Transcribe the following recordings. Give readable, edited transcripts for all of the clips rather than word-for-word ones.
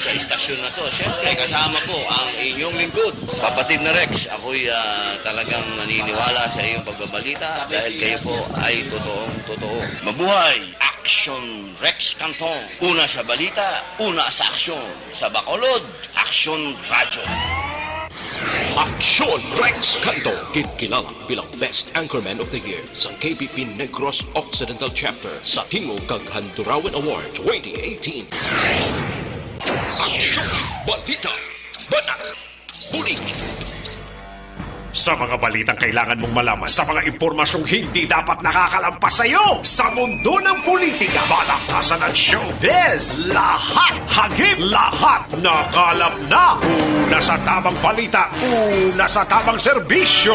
Sa istasyon na to, siyempre kasama ko ang inyong lingkod, kapatid na Rex. Ako'y talagang naniniwala sa iyong pagbabalita dahil kayo po ay totoo. Mabuhay! Action Rex Canton. Una sa balita, una sa aksyon. Sa Bacolod, Action Radio. Action Rex Canto, kilala bilang Best Anchorman of the Year sa KBP Negros Occidental Chapter sa Tingog kag Handurawan Award 2018. Action Balita Banat Bulig. Sa mga balitang kailangan mong malaman, sa mga impormasyong hindi dapat nakakalampas sa iyo, sa mundo ng politika, balakasan at showbiz, lahat, hagip, lahat, nakalap na. Una sa tamang balita, una sa tamang serbisyo.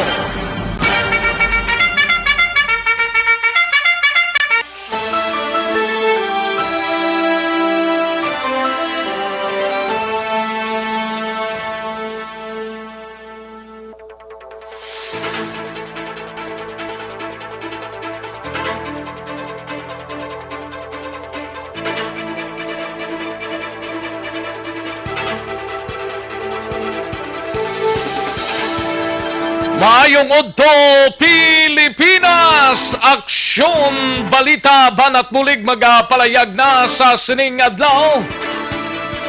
Maayong Udto, Pilipinas! Aksyon, balita, banat bulig magapalayag na sa sining adlaw.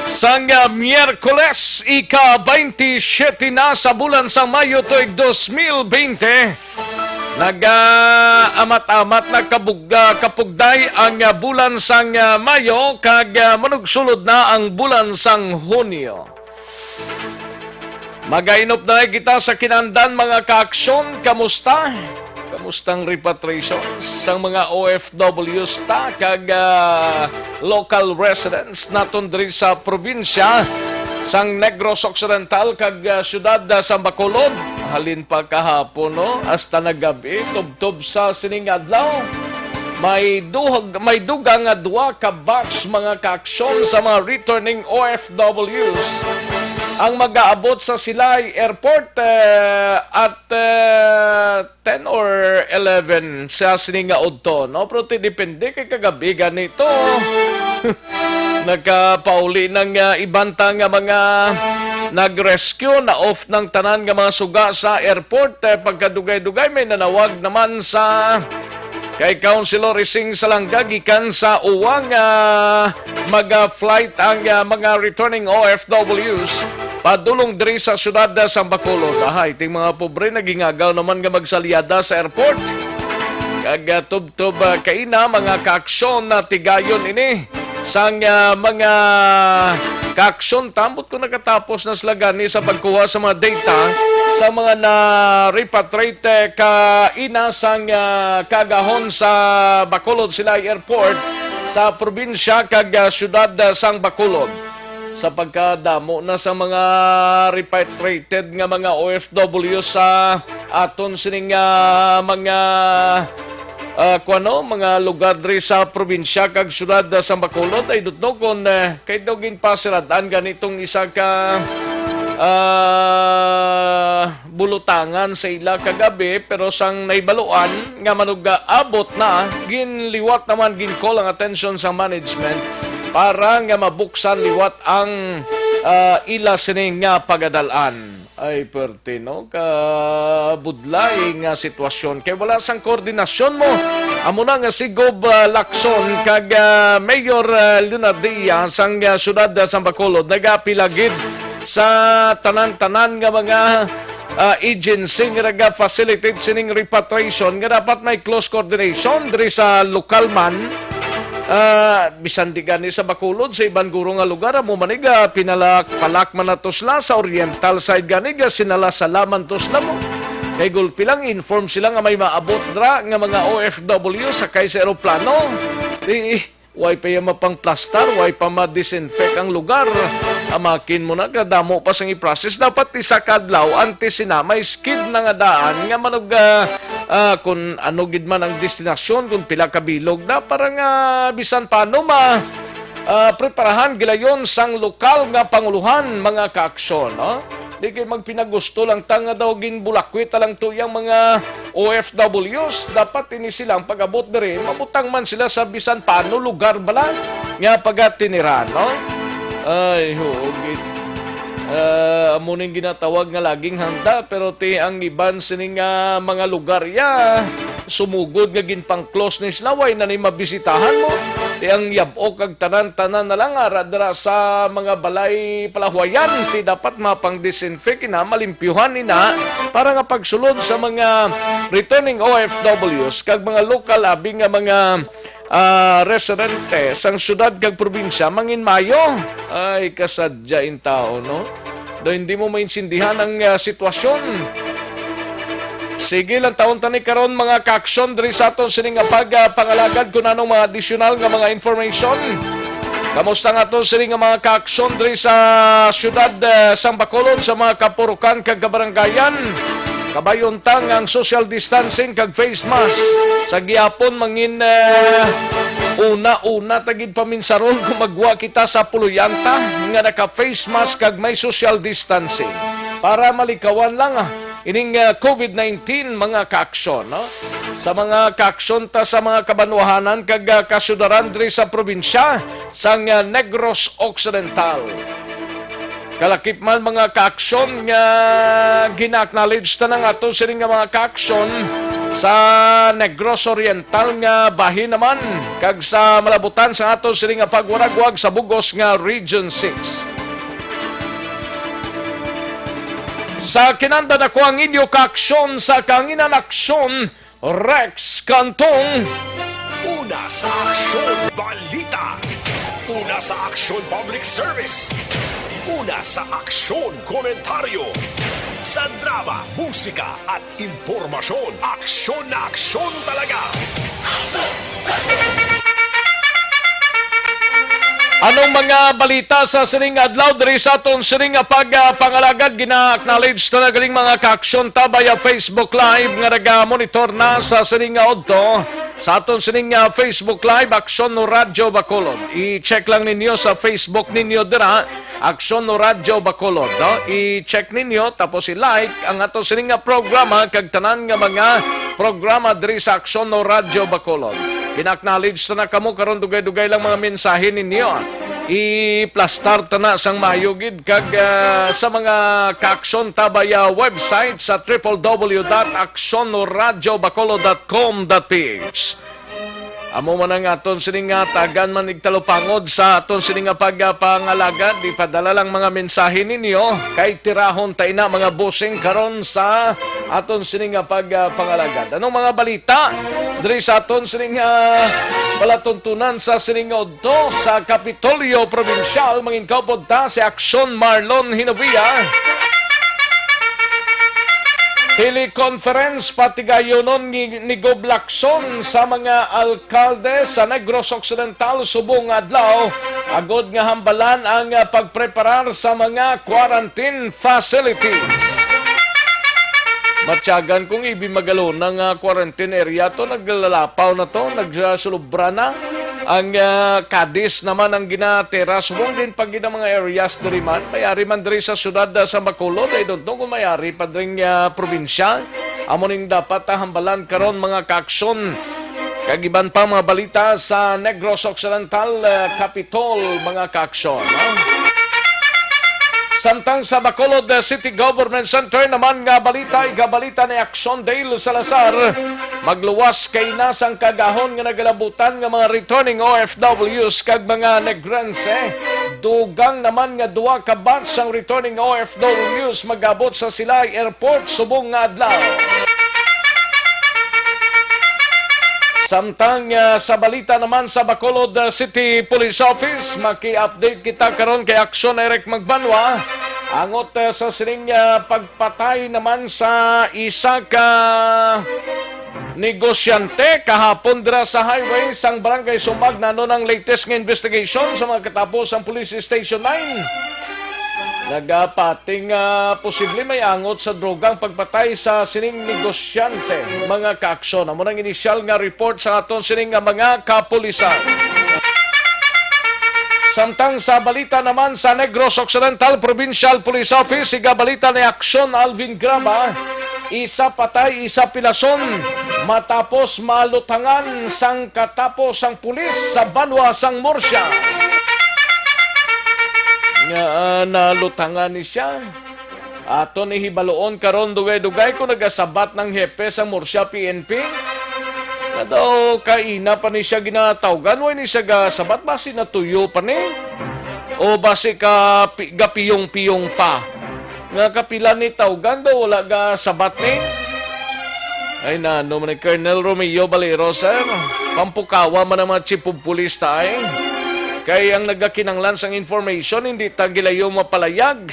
Sang Miyerkules, ika-27 na sa bulan sa Mayo tuig 2020. Nag-amat-amat na kapugday ang bulan sang Mayo kag manugsulod na ang bulan sang Hunyo. Magainop na kita sa kinandan mga kaaksyon. Kamusta? Kamustang repatriations sa mga OFWs ta kag local residents naton diri sa probinsya sang Negros Occidental kag syudad sa Bacolod. Halin pa kahapon no hasta nagabi tubtob sa sining adlaw. May dugang nga duwa ka batch mga kaaksyon sa mga returning OFWs ang mag-aabot sa Silay Airport at 10 or 11 sa sininga udto. No? Pero depende kay kagabi ganito. Nagkapauli ng ibantang mga nag-rescue na off ng tanan ng mga suga sa airport. Pagkadugay-dugay may nanawag naman sa kay Councilor Ising Salangga gikan sa uwang mag-flight ang mga returning OFWs padulong diri sa syudad sa Bacolod. Ahay, ting mga pobre nagingagaw naman nga magsalyada sa airport. Kag tub-tub kaina mga kaaksyon na tigayon ini sang mga kaaksyon tambot ko nakatapos na sila gani sa pagkuha sa mga data sa mga na-repatriate kaina sang kagahon sa Bacolod Silay Airport sa probinsya kag syudad sang Bacolod. Sa pagkadamo na sa mga repatriated nga mga OFW sa aton sining mga mga lugar diri sa probinsya kag syudad sa Bacolod ay dutno kon kay dogin pasiradaan ganitong isa ka bulutangan sa ila kagabi pero sang naibaluan nga manugaabot na ginliwat naman gincall ang attention sa management para nga mabuksan liwat ang ila sining nga pagadalan. Ay perte no kabudlay nga sitwasyon kay wala sang koordinasyon mo amo na nga si Gob Lacson kag Mayor Leonardia sang syudad sa Bacolod nagapilagid sa tanan-tanan nga mga agency nga naga-facilitate sining repatriation nga dapat may close coordination diri sa lokal man bisan di gani sa Bacolod sa ibang guro nga lugar mo maniga palak man natosla sa oriental side gani ga sinala salaman tosla mo kay gulpi lang inform sila nga may maabot dra nga mga OFW sakay sa eroplano way pa yung mapang plastar, way pa ma-disinfect ang lugar. Amakin mo na, kadamo pa sang i-process. Dapat isakadlaw, antes sinamay skid na nga daan, nga manog, kung ano gid man ang destinasyon, kung pila kabilog na, parang bisan paano preparahan gilayon sang lokal nga panguluhan, mga kaaksyon. No? Di kayo magpinagusto lang tanga daw ginbulakwit lang to yung mga OFWs. Dapat ini silang pag-abot na rin. Mabutang man sila sa bisan paano lugar bala nga pag-tiniran, no? Ay, hugit. Amuning ginatawag nga laging handa pero ti ang iban sining mga lugar ya sumugod nga ginpang close ni Slaway na ni mabisitahan mo. Ti ang yabok kag tanan-tanan na lang aradra sa mga balay palahwayan ti dapat mapang disinfect na malimpyuhan nina para nga pagsulod sa mga returning OFWs kag mga local abi nga mga residente sang syudad kag probinsya mangin mayo. Ay kasadya in tao, no? Do hindi mo maintindihan ang sitwasyon. Sige lang taon tani karon mga kaaksyon diri sa aton sining pangalagad kun anong mga additional nga mga information. Kamusta nga aton sining mga kaaksyon diri sa syudad sang Bacolod sa mga kapurukan kag kabaranggayan. Kabayon tang ang social distancing kag face mask. Sa gihapon mangin una tagid paminsaron kung magwa kita sa puluyanta nga naka-face mask kag may social distancing para malikawan lang ining COVID-19 mga kaaksyon, no? Sa mga kaaksyon ta sa mga kabanwahanan kag kasudaran diri sa probinsya sang Negros Occidental. Kalakip man mga kaaksyon nga gina-acknowledge ta ng ato sining nga mga kaaksyon sa Negros Oriental nga bahin naman kag sa malabutan sa ato sining nga pagwaragwag sa bugos nga Region 6. Sa kinanda na ko ang inyo kaaksyon sa Kanginan Aksyon, Rex Cantong. Una sa aksyon balita. Una sa aksyon public service. Una sa aksyon komentaryo. Sa drama, musika at impormasyon. Aksyon na aksyon talaga. Anong mga balita sa sining adlaw diri sa aton sining pangalagad gina-acknowledge na galing mga kaaksyon ta via Facebook Live nga naga-monitor na sa sining odto sa aton sining Facebook Live Aksyon no Radyo Bacolod. I-check lang ninyo sa Facebook ninyo dira Aksyon no Radyo Bacolod, no? I-check ninyo tapos i-like ang aton sining programa kag tanan nga mga programa diri sa Aksyon no Radyo Bacolod. Ina-acknowledge na kamo karon dugay-dugay lang mga mensahe ninyo. I-plastar ta na sang mayugid kag sa mga kaaksyon ta via website sa www.aksyonoradyobacolod.com.ph. Amo man ang aton sining tagan man igtalupangod sa aton sining pagpangalagad. Ipadala lang mga mensahe ninyo kay tirahon ta ina mga bossing karon sa aton sining pagpangalagad. Anong mga balita diri sa aton sining palatuntunan sa sining odto sa Kapitolyo Provincial mangin kaupod ta si Aksyon Marlon Hinovia. Teleconference patigayonon ni Goblakson sa mga alkalde sa Negros Occidental subong adlaw agod nga hambalan ang pagpreparar sa mga quarantine facilities. Matyagan kung ibimagalo ng quarantine area to, naglalapaw na to, nagsulubra na. Ang Cadiz naman ang ginatera. Subong din pag gina mga areas diri man. Mayari man diri sa syudad sa Bacolod. I don't know kung mayari pa diri probinsya. Amuning dapat hambalan karon mga kaaksyon. Kagiban pa mga balita sa Negros Occidental Capitol mga kaaksyon. Samtang sa Bacolod City Government Center naman nga balita, igabalita ni Aksyon Dale Salazar, magluwas kay nasang kagahon nga nagalabutan nga mga returning OFWs kag mga Negrense. Dugang naman nga duwa ka batch ang returning OFWs magabot sa Silay Airport subong nga adlaw. Samtang sa balita naman sa Bacolod City Police Office, maki-update kita karon kay Aksyon Eric Magbanwa. Angot sa sining pagpatay naman sa isa ka negosyante kahapon dira sa highway sang Barangay Sumag na ang latest nga investigation sa mga katapos ang Police Station 9. Nagapating posible may angot sa drogang pagpatay sa sining negosyante mga kaaksyon. Amo nang inisyal nga report sa aton sining mga kapulisan. Samtang sa balita naman sa Negros Occidental Provincial Police Office, igabalita ni Aksyon Alvin Graba, isa patay, isa pilason matapos malutangan sang katapos ang pulis sa Banwa sang Murcia. nga nalutangan ni siya. Ato ni hibaloon karon dugay-dugay ko nagasabat ng hepe sa Murcia PNP. Na daw kaina pa ni siya ginatawgan, way ni siya gasabat, basi natuyo pa ni. O basi ka gapiyong-piyong pa. Nga kapila ni tawgan daw, wala gasabat ni. Ay na, no man ni Colonel Romeo Valero, sir. Pampukawa man ang mga chief of police tayo. Kaya ang nagakinanglan sang information, hindi tagilayo mapalayag.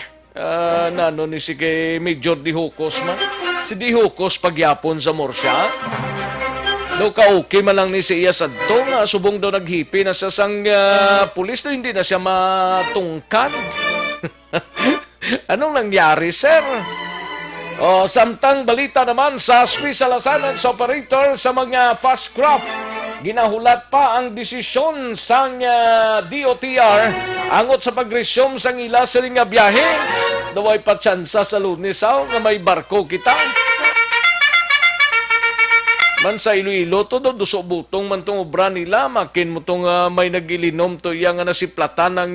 Nano ni si kay Major Dihukos man. Si Dihukos pagyapon sa Murcia. Daw ka-okay man lang ni si iya sadto nga subong daw naghipi na sa sang pulis na hindi na siya matungkad. Anong nangyari, sir? O, samtang balita naman sa Special Assignments Operator sa mga fast craft. Ginahulat pa ang desisyon sang DOTR angot sa pag-resume sang ila sa nga biyahe. Daway pa tsansa sa Lunes nga may barko kita. Man sa Iloilo to, duso butong man tong obra nila. Makin mo tong may nagilinom to iya nga nasiplatan ng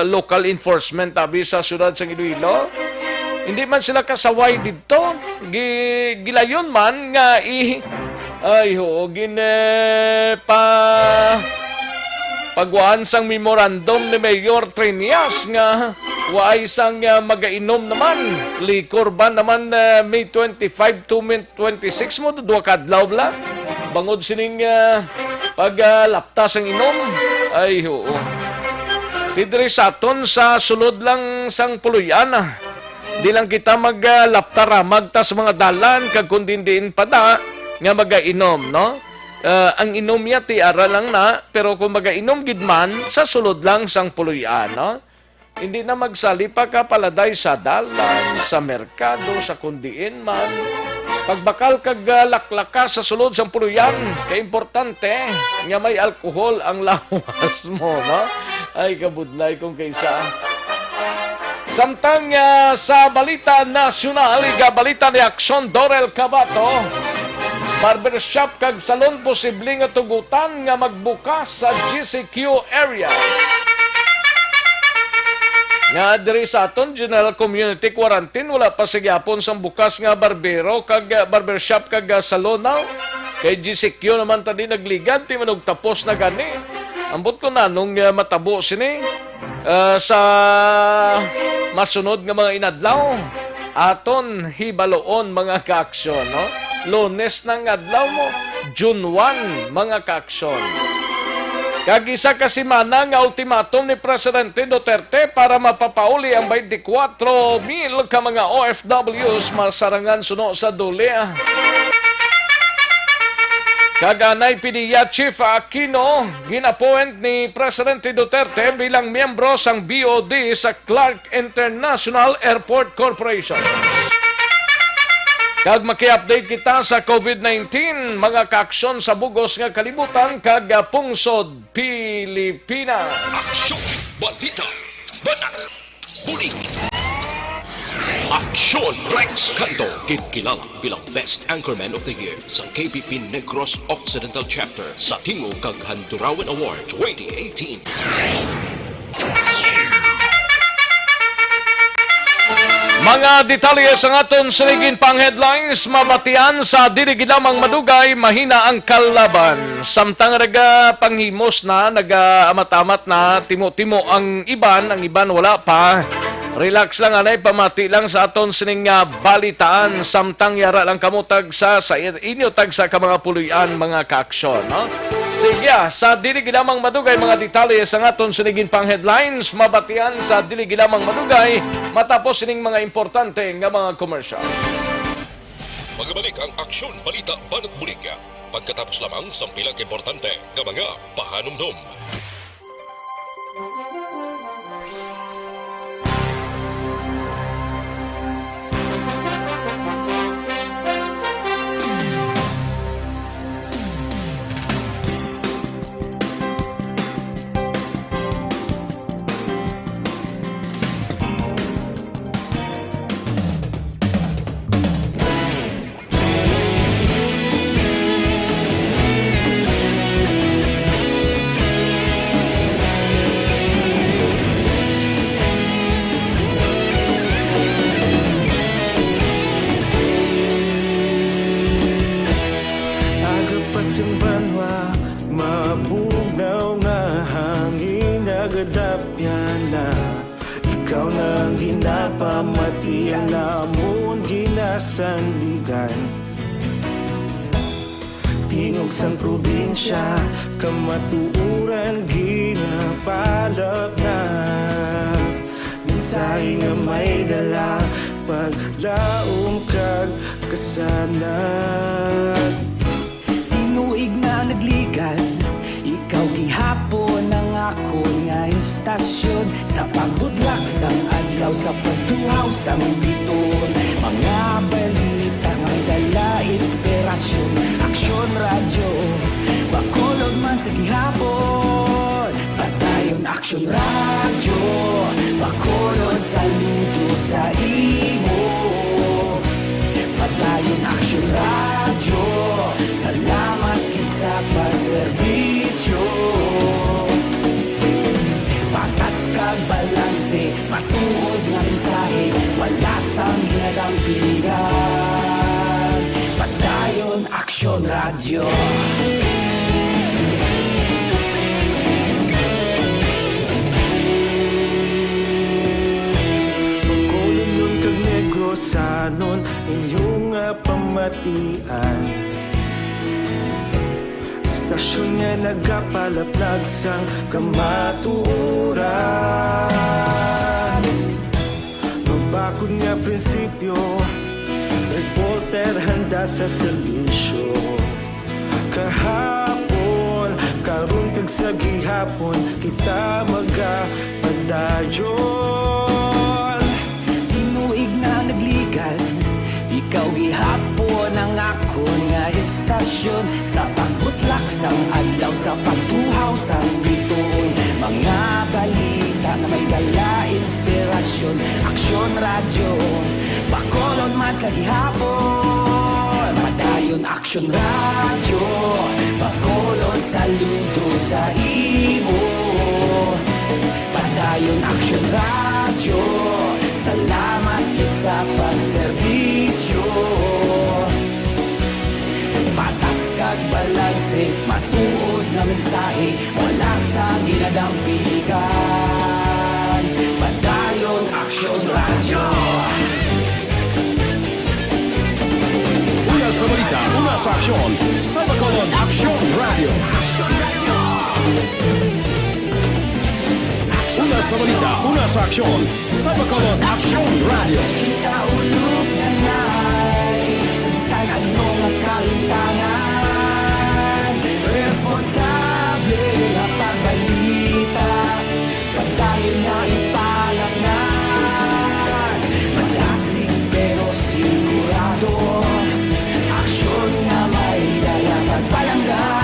local enforcement tabi sa syudad sang Iloilo. Hindi man sila kasaway dito. Gilayon man nga pagwaan sang memorandum ni Mayor Trinas nga waay sang magainom naman. Likor ba naman May 25 to May 26 mo, duwa kadlaw bla. Bangod sining paglapta sang inom. Tidri saton sa sulod lang sang puluyan. Di lang kita maglaptara magtas mga dalan kag kundindiin pa da nga magainom, no? Ang inom niya tiara lang na, pero kung magainom gidman, sa sulod lang sang puluyan, no? Hindi na magsalipa ka paladay sa dalan, sa merkado, sa kundiin man. Pagbakal kag laklaka sa sulod sang puluyan, kay importante nga may alkohol ang lawas mo, no? Ay, kabudlay kung kaysa. Samtang sa balita nasyonal, balita ni Aksyon Dorel Cabato, barbershop kag salon posibleng nga tugutan nga magbukas sa GCQ areas. Nga diri sa aton General Community Quarantine, wala pa sigyapon sang bukas nga barbero kag barbershop kag salon now. Kay GCQ naman tadi nagligad, ti manog tapos na gani. Ambot ko na nung matabo sini sa masunod nga mga inadlaw. Aton hibaloon mga kaaksyon, no? Lunes ng adlaw mo, June 1, mga kaaksyon. Kag-isa ka simana nga ultimatum ni Presidente Duterte para mapapauli ang 24,000 ka mga OFWs masarangan suno sa duli. Kaganay PDEA Chief Aquino, ginapoint ni Presidente Duterte bilang miyembro sang BOD sa Clark International Airport Corporation. Kag maki-update kita sa COVID-19, mga kaaksyon sa bugos nga kalibutan kag pungsod Pilipinas. Aksyon! Balita! Banat! Bulig! Aksyon! Rex Canto, kilala bilang Best Anchorman of the Year sa KBP Negros Occidental Chapter sa Tingog kag Handurawan Award 2018. Mga detalye sa aton sinigin pang headlines, mabatian sa diligilamang madugay, mahina ang kalaban. Samtang raga panghimos na, naga-amat-amat na, timo-timo ang iban wala pa. Relax lang anay, pamati lang sa aton sining balitaan, samtang yara lang kamutag sa inyo tag sa mga puluyan mga kaaksyon, no? Sige, sa diligilamang madugay, mga detalye sa aton sinigin pang headlines, mabatian sa diligilamang madugay, matapos sining mga importante nga mga commercial. Magbalik ang Aksyon Balita Banat Bulig. Pagkatapos lamang sa pilang importante nga mga pahanumdum. kadapya na ikaw na ginapamatian namon ginasandigan. Tingog sang probinsya kamatuuran ginapalap na minsay nga may dala paglaom kag kasanag. Tinuig na nagligan, ikaw gihapon ang ako nga istasyon sa pagbutlak sang adlaw sa pagtuhaw sang biton. Mga balita may dala inspirasyon, aksyon radyo bakolod man sa gihapon. Padayon aksyon radyo bakolod saludo sa imo. Padayon aksyon radyo, salamat kisa pagserbisyo. Patas kag balanse, matuod nga mensahe, wala sang ginadampingan. Padayon aksyon radyo. Bacolod nun kag Negrosanon inyong pamatian. Istasyon nga nagapalaplag sang kamatuoran. Mabakod nga prinsipyo, reporter handa sa serbisyo. Kahapon, karon kag sa gihapon, kita magapadayon. Tinuig na nagligan, ikaw gihapon ang ako nga istasyon sa pagbutlak sang adlaw sa pagtuhaw sang biton. Mga balita na may dala inspirasyon, aksyon radyo bakolod man sa gihapon. Padayon aksyon radyo bakolod saludo sa imo. Padayon aksyon radyo, salamat kit sa pagserbisyo. Patas kag balanse, matuod nga mensahe, wala sa ginadampigan. Padayon aksyon radyo. Una sa balita, una sa aksyon, sa Bacolod Aksyon Radio. Una sa balita, una sa aksyon, sa Bacolod Aksyon Radio. Kita ulog na ngay, sabisan ano nga kalintangan. Responsable nga pagbalita, pagdayon na ipalangnan. Malasig pero sigurado, aksyon nga may dala pagpalanggan.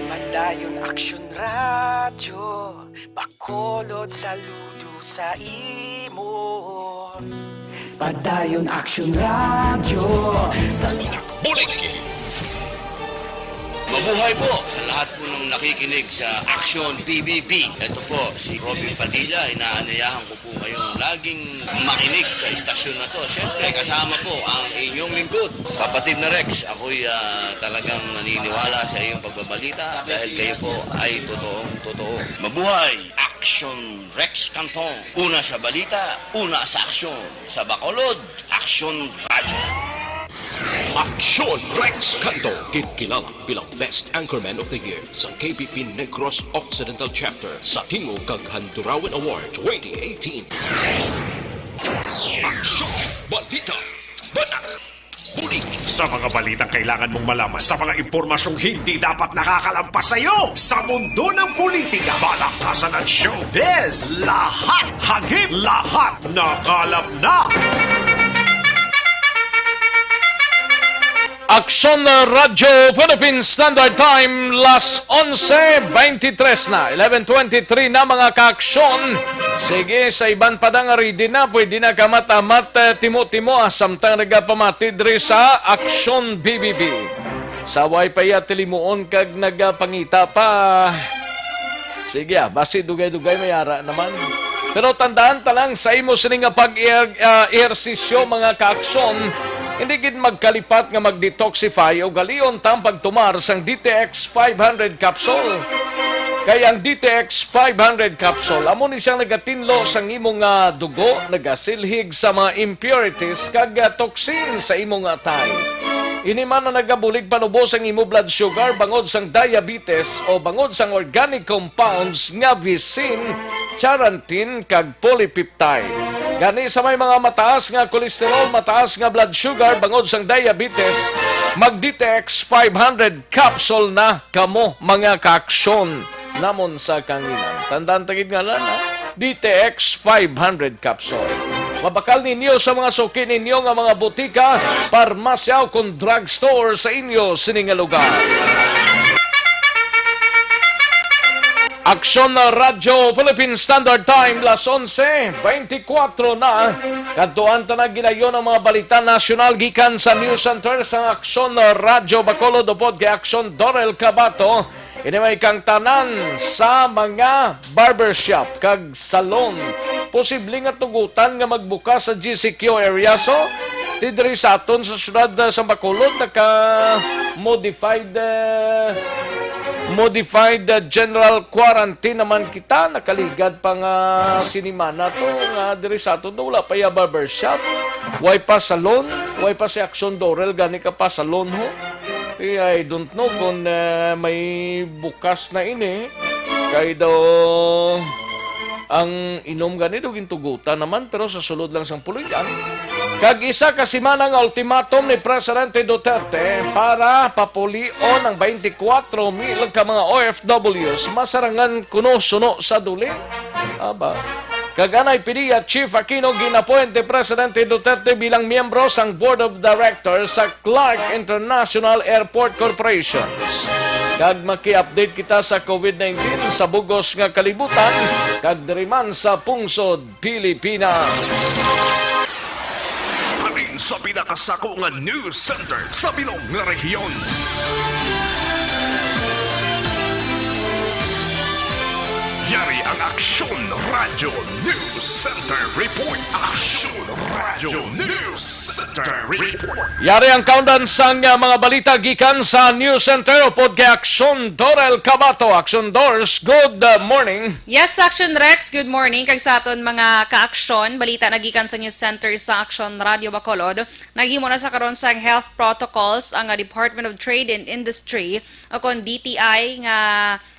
Padayon aksyon radyo, bakolod saludo sa imo. Padayon aksyon radyo, Mabuhay po sa lahat po ng nakikinig sa Action PBB. Ito po, si Robin Padilla. Inaanayahan ko po kayong laging makinig sa istasyon na to. Siyempre, kasama po ang inyong lingkod, kapatid na Rex. Ako'y talagang naniniwala sa iyong pagbabalita dahil kayo po ay totoong-totoo. Mabuhay! Action Rex Canton. Una sa balita, una sa aksyon. Sa Bacolod, Action Radio. Aksyon Rex Canto, kinikilala bilang Best Anchorman of the Year sa KBP Negros Occidental Chapter sa Tingog kag Handurawan Award 2018. Aksyon Balita Banak Bulig. Sa mga balitang kailangan mong malaman, sa mga impormasyong hindi dapat nakakalampas sa iyo, sa mundo ng politika, balakasan at showbiz, lahat hagip, lahat nakalap na. Aksyon Radio Philippine Standard Time, las 11:23 na, 11:23 na mga kaaksyon. Sige, sa iban pa nga rin na, pwede na kamatamat timo-timo samtang nagapamatid rin sa Aksyon BBB. Sa wifi at tilimuon kag nagpangita pa. Sige, basi dugay-dugay mayara naman. Pero tandaan talang sa imo sining nga pag-ehersisyo mga kaaksyon, hindi gid magkalipat nga mag-detoxify o galion tam pagtumar sang DTX 500 capsule. Kaya ang DTX 500 capsule, amo ni siyang nagatinlo sang imong dugo, nagasilhig sa mga impurities kag toxin sa imong atay. Ini man na nagabulig panubos ang imo blood sugar bangod sang diabetes o bangod sang organic compounds nga visin, charantin kag polypeptide. Gani sa may mga mataas nga kolesterol, mataas nga blood sugar bangod sang diabetes, mag DTX 500 capsule na kamo mga kaaksyon namon sa kanginan. Tandaan tagid nga lang DTX 500 capsule. Mabakal ninyo sa mga suki ninyo nga mga butika, parmasya o kung drugstore sa inyo sining lugar. Aksyon na Radyo Philippine Standard Time, las 11:24 na. Kantuan ta na gilayon ang mga balita nasyonal gikan sa News Center sa Aksyon na Radyo Bacolod upod kay Aksyon Dorel Cabato. Ini may kang tanan sa mga barbershop kag salon. Posible nga tugutan nga magbukas sa GCQ area. So, tidri sa aton sa syudad sa Bacolod, modified general quarantine naman kita. Nakaligad pa nga sinimana to nga diri sa aton. Wala pa ya barbershop. Way pa salon. Way pa si Aksyon Dorel. Gani ka pa salon ho. I don't know kung may bukas na ini. Kaya daw ang inom ganito gintugutan naman pero sa sulod lang sang pulitan. Kag isa kasimana nga ultimatum ni Presidente Duterte para papulion ang 24,000 ka mga OFWs masarangan kuno suno sa duli. Aba. Kaganay PDEA Chief Aquino ginapointe Presidente Duterte bilang miyembro sang Board of Directors sa Clark International Airport Corporations. Kag maki-update kita sa COVID-19 sa bugos nga kalibutan, kag diriman sa pungsod Pilipinas. Halin sa pinakasako nga news center sa bilog nga rehiyon. Yari ang Aksyon Radio News Center Report. Aksyon Radio News Center Report. Yari ang countdown sa mga balita gikan sa News Center upod kay Aksyon Dorel Cabato. Aksyon Dors, good morning. Yes, Aksyon Rex, good morning. Kag sa aton mga ka-aksyon, balita na gikan sa News Center sa Aksyon Radio Bacolod. Naghimo na sa karon sa health protocols ang Department of Trade and Industry o kon DTI nga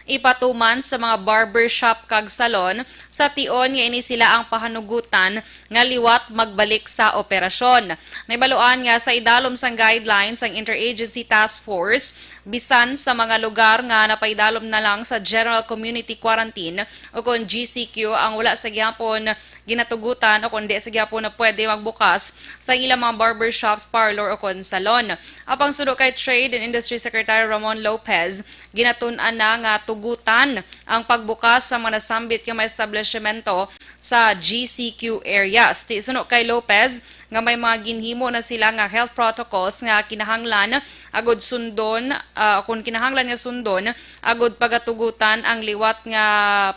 ipatuman sa mga barbershop kag salon sa tion nga ini sila ang pahanugutan nga liwat magbalik sa operasyon. Naibaluan nga sa idalom sang guidelines ang Interagency Task Force bisan sa mga lugar nga napaidalom na lang sa General Community Quarantine o kung GCQ ang wala sa gyapon ginatugutan o kundi sa gyapon na pwede magbukas sa ilang mga barbershops, parlor o kon salon. Apang sudo kay Trade and Industry Secretary Ramon Lopez, ginatun-an na nga tugutan ang pagbukas sa mga nasambit nga mga establishmento sa GCQ areas. Suno kay Lopez nga may mga ginhimo na sila nga health protocols nga kinahanglan agod sundon kung kinahanglan nga sundon agod pagatugutan ang liwat nga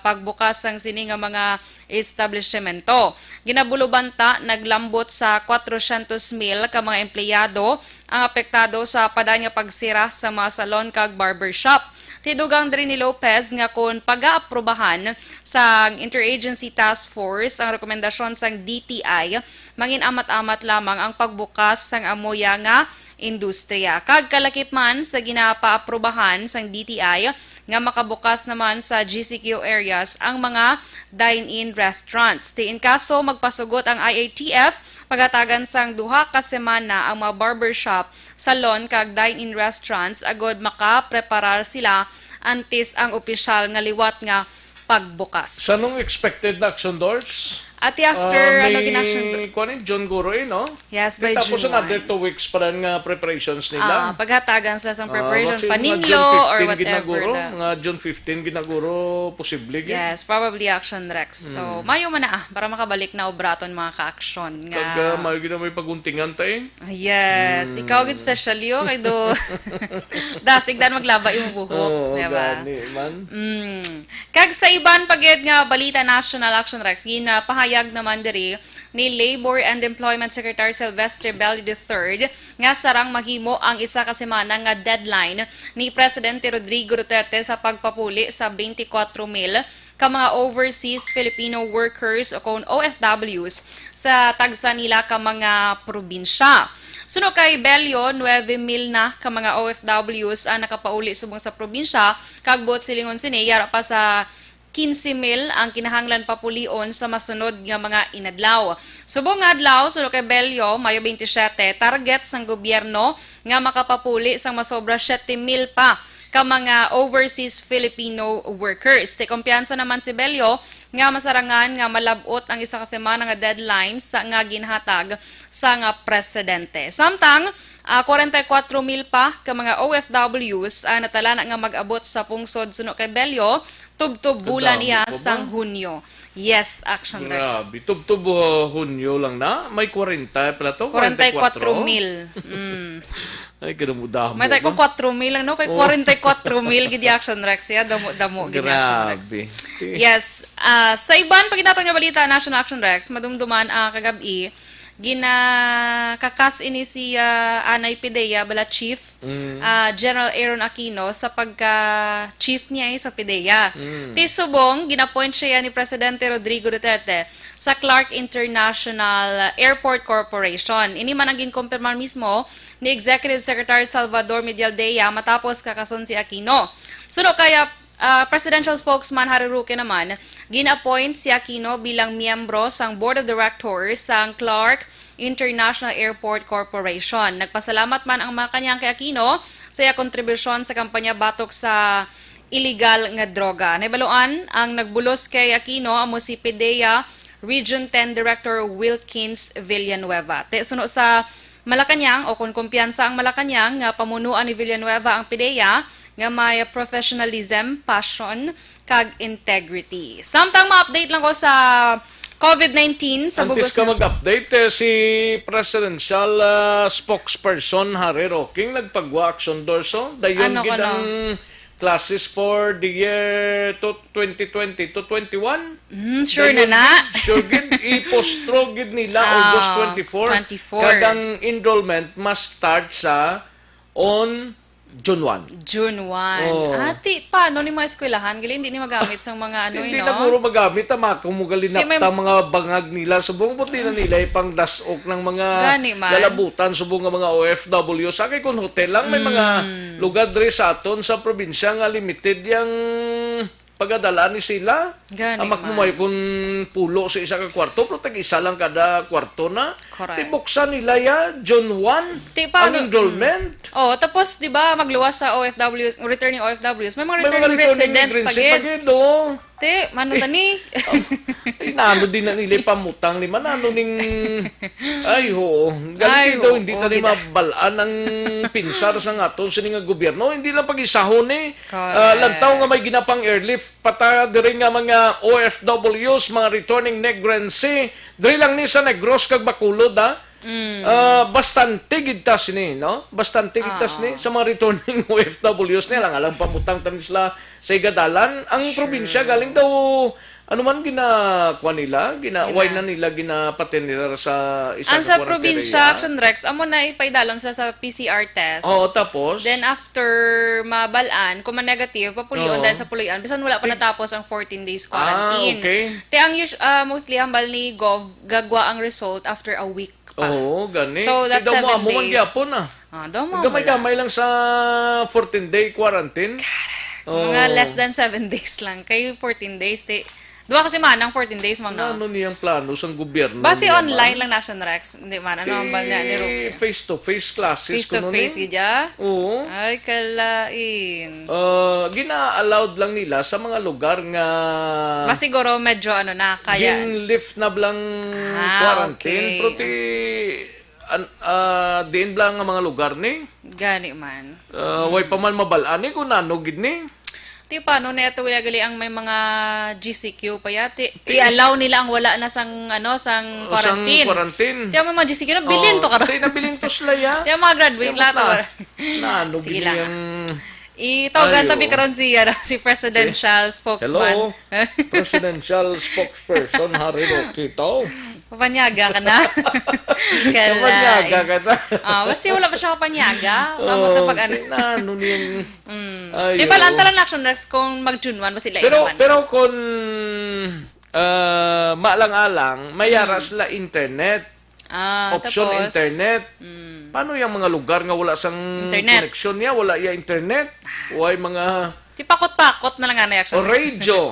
pagbukas sang sini nga mga establishmento. Ginabulubanta naglambot sa 400,000 ka mga empleyado ang apektado sa padanya pagsira sa mga salon kag barbershop. Tidugang diri ni Lopez nga kung pag-aaprubahan sa Interagency Task Force ang rekomendasyon sang DTI, mangin amat-amat lamang ang pagbukas sang amoya nga industriya. Kag kalakip man sa ginapa-aprubahan sang DTI nga makabukas naman sa GCQ areas ang mga dine-in restaurants. In kaso magpasugot ang IATF pagatagan sang duha ka semana ang mga barbershop, salon kag dine-in restaurants agod makapreparar sila antes ang opisyal nga liwat nga pagbukas. Sa nung expected na Aksyon Dors? At after, ginaction? Kunin, John Goroy, no? Yes, by Tapos June 1. another 2 weeks pa rin nga preparations nila. Paghatagan sa preparation, Kasi paninglo or whatever. Ginaguro, mga June 15 ginaguro, posible. Yes, probably Action Rex. So, mayo man na para makabalik na obraton mga ka-action. Kag may may paguntingan tayo. Yes, ikaw gid special yo kay do. Dasig dan maglaba yung buhok, diba? Gani man. Kag sa iban pagid nga balita National Action Rex, ginapahayag naman diri ni Labor and Employment Secretary Silvestre Bello III nga sarang mahimo ang isa ka semana nga deadline ni Presidente Rodrigo Duterte sa pagpapuli sa 24,000 ka mga overseas Filipino workers o kung OFWs sa tagsa nila ka mga probinsya. Suno kay Bello, 9,000 na ka mga OFWs ang nakapauli subong sa probinsya, kag buot silingon sini yara pa sa 15,000 ang kinahanglan papulion sa masunod nga mga inadlaw. Subong nga adlaw, suno kay Bello, Mayo 27, target sang gobyerno nga makapapuli sang masobra 7,000 pa ka mga overseas Filipino workers. Kumpiyansa naman si Bello nga masarangan nga malabot ang isa ka semana nga deadline sa nga ginhatag sa nga presidente. Samtang 44,000 pa ka mga OFWs natala na nga mag-abot sa pungsod suno kay Bello tub-tub bulan iya sang Hunyo. Yes, Action Rex. Grabe. Tub-tub Hunyo lang na. May 40 pala to? 44,000. Ay, kinamudahan mo. May tayo ko 4,000 lang, no? Kay 44,000 gidi Action Rex. Ya, damo gidi Action Rex. Yes. Sa iban, pag inatong nga balita, National Action Rex, madumduman kagabi, kakas ini si Anay Pidea bala Chief General Aaron Aquino sa pagka-chief niya sa Pidea. Tisubong, ginapoint siya ni Presidente Rodrigo Duterte sa Clark International Airport Corporation. Ini man ang ginkumpirmar mismo ni Executive Secretary Salvador Medialdea matapos kakason si Aquino. Suno kaya Presidential Spokesman Harry Roque naman, gina-appoint si Aquino bilang miyembro sang Board of Directors sang Clark International Airport Corporation. Nagpasalamat man ang mga kanyang kay Aquino sa iya kontribusyon sa kampanya batok sa illegal nga droga. Naibaluan ang nagbulos kay Aquino amo si PDEA Region 10 Director Wilkins Villanueva. Suno sa Malacanang o kung kumpiyansa ang Malacanang nga pamunuan ni Villanueva ang PDEA nga may professionalism, passion, kag integrity. Samtang ma-update lang ko sa COVID-19 sa bugos. Antes ka mag-update, si Presidential Spokesperson Harry Roque nagpagwa action dorso. Dayon gid ang classes for the year 2020 to 21. Sure dayon, na. Sure gid ipostro gid nila August 24. Kadang enrollment must start sa on June 1. June 1. Ati, paano ni mga eskwelahan? Gali, hindi ni magamit sa mga ano, hindi na puro magamit. Kumugalinap mga bangag nila. Subong puti na nila ipang dasok ng mga lalabutan. Subong ng mga OFW. Sa akin kung hotel lang, may mga lugar rin sa aton sa probinsya nga limited yung pagadala ni sila. Amak mo may kung pulo sa isa ka kwarto, pero tag-isa lang kada kwarto na. Tibuksan nila ya, June 1, ang enrollment. Tapos, di ba, magluwas sa OFWs, returning OFWs, may mga returning residents pagid. Mano tani? Ay, nano din na nila pamutang lima. Nano ning... Ay, ho. Galing daw, hindi tani mabalaan ng pinsar sa nga to sa nga gobyerno. Hindi lang pag-isahon lantaw nga may ginapang airlift. Pata diri nga mga OFWs, mga returning negrency. Diri lang ni sa Negros kag Bacolod, bastante gidtas ni, no? Bastante gidtas ni sa mga returning OFWs nila. Alang pamutang tanis la sa igadalan. Ang probinsya galing daw, ano man ginakuha nila, ginaway na nila, ginapatin nila sa isang ang sa probinsya, Action Rex, amo na ipaidalom sa PCR test. Tapos? Then after mabalaan, kung man-negative, papulion dahil sa pulian. Bisan wala pa natapos ang 14 days quarantine. Okay. Ang mostly hambal ni Gov, gagwa ang result after a week. Gani. So, that's 7 days. Mo man gyapon gamay-gamay lang sa 14-day quarantine. Mga less than 7 days lang. Kayo 14 days, Duwa kasi manang 14 days, ma'am, no? Ano niyang plano sa gobyerno? Base niya, online ma'am? lang na siya, Rex. Hindi man, ano ang bang ni Ruki? Face-to-face classes. Face-to-face, gidya? Oo. Ay, kalain. Gina-allowed lang nila sa mga lugar nga Mas siguro medyo ano na, kaya. gin-lift na blang okay. quarantine. Pero diin blang nga mga lugar ni. Gani man. Way pa man mabalaan ni kung nanogid ni. Ti paano na ito gali ang may mga GCQ pa yati. I-allow nila ang wala na sang sang quarantine. Sang quarantine. Ti ang mga GCQ na bilin to karon. Tay nabiling to sila ya. Ti ang mga graduate lahat. Nanogid Sige lang. yung Itawagan Ayo. tabi karon si presidential spokesman. Hello, presidential spokesperson Harry Roque to. Papanyaga ka na. Kapanyaga ka na. Basta wala pa siya kapanyaga. Kamot na pag ano. Ano niyang... Di ba, lantaran action Rex kung mag-June 1 ba sila inaman? Pero kung maalang-alang, mayara sila internet. Option tapos, internet. Paano yung mga lugar nga wala sang Internet. connection niya? Wala yung internet? Way mga... Di pakot-pakot na lang nga na action. O radio.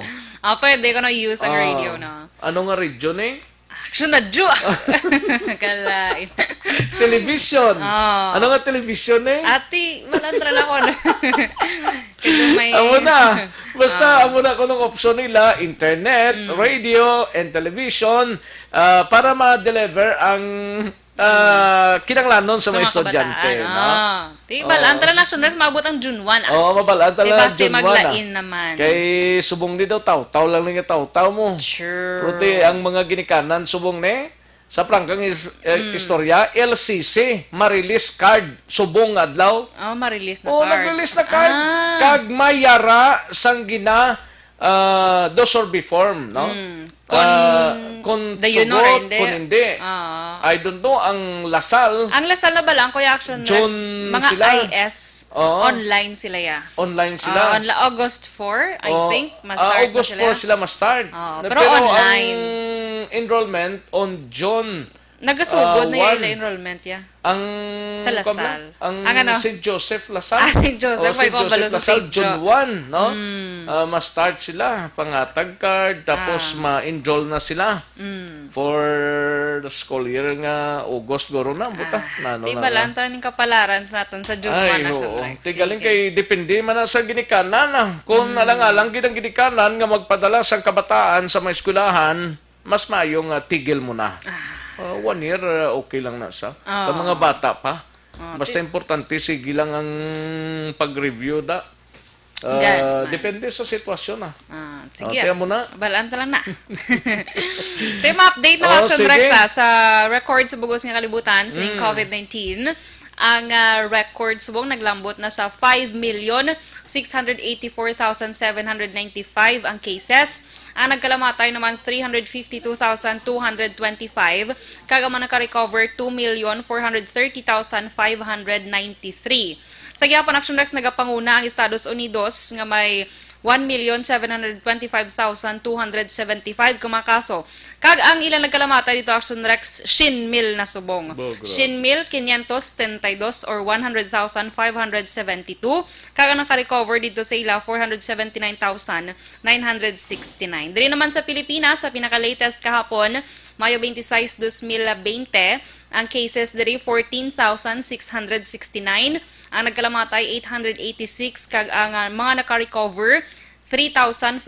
Pwede ko na use ang radio, no? Ano nga radio ni? Action na jo! Kalain. Television. Ano nga television ni? Ati, malantra lang ako. Ito may... Amo na. Basta amo na kung option nila, internet, radio, and television para ma-deliver ang kinanglanon sa mga estudyante. Diba, lantaran action Rex, maabot ang June 1. Oo, mabalaan talaga Diba, June 1. maglain naman. Kay subong di daw, taw-taw lang nga taw-taw mo. Sure. Prote, ang mga ginikanan, subong ni, sa prangkang istorya, LCC, marilis card, subong adlaw. Ma-release na Oo, card. nag-release na card. Kag mayara sang gina dos or before, no? Kung the you know, sugot, hindi. kung hindi. I don't know, ang Lasal, Ang Lasal na ba lang, Kuya Action Rex, June mga sila. IS, Oo. online sila ya. online sila. August 4, I think, ma-start August na sila. 4 sila ma-start. Pero online. ang enrollment on June. Nagasugod na one. yung enrollment ya. Ang Sa Lasal. Ang Ang ano? St. Joseph Lasal. St. Joseph, may St. kumbalo sa Lasal, St. June 1, no? Ma-start sila, pangatag card, tapos ma-enroll na sila for the school year nga August goro na, buta. Di ba lang, taning kapalaran sa aton sa June 1 na siya. oo. Rex. Tigaling Sige. kay depende man na sa ginikanan. Kung alang-alang ginang ginikanan nga magpadala sa kabataan sa mga eskwelahan, mas mayong tigil mo na. 1 year, okay lang na sa. Sa mga bata pa. Basta importante, sige lang ang pag-review da. Depende sa sitwasyon na. Sige. Kaya mo na. Balaan lang na. Tema update ng Action sige. Rex sa record sa bugos ng kalibutan sa COVID-19. Ang record subong naglambot na sa 5,684,795 ang cases. Ang nagkalamatay naman 352,225. Kagaman naka-recover 2,430,593. Sa gihapon Action Rex nagapanguna ang Estados Unidos nga may 1,725,275 kumakaso. Kag ang ilang nagkalamatay dito Action Rex, Shinmil na subong. Shinmil 532 or 100,572. Kag ang naka-recover dito sa ila 479,969. Diri naman sa Pilipinas, sa pinaka-latest kahapon, Mayo 26, 2020, ang cases diri 14,669. Ang nagkalamatay 886 kag ang mga naka-recover 3,412.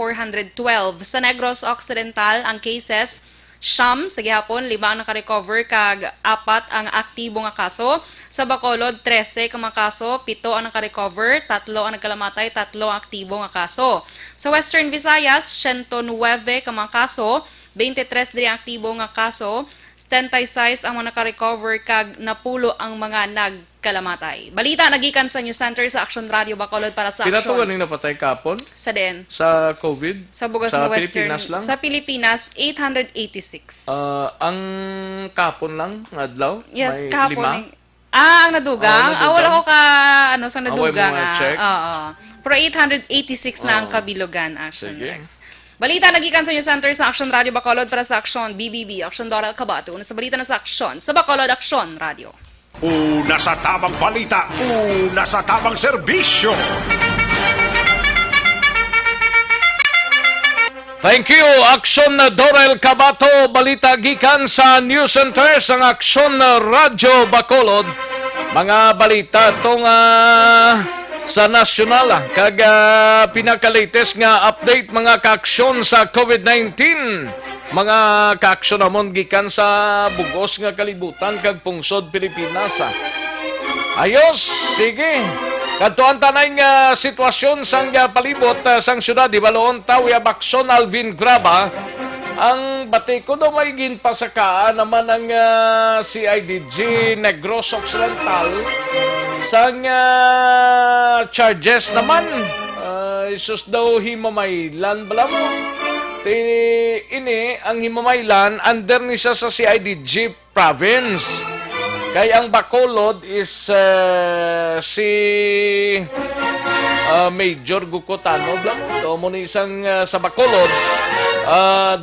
Sa Negros Occidental ang cases siyam sa gihapon 5 ang naka-recover kag 4 ang aktibo nga kaso. Sa Bacolod 13 ka mga kaso, 7 ang naka-recover, 3 ang nagkalamatay, 3 ang aktibo nga kaso. Sa Western Visayas 109 ka mga kaso, 23 diri ang aktibo nga kaso. 76 ang mga naka-recover kag napulo ang mga nagkalamatay. Balita nagikan sa News Center sa Action Radio Bacolod para sa Pila to Action. ganing napatay kapon Sa din. sa COVID? Sa bugas sa ng Western. Pilipinas lang? Sa Pilipinas, 886. Ang kapon lang, adlaw? Yes, may kahapon. 5? Ang nadugang. nadugang. Wala ko ka, sa nadugang. mga check. Pero 886 na ang kabilugan, Action Sige. Rex. Balita nagikan sa News Center sa Action Radio Bacolod para sa Action BBB, Action Doral Cabato. Una sa balita na sa Action, sa Bacolod Action Radio. Una sa tamang balita, una sa tamang serbisyo. Thank you, Aksyon na Dorel Cabato, balita gikan sa News Center sang Aksyon na Radyo Bacolod. Mga balita itong sa nasyonal, kag pinaka-latest nga update mga kaaksyon sa COVID-19. Mga kaaksyon namon gikan sa bugos nga kalibutan kag pungsod Pilipinas. Ayos, sige. Kadtuan tanay nga sitwasyon sang palibot sang syudad di Baloon Tawi Bakson Alvin Graba. Ang batiko daw may ginpasakaan naman ang CIDG Negros Occidental sang charges naman. Isus daw himamaylan bala mo. Ini ang himamaylan under ni sa CIDG province. Kaya ang Bacolod is si Major Gucotano blang to mo ni isang sa Bacolod.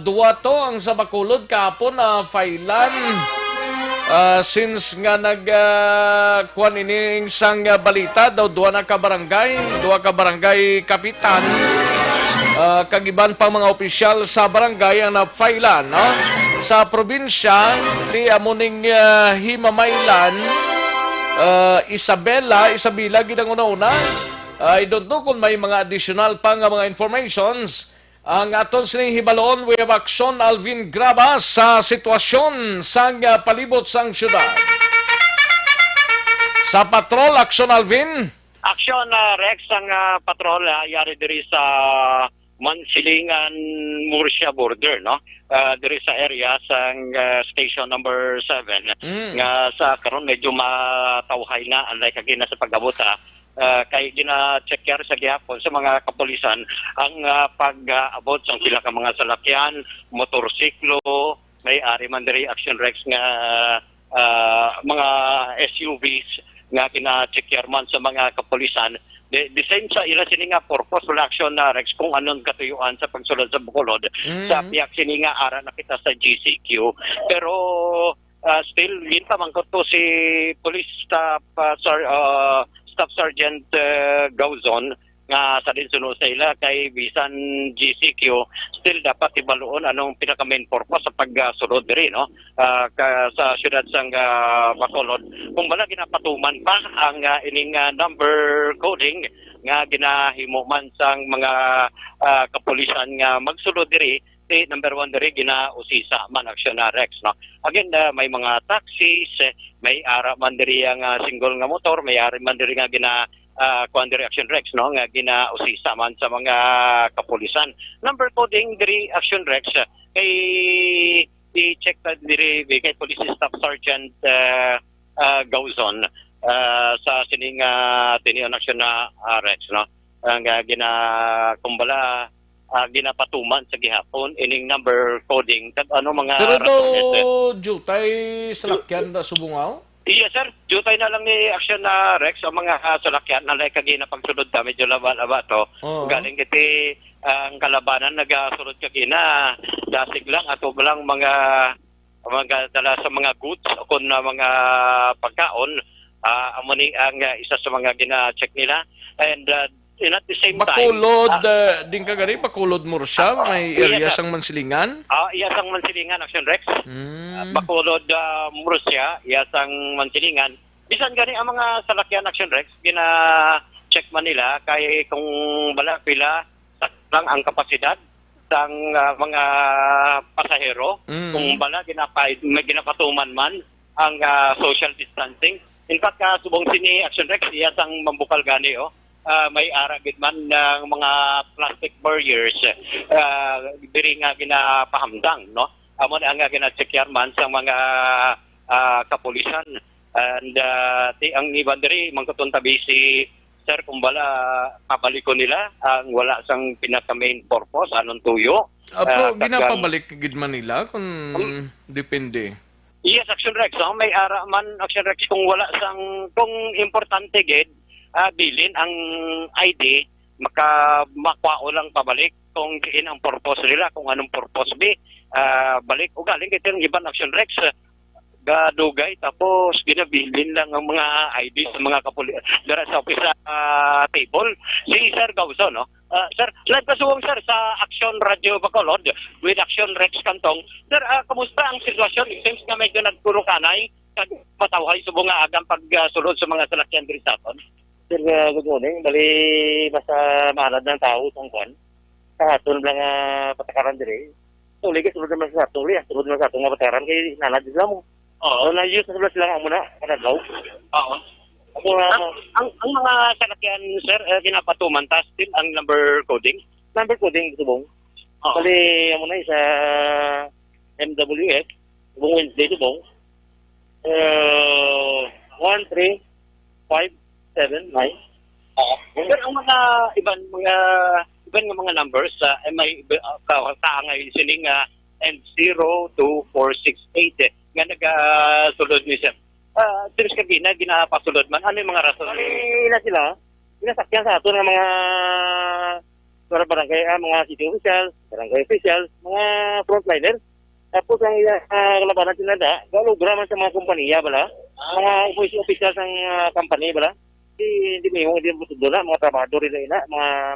Duwa to ang sa Bacolod kahapon na failan since nga kuan ini isang balita daw duwa ka barangay kapitan kagiban pa mga opisyal sa barangay ang na-failan no? Sa probinsya ti amuning himamaylan Isabela ginang una-una. I don't know kung may mga additional pa nga mga informations. Ang aton sining hibaloon we have Aksyon Alvin Graba sa sitwasyon sang palibot sang syudad. Sa patrol, Aksyon Alvin. Aksyon Rex ang patrol yari diri sa Mansilingan Murcia border no diri sa area sang station number 7 nga sa karon medyo matawhay na anlay kagina sa pagabota kay gina-check yar sa gihapon sa mga kapulisan ang pag-abot sa sila ka mga salakyan, motorsiklo, may ari man diri Action Rex nga mga SUVs nga gina-check yar man sa mga kapulisan. The same sa ila sininga purpose wala Action na Rex kung anong katuyuan sa pagsulod sa Bacolod sa piyak sininga ara na kita sa GCQ pero still yun pa man ko to si Police Staff Sergeant Gauzon nga sa din sunod sa ila kay bisan GCQ still dapat ibaluon anong pinaka main purpose sa pagsulod diri no sa syudad sang Bacolod kung bala ginapatuman pa ang ining number coding nga ginahimo man sang mga kapulisan nga magsulod diri number 1 diri ginausisa man Action Rex no again may mga taxis may ara man diri ang single nga motor may ari man diri nga kuan diri Action Rex no nga ginausisa man sa mga kapulisan number coding diri Action Rex kay i-check ta diri kay Police Staff Sergeant Gauzon sa sining tinion Action Rex no nga kumbala ginapatuman sa gihapon ining number coding kag ano mga pero do jutay salakyan da subungaw. Iya sir, jutay na lang ni Action Rex ang mga salakyan na like kagina pagsunod ta medyo laba to. Galing kiti ang kalabanan nagasulod kagina dasig lang ato lang mga dala sa mga goods kun mga pagkaon amo ni ang isa sa mga gina-check nila and at the same Bacolod, time din kagari Bacolod Murcia may area sang Mansilingan. Iya sang Mansilingan Action Rex. Bacolod Murcia, iya sang Mansilingan. Bisan gani ang mga salakyan Action Rex gina-check man nila kay kung bala pila lang ang kapasidad sang mga pasahero kung bala ginapatuman man ang social distancing. In fact, subong sini Action Rex iya sang mambukal gani may aragid man ng mga plastic barriers diri nga ginapahamdang no amo ang gina-check man sa mga kapulisan and ang iban diri mangkuton tabi si sir kumbala pabaliko nila ang wala sang pinaka main purpose anon tuyo ginapabalik gid man nila kung depende. Yes Action Rex may ara man Action Rex kung wala sang kung importante gid bilin ang ID makwao lang pabalik kung diin ang purpose nila kung anong purpose balik o galing kay ibang Action Rex gadugay tapos ginabilin lang ang mga ID sa mga kapulisan dara sa office table si Sir Gauzon no Sir, live pasubong sir sa Action Radio Bacolod with Action Rex Cantong. Sir, kamusta ang sitwasyon? It seems nga medyo nagpuro-kanay kag matawhay subong nga agang pagsulod sa mga salakyan diri sa aton. Sir, good morning. Bali, basta mahalad ng tao sa kwan. Kahaton lang patakaran diri. Tuloy ka, sulod naman sa tuloy. Sulod naman sa atong nga patakaran kay nanad sila mo. Oo. Na-use na sila lang muna. Kanadlaw. Oo. Ang mga salakyan, sir, ginapatuman ta still ang number coding? Number coding, subong. Bali, mo na sa MWF. Subong Wednesday, subong. 13579. Sir, ang mga ibang mga numbers may kaangay sining M02468 nga nagasulod ni sir. Seems kabina ginapasulod man ano yung mga rason Ina sila, inasakyan sa ato ng mga barangay, mga city officials, barangay officials, mga frontliners. Tapos ang kalabanan sila galugra man sa mga kompanya bala, mga officials ng company bala. Hindi mo hindi mo tudula mga trabahador nila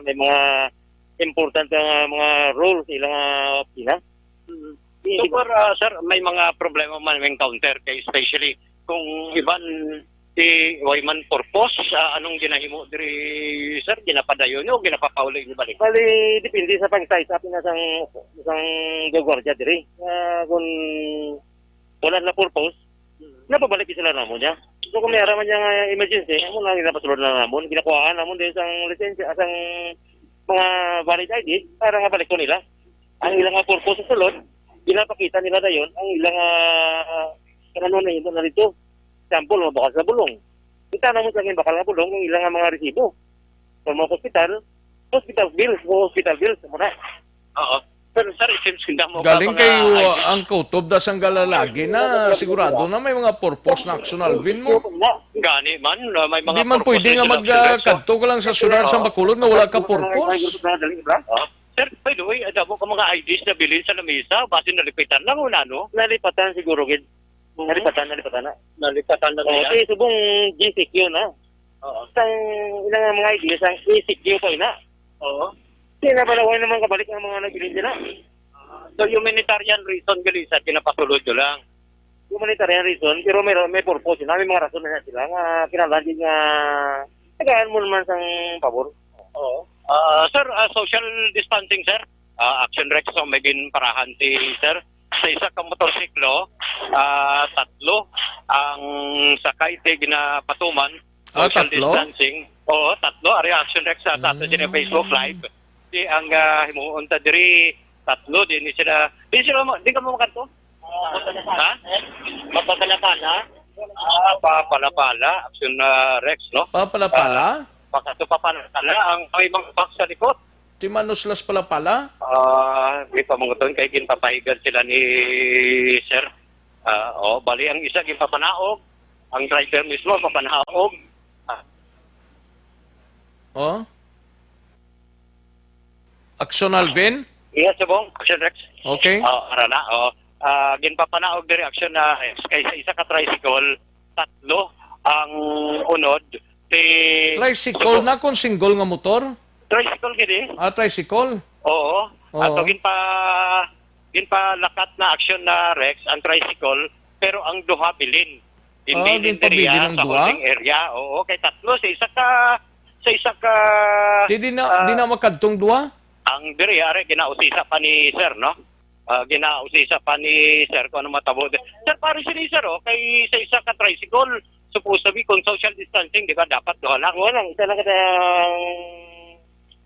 may mga important mga role sa ilang pina. So, sir, may mga problema man encounter kay especially kung iban di wayman purpose anong ginahimo diri sir ginapadayon o ginapapauli ni balik. Bali depende sa pang-size up na isang gagwardya diri. Kung wala na purpose, napabalik sila namon niya. So kung may araman niyang emergency, mo lang ginapasulod na namon, ginakuhaan namon din isang lisensya, isang mga valid ID para nga balik ko nila. Ang ilang purpose sa sulod, ginapakita nila dayon ang ilang kanano na ito na dito. Example, mabakal sa bulong. Kita naman sa akin bakal na bulong ang ilang mga resibo. Sa mga hospital bills muna. Oo. Pero sir, it seems hindi mo Galing kayo ang kutob da sang galalagi na sigurado na may mga purpose na action Alvin mo. Gani man, may mga Hindi man pwede nga magkadto ka lang sa syudad sa Bacolod na wala ka purpose. Sir, by the way, adamo ka mga IDs na bilhin sa lamesa, base nalipitan lang una, no? Nalipatan siguro, Gid. Nalipatan na. Nalipatan na nila. Okay, subong GCQ na. Oo. Sang ilang mga ideas, ang ECQ pa na. Oo. Pinabalaway naman kabalik ang mga nagbilin nila. So, humanitarian reason, Galisa, pinapasulod nyo lang. Humanitarian reason, pero may purpose na. May mga rason na sila. Kinalaan din nga, tagaan mo naman sang pabor. Oo. Sir, social distancing, sir. Action Rex, so may ginparahan si sir. Sa isa kang motorsiklo, 3 ang sakay ti ginapatuman. Social distancing. Oo, 3. Ari Action Rex sa tato din ang Facebook Live. Di ang himuunta diri 3 din sila. Di ka mo makanto? Ha? Papalapala? Papalapala. Action Rex, no? Papalapala? Pakato papalapala ang may mga box sa likod. Timanuslas pala pala? May pamunguton kay ginpapahigan sila ni sir. Bali ang isa ginpapanaog. Ang driver mismo papanaog. Action Alvin? Yes, subong. Action Rex. Okay. Arana. Ginpapanaog diri action na kay isa ka tricycle, 3 ang unod. Tricycle na kung single nga motor? Tricycle gini. Tricycle? Oo. Ato ginpalakat na action na Rex ang tricycle pero ang duha bilin. Bilin diriya sa holding area. Oo, kay 3 sa isa ka Di na makadtong duha? Ang diriya ginausisa pa ni sir, no? Ginausisa pa ni sir kung ano matabo. Sir, pare si sir, kay sa isa ka tricycle, supposed to be kung social distancing, di ba dapat duha lang? Walang, isa lang kita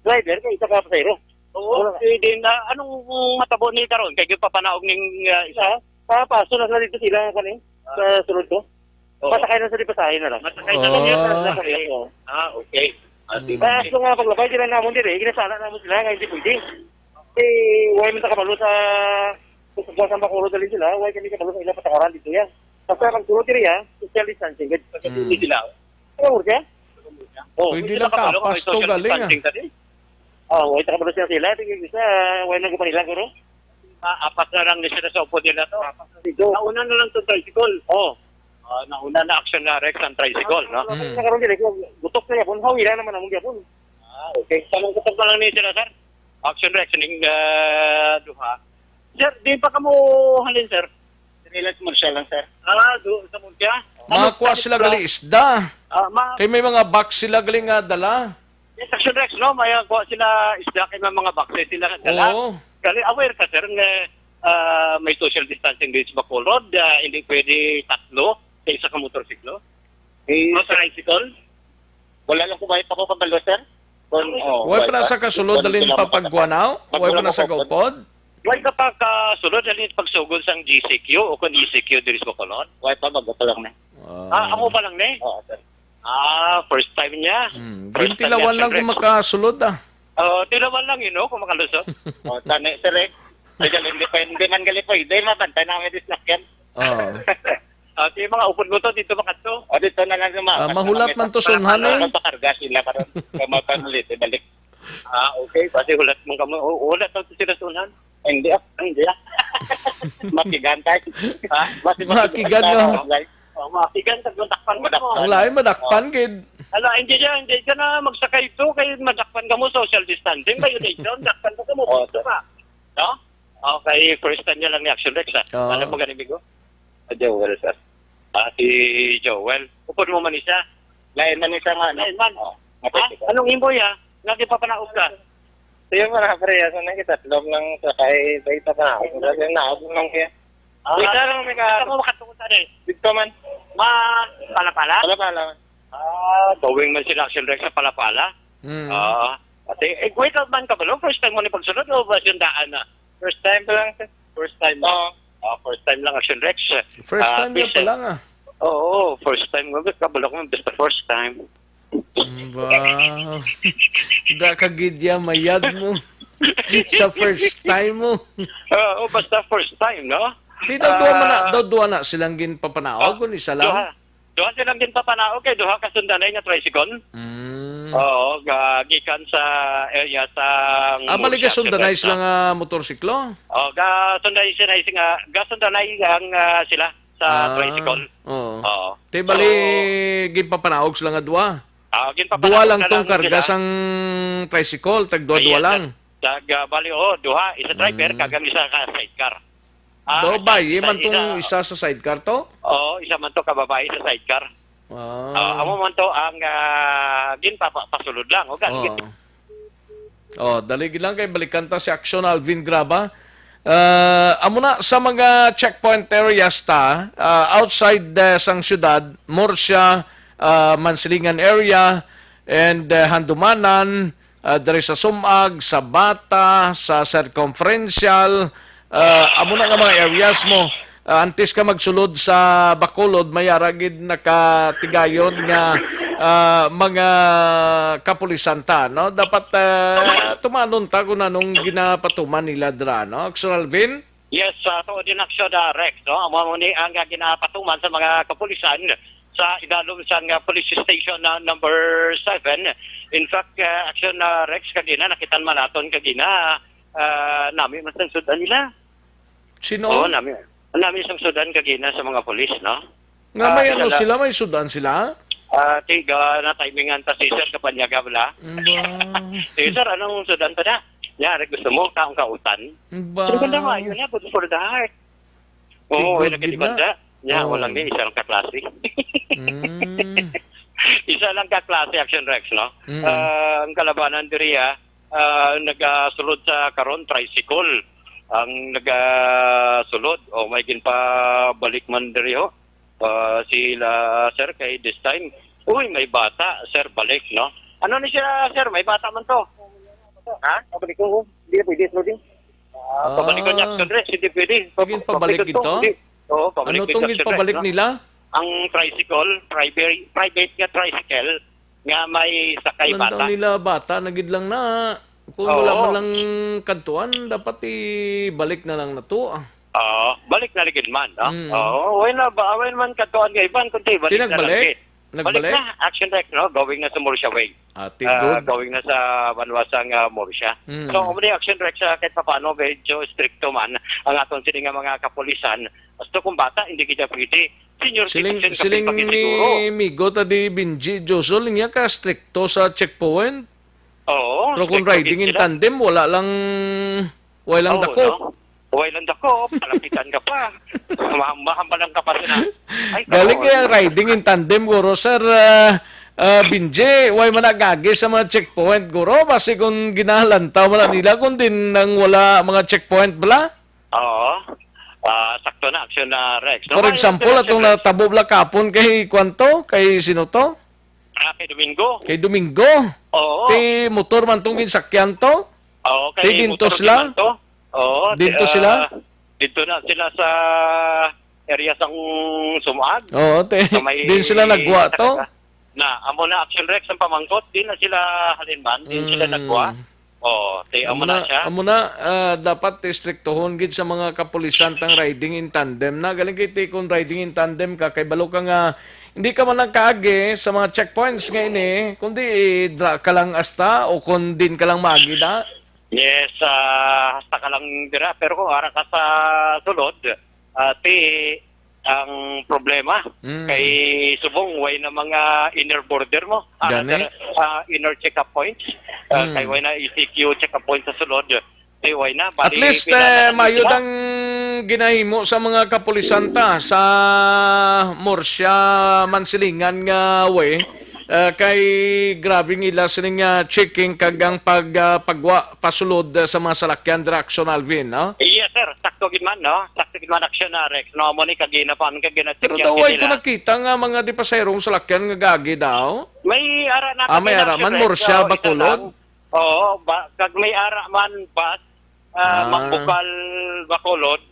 driver, kay isa ka pasayro. Oo, din anong matabo ni karon kay papanaog ning isa? Papaso na dito sila kanin sa sulod ko. Masakay na sa lipasahin na lang. Masakay na lang yan. Okay. Kaso nga paglabay sila namon dire, ginasala namon sila nga hindi pwede. Way man ta kabalo sa sa Bacolod dali sila, way kami kabalo sa ilang patakaran dito yan. Kasi ang sulod dire ya, social distancing kasi hindi sila. Ano mo siya? Pwede lang kapas to galing way ta kabalo sila tingin isa, way na ko nila guro. Apat na lang sila sa upo nila to. Nauna na lang to tricycle. Nauna na action na Rex ang tricycle, no? Nakaroon dire, gutok na yapon, hawila naman ang gyapon. Okay. Samang kutog pa lang ni sila, sir. Action Rex, ning duha. Sir, di pa kamo halin, sir? Nilas mo siya lang, sir. Doon sa Murcia. Makakuha sila gali isda. Ma Kay may mga box sila gali nga dala. Yes, Action Rex, no? May kuha sila isda kay mga boxes sila dala. Oo. Kali aware ka, sir, nga may social distancing dito sa Bacolod. Hindi pwede tatlo sa isa ka motorsiklo. Tricycle. Wala lang kumayat ako kabalo, sir. Huwag pa na sa kasulod dalhin pa pagguanaw? Huwag pa na sa gaupod? Huwag ka pa kasulod dalhin pagsugod sang GCQ o kung ECQ dito sa Bacolod? Huwag pa bago pa lang na. Amo pa lang na? Oo, sir. First time niya. Gintilawan lang kung makasulod Tilawan lang yun, no? Kung makalusot. Tani, sir, hindi man gali po. Hindi mabantay namin disnakyan. Yung mga upod mo to, dito makato. Dito na lang yung mahulat man to sunhan eh. Pakarga sila karon kamapanulit, balik. Okay. Kasi hulat mong kamo. Hulat to sila sunhan. Hindi. Makigan tayo. Makigan no. Makigan, tagmuntakpan mo. Ang lain, madakpan, kid. Hindi dyan na magsakay ito. Kaya madakpan ka mo, social distancing. Violation, dakpan ka mo. No? Okay, first time niya lang ni Action Rex, Ano mo ganing bigo? Joel, sir. Si Joel. Upod mo man isa. Lain man isa nga. Lain man. Anong imboy, Lagi pa panaog ka? Yung mga preya, sana kita tulog ng sakay, baita pa ako. Kasi naog lang kaya. Isa lang may ka... Ito mo makatungkot na eh. Dito man. Palapala? Palapala man. Gawing man sila Action Rex sa Palapala. Kasi, wait up man ka ba? First time mo ni pagsunod o ba yung daan na? First time pa lang. First time. First time lang Action Rex. First time niya pa lang Oo, first time. Kabalo ko basta first time. Wow. Da kagidya mayad mo. Sa first time mo. Oo, basta first time, no? Di duwa na silang ginpapanaog kung isa lang. Duha silang ginpapanaog kay duha ka sundanay nga tricycle. Oo, gikan sa area sa bali ka sundanay sila nga motorsiklo? Sundanay ang sila sa tricycle. Oo. Te bali ginpapanaog sila nga duha. Duha lang tong karga sang tricycle, tag duha lang. Bali duha, isa driver kag isa ka sidecar. Babae man tong isa sa sidecar to? Oo, isa man to kababae sa sidecar. Amo man to ang ginpapasulod lang. Daligi lang kay balikan ta si Action Alvin Graba. Amo na sa mga checkpoint areas outside sang syudad, Murcia, Mansilingan area, and Handumanan, diri sa Sumag, sa Bata, sa Circumferential, amo na nga mga areas mo. Antes ka magsulod sa Bacolod, may aragid nakatigayon nga mga kapulisan no? Dapat tumanon ta kung anong ginapatuman nila dra, no? Action Alvin? Yes, to din Action Rex, no? Amo ni ang ginapatuman sa mga kapulisan sa idalom sa police station na number 7. In fact, Action Rex kanina nakitan man naton kagina nami man sang sudan nila. Sino? Nami sang sudan kagina sa mga pulis, no? Nga may sila, may sudan sila? Tiga na timingan ta si Sir kapanyaga bala. Sir, anong sudan pa na? Yari, gusto mo kaong kautan? Pero ganda mo, yun na, good for the heart. Oo, nagkadibanda. Walang din, isa lang kaklase. Isa lang kaklase, Action Rex, no? Ang kalabanan diriya, nagasulod sa karon tricycle. Ang nagasulod, may ginpabalik man diriyo. Sila, sir, kay this time, may bata, sir, balik, no? Ano ni siya, sir? May bata man to. Pabalik ko, hindi na pwede, loading. Pabalik ko niya, Action Rex, hindi pwede. Pabalik ito? Oo, pabalik ano itong pabalik nila? Ang tricycle, private nga tricycle, nga may sakay bata. Ano nila bata, nagid lang na. Kung wala man lang kantuan, dapat ibalik na lang na to. Balik na ligid man, no? Wala man kantuan nga iban, kundi balik na lang. Balik na, Action Rex, no? Going na sa Murcia Way. Going na sa Banwasang Murcia. So, umuli Action Rex, kahit paano, medyo stricto man ang atong sining mga kapulisan. Basta kung bata, hindi kita pwede. Senior citizen kapit ni Migo tadi Binji Josol niya ka stricto sa checkpoint? Oo. Pero kung strict riding in sila. tandem, wala lang dako. No? Huwag lang dako, palapitan ka pa. Mahambalang ka pa na. Ay, Galing come on. kaya riding in tandem, guro, sir, Binje, way managagi sa mga checkpoint, guro, basi kung ginahalantaw man nila, kung din nang wala mga checkpoint bala. Oo. Sakto na, action na Rex. For example, atong natabo bala kapon kay Kwanto, kay sino to? Kay Domingo. Kay Domingo. Oo. Kay motor man tong ginsakyan to. Oo, Kay dinto motor sila? Gimanto. Oo. Dinto sila? Dito na sila sa area sang Sumag. Oo, So, may- din sila nagwa to. Amo na action Rex ang pamangkot, din na sila halinman, din sila nagwa. Amo na siya. Amo na, dapat istriktohon gid sa mga kapulisan tang riding in tandem na galing kay kung riding in tandem ka kay balo ka nga hindi ka man nagkaagi sa mga checkpoints ngayon kundi dra ka lang asta o kung din ka lang magi na. Yes, hasta ka lang dira. Pero kung ara ka sa sulod, ang problema kay subong way na mga inner border mo. Gani? Inner check-up points. Kay way na ECQ check-up points sa sulod. Way na. At least mayud ang ginahimo sa mga kapulisan ta sa Murcia Mansilingan nga way. Kay grabing ila sining checking kagang pagwa pasulod sa mga salakyan direction Alvin, no? Yes, sir. Sakto gid man, no? Sakto gid man action na Rex. No mo ni kagina pa kag Pero gina-check daw ay ko nakita nga mga di pasayrong salakyan nga gagi daw. May ara na May ara man Murcia Bacolod. Oo, kag may ara man bus Mambukal Bacolod.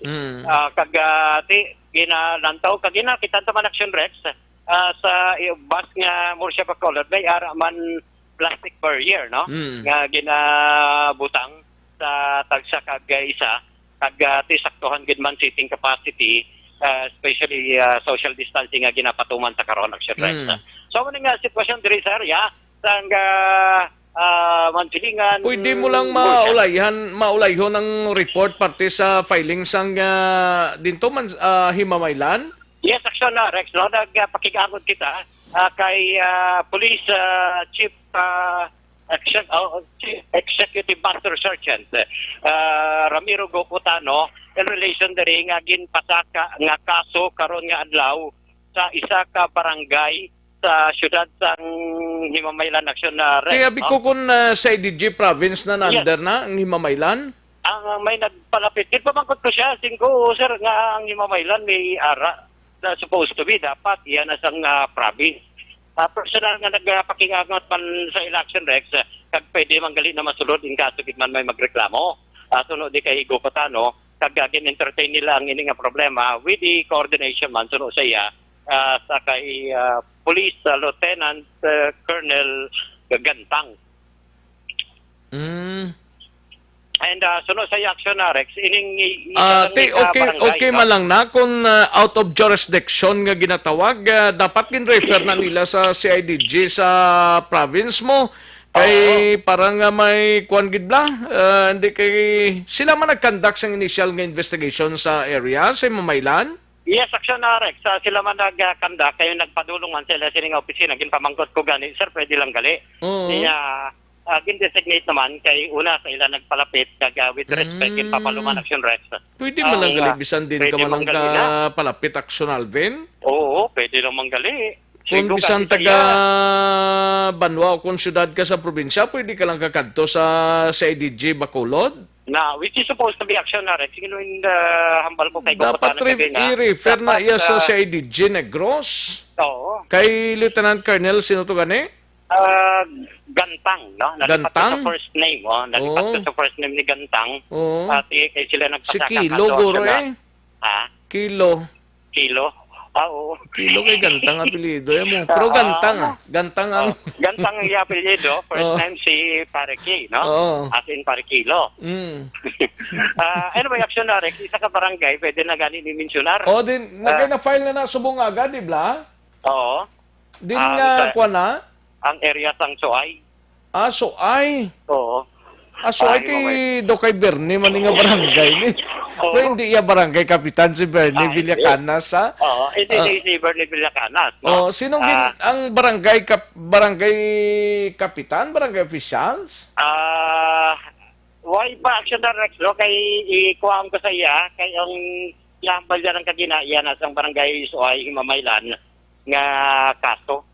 Kag ginalantaw kag kita man action Rex. Sa bus nga Murcia Bacolod may ara man plastic barrier, no? Nga ginabutang sa tagsa kag isa kag saktuhan gid man seating capacity, especially social distancing nga ginapatuman sa karon action Rex. So ano nga sitwasyon diri sa area sang Mansilingan. Pwede mo lang maulayhon ng report parte sa filing sang dinto man Himamaylan. Yes, action na, Rex. No? Nagpakigangod kita kay Police Chief Executive Master Sergeant Ramiro Gocotano in relation diri nga ginpasaka nga kaso karon nga adlaw sa isa ka barangay sa syudad sang Himamaylan action na Rex. Kaya biko kun sa IDG province na nander na ang Himamaylan. Ang may nagpalapit. Pamangkot ko siya, singko, sir, nga ang Himamaylan may ara na supposed to be dapat iyan na sang province. Personal nga nagpakingagot man sa election Rex kag pwede manggali na masulod in kaso gid man may magreklamo. Sunod di kay Gocotano kag entertain nila ang ini nga problema with the coordination man sunod sa iya sa kay Police Lieutenant Colonel Gantang. And sunod sa action na Rex, ining okay man lang na kung out of jurisdiction nga ginatawag, dapat gin-refer na nila sa CIDG sa province mo. Kay parang may kuan gid bla, hindi kay sila man nag-conduct sa initial nga investigation sa area sa Himamaylan. Yes, action na Rex. Sila man nag-conduct, kayo nagpadulungan sila sining opisina, ginpamangkot ko gani, sir, pwede lang gali. Gin-designate naman kay una sa ila nagpalapit kag with respect in papaluman action Rex. Pwede man lang galibisan din ka man lang palapit action Alvin? Oo, pwede lang manggali. Kung bisan taga Banwa o kung syudad ka sa probinsya, pwede ka lang kakadto sa IDG Bacolod? Na, which is supposed to be action na Rex. Sige hambal ko kay dapat i-refer na iya sa IDG Negros. Oo. Kay Lieutenant Colonel, sino to gani? Gantang, no? Nalipat Gantang? sa first name, nalipat sa first name ni Gantang. At kay sila nagpasaka. Si Kilo, guro Ha? Kilo. Oo. Kilo kay Gantang apelido mo. Pero Gantang Gantang ang... Gantang ang apelido. First name si Pariki, no? As in Parikilo. Anyway, action na Rex, isa ka barangay, pwede na gani ni-mentionar. Din, na-file na subong agad, di ba? Oo. Din nga, kwa na? Ang area sang Soay. Soay? Oo. Aso ay kay do kay Bernie man nga barangay ni. Oo. Pero hindi iya barangay kapitan si Bernie Villacanas sa. Oo, ito si Bernie Villacanas. No? Sinong ang barangay kapitan, barangay officials? Why pa action direct no kay ikuha ko sa iya kay ang yambal yan ang kaginaiya na sa barangay Suay Himamaylan nga kaso.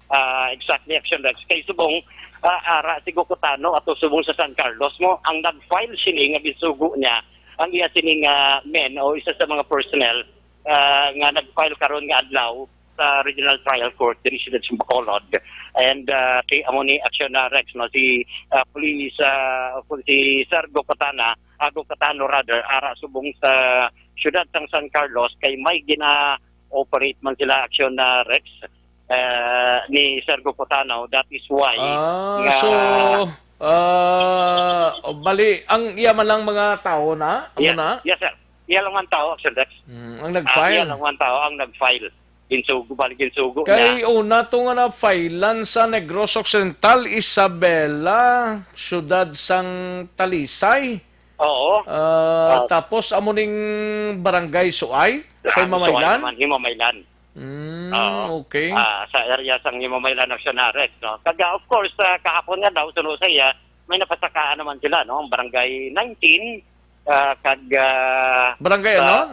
Exactly action direct kay subong ara si Gokotano ato subong sa San Carlos mo ang nag-file sini nga bisugo niya ang iya sini nga men o isa sa mga personnel nga nag-file karon nga adlaw sa Regional Trial Court diri sa Bacolod and kay amo ni action Rex no si police si Sir Gokotano rather ara subong sa siyudad sang San Carlos kay may gina-operate man sila action Rex ni Sir Gokotano. That is why bali ang iya man lang mga tao na yes sir, iya lang man tao action Rex ang nag-file iya lang man tao ang nag-file ginsugo kay una to nga na-filean sa Negros Occidental Isabela siyudad sang Talisay. Oo. Tapos amo ning barangay Suay sa Himamaylan. Okay. Sa area sang Himamaylan Actionarex, no. Kaga of course kahapon nga daw suno sa iya may napasakaan naman sila no, ang barangay 19 barangay 19.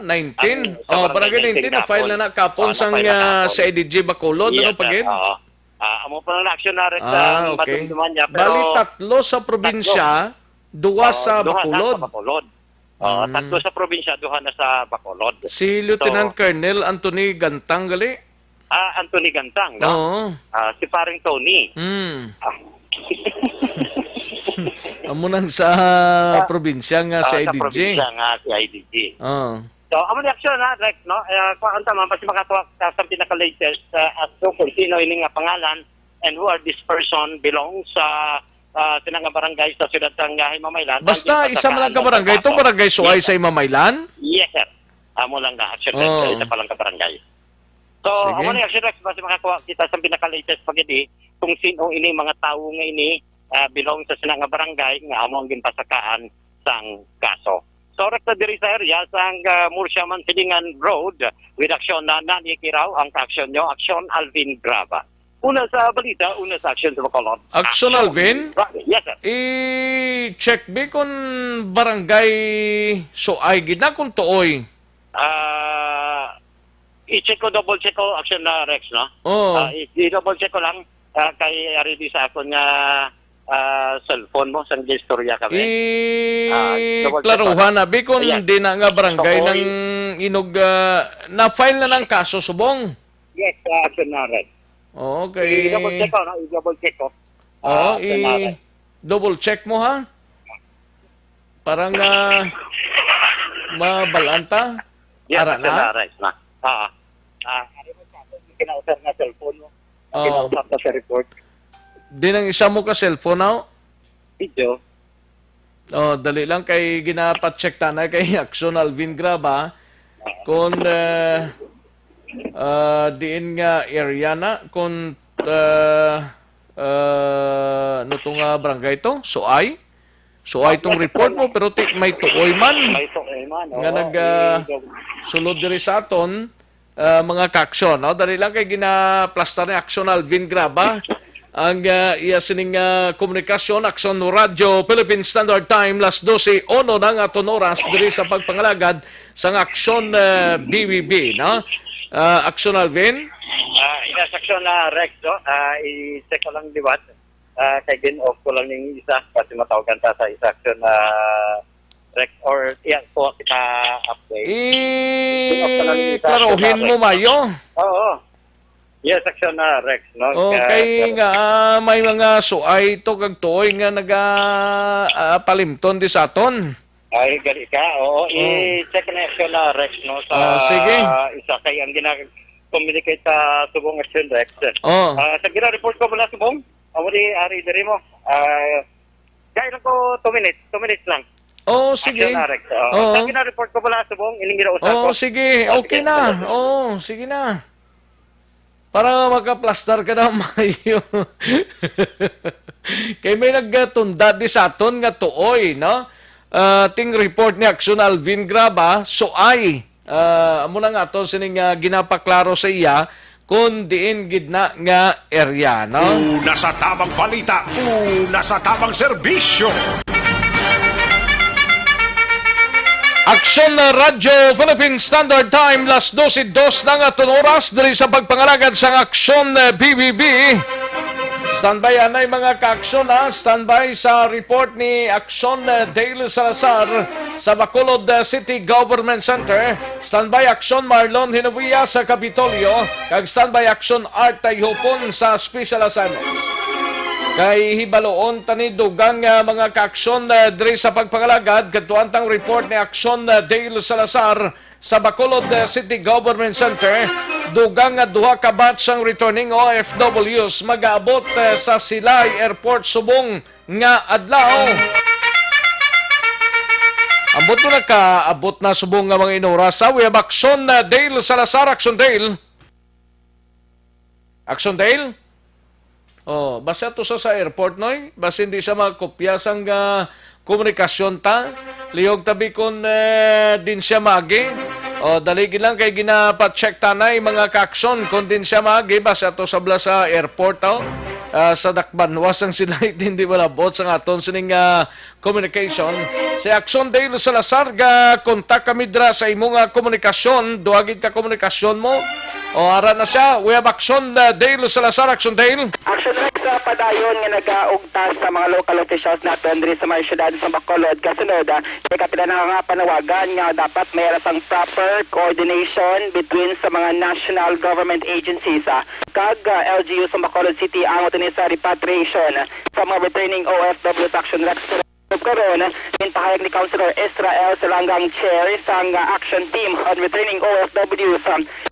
Barangay 19 na file na kapon sang sa EDG Bacolod ano pagid. Amo pa na Actionarex okay. Niya, pero bali tatlo sa probinsya, duwa sa Bacolod. Tatlo sa probinsya, duha na sa Bacolod. Si Lieutenant Colonel Anthony Gantang gali. Anthony Gantang, no? Si paring Tony. Amo nang sa probinsya nga sa IDG. Sa probinsya nga si IDG. So, amo ni action na, Rex, no? Kung tama, basta makatuwa sa pinaka-latest at kung sino ini nga pangalan and who are this person belong sa sinang barangay sa siyudad sang Himamaylan. Basta isa man lang ka barangay. Itong barangay Suay sa Himamaylan? Yes, sir. Amo lang nga action sa isa pa lang ka barangay. So, amo ni action Rex, basta makakuha kita sa pinaka-latest pagidi kung sino ini mga tao nga ini belong sa sinang barangay nga amo ang ginpasakaan sang kaso. So, rekta diri sa area sang Murcia Mansilingan Road with action na nanikiraw ang action nyo, action Alvin Graba. Una sa balita, una sa action sa Bacolod. Action Alvin? Yes, sir. I-check be kung barangay Suay gina kung tuoy. I-check ko, double check ko action na Rex, no? I-double check ko lang kay Aridi sa ako nga cellphone mo sang istorya kami. Klaruhan na be kung di na nga barangay ng inog na-file na ng kaso subong. Yes, action na Rex. Okay. I-double check ko, no? I-double check ko. I-double check mo, ha? Parang mabalanta. Yes, ara na? Rex, na. Ari mo sa akin, kinausap na cellphone mo. Kinausap na sa report. Di nang isa mo ka cellphone, ha? Video. Dali lang kay ginapat-check na kay Action Alvin Graba kung diin nga area na kung ano itong barangay ito? Suay itong report mo pero may tuoy man nga nagsulod diri sa aton mga kaksyon. Dali lang kay ginaplastar ni Action Alvin Graba ang iya sining komunikasyon Action Radio Philippine Standard Time las 12 ono ng aton oras diri sa pagpangalagad sa Action BBB, no? Action Alvin? Inas Action na Rex, no? I-check ko lang liwat. Kay gin-off ko lang yung isa kasi matawagan ta sa isa Action na Rex or iyan po kita update. Klaruhin mo mayo? Oo. Yes, Action na Rex, no? Okay nga, may mga suay to kag tuoy nga palimton di sa aton. Ay, gali ka. Oo, i-check na Action na Rex, no? Sa sige. Isa kay ang communicate sa Subong Action Rex. Sa gina-report ko mula Subong, amo di ari diri mo. Kaya lang ko 2 minutes. 2 minutes lang. Sige. Action na Rex. Sa gina-report ko mula Subong, ining ginausap ko. Sige. Okay na. Sige na. Para makaplastar ka na mayo. Kay may nagtunda di sa aton nga tuoy, no? Ting report ni Action Alvin Graba, so ay, amo na nga to sining ginapaklaro sa iya, kung diin gidna nga area, no? Una sa tamang balita, una sa tamang serbisyo. Aksyon na Radyo Philippine Standard Time, las 12:02 ng aton oras, diri sa pagpangalagad sa Aksyon BBB. Standby anay mga ka-aksyon standby sa report ni Aksyon Dale Salazar sa Bacolod City Government Center. Standby Aksyon Marlon Hinovia sa Kapitolyo. Kag standby Aksyon Art Tayhopon sa Special Assignments. Kay hibaloon tani dugang mga ka-aksyon diri sa pagpangalagad kadtuantang report ni Aksyon Dale Salazar sa Bacolod City Government Center. Dugang nga duha ka batch ang returning OFWs mag-aabot sa Silay Airport subong nga adlaw. Ambot mo nakaabot na subong nga mga inorasa. We have Aksyon Dale Salazar. Aksyon Dale. Aksyon Dale? Oh, basta to sa airport noy. Basta hindi sa makopya sang komunikasyon ta. Liyog tabi kon din siya magi. O, daligin lang kay ginapacheck tanay mga ka-aksyon kung din siya magi. Basta to sabla sa airport sa Dakbanwas ang sila hindi malabot sa aton sining communication. Si Aksyon Dale Salazar kontak kami dra sa imong komunikasyon. Duagid ka komunikasyon mo. O, ara na siya. We have Aksyon Dale Salazar. Aksyon Dale. Aksyon Rex sa padayon nga nag-augtas sa mga local officials natin diri sa mga syudad sa Bacolod. Kasunod, may kapila na nga panawagan nga dapat may rasang proper coordination between sa mga national government agencies. Kag LGU sa Bacolod City ang ni sa repatriation sa mga returning OFW sa Aksyon Rex. Karon, pahayag ni Councilor Israel Salanggang Chair sa action team on returning OFWs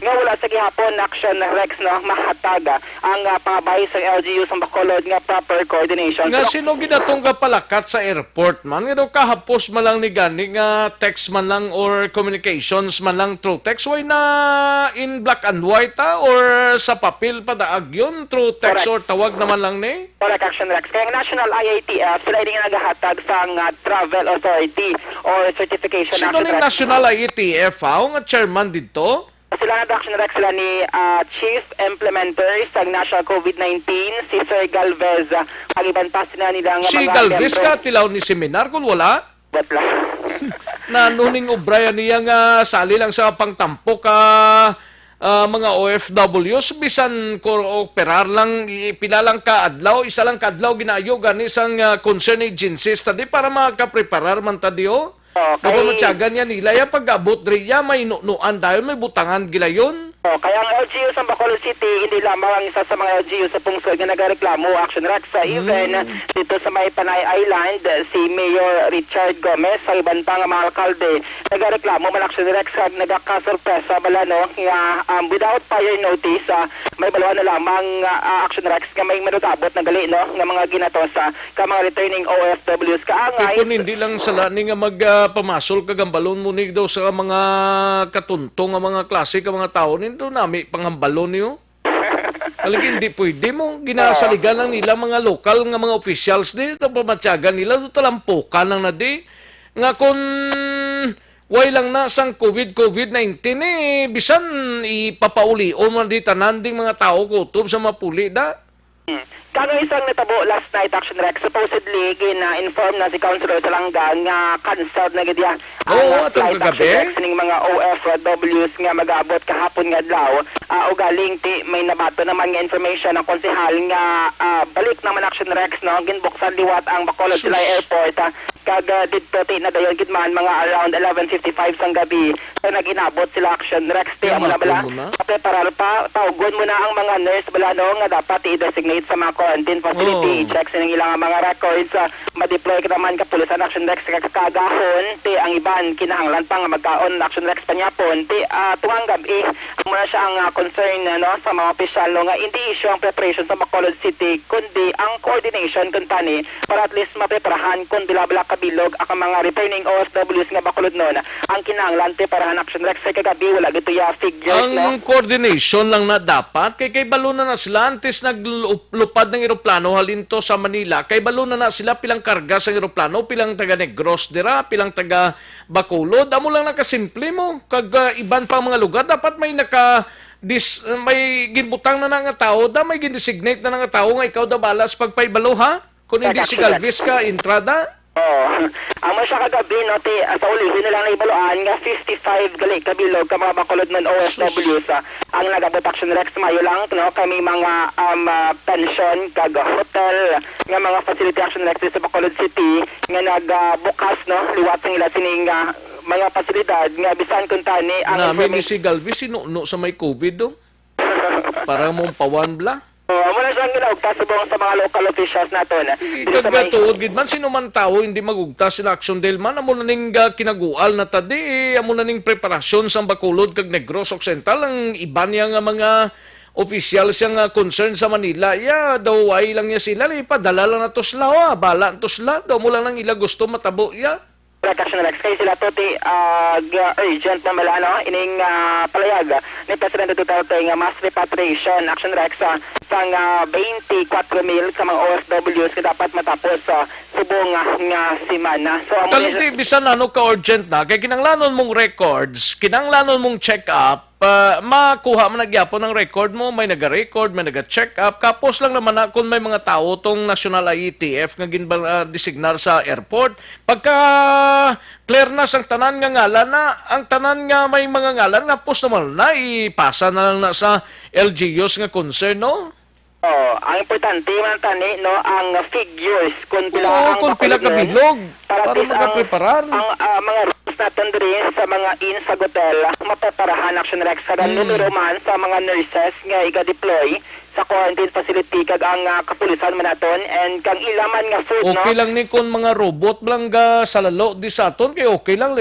nga wala sa gihapon Action Rex no mahataga ang pangabay sa LGU sa Bacolod nga proper coordination. Nga sino ginatong palakat sa airport man? Nga daw kahapos man lang ni gani nga text man lang or communications man lang through text. Why na in black and white or sa papel pa daag yun through text? Correct. Or tawag naman lang ni? Correct, Action Rex. Kaya ang National IATF sila din nagahatag sa Travel Authority or Certification. Sino ni National IATF nga chairman dito? Sila na Action Rex sila ni Chief Implementer sa National COVID-19 si Sir Galvez. Ang iban pa sila nilang si mga Galvez ka tilaw ni seminar kung wala? Wala. Nanuning obraya niya nga sali lang sa pangtampo ka mga OFWs bisan ko operar lang pilalang ka adlaw isa lang ka adlaw ginaayo gani sang concern agencies tadi para makapreparar man tadio. Okay. Matyagan yan nila yung pag-abot riya may nunuan dahil may butangan gilayon. Kaya ang LGU sa Bacolod City, hindi lamang ang isa sa mga LGU sa Pungsod na nagareklamo, Action Rex. Even dito sa may Panay Island, si Mayor Richard Gomez, sa iban pang mga alkalde, nagareklamo man Action Rex, nagkakasurpresa bala no, without prior notice, may balawan na lamang Action Rex nga may manutabot na gali no, nga mga ginatos ka mga returning OFWs. Kaangay. Kung hindi lang sala ni nga magpamasol kagambalon mo ni daw sa mga katuntong nga mga klase ka mga tao nito nami pangambalon niyo. Talaga hindi pwede mo ginasaligan lang nila mga lokal nga mga officials dito pamatyagan nila do talampukan lang na di nga kung way lang na sang COVID-19 bisan ipapauli o man di tanan ding mga tao kutob sa mapuli da. Kano isang natabo last night, Action Rex, supposedly gina-inform na si Councilor Salanggang nga cancelled na gidya ang flight Action Rex ng mga OFWs nga mag-abot kahapon nga adlaw. O galing may nabato naman nga information ng konsehal nga balik naman Action Rex no ginbuksan liwat ang Bacolod Silay Airport kag didto na dayon gidman mga around 11:55 sang gabi so naginabot sila Action Rex amo na bala preparar pa tawgon mo na ang mga nurse bala no nga dapat i-designate sa mga quarantine facility. Check sa ilang mga records. Ma-deploy ka naman kapulisan Action Rex kakagahon. Ti ang iban kinahanglan pa nga magkaon Action Rex panyapon. Ti tuwang gabi muna siya ang concern sa mga opisyal nga hindi issue ang preparation sa Bacolod City kundi ang coordination kuntani para at least mapreparahan kung bilabla kabilog ang mga returning OFWs nga Bacolod noon. Ang kinahanglan ti parahan Action Rex sa kagabi wala gito ya figures ang coordination lang na dapat kay baluna na sila antes naglupad ng eroplano halinto sa Manila kay baluna na sila pilang karga sa eroplano pilang taga Negros dira pilang taga Bacolod amo lang nakasimple mo kag iban pang mga lugar dapat may may ginbutang na nga tao may gindesignate na nga tao nga ikaw da balas pagpaibalo ha kung hindi si Galvez ka entrada. Amo siya kagabi sa ulihin nilang naibaluan nga 55 gali kabilog ka mga Bacolod non OFWs ang nagabot Action Rex mayo lang kami mga pension kag hotel nga mga facility Action Rex sa Bacolod City nga nagbukas liwat ng ila sining mga pasilidad nga bisan kung tani ang namin ni si Galvez sinuno sa may COVID para mong pawan bla. Muna siyang ginaugtas sa mga local officials natin. Kagatuod, gidman, sino man tao hindi magugtas sila Action Del man, amo na ning kinagual na tadi, amo na ning preparasyon sa Bacolod kag Negros Occidental, ang iba niya nga mga officials yang concern sa Manila, daw ay lang niya sila, ipadala lang na to sila, bala to sila, daw mo lang ila gusto matabo, Action Rex kay sila to urgent na malano ining palayag ni Presidente Duterte nga mass repatriation Action Rex sa 24,000 sa mga OFWs nga dapat matapos sa subong nga semana. So kaliti bisan ka urgent na kay kinanglanon mong records, kinanglanon mong check up makuha mo nagyapon ng record mo, may naga-record, may naga-check up. Kapos lang naman na kung may mga tao tong National IETF nga designar sa airport. Pagka clear na sang tanan nga ngalan na, ang tanan nga may mga ngalan nga pos naman na, ipasa na lang na sa LGUs nga concern, no? Ang importante man tani ang figures kung pila kabilog para makapreparar ang mga rules natin rin sa mga sa hotel mapaparahan Action Rex sa numero man sa mga nurses nga iga-deploy sa quarantine facility kag ang kapulisan man naton and kang ilaman nga food okay lang ni kung mga robot lang sa lalo di sa aton kay okay lang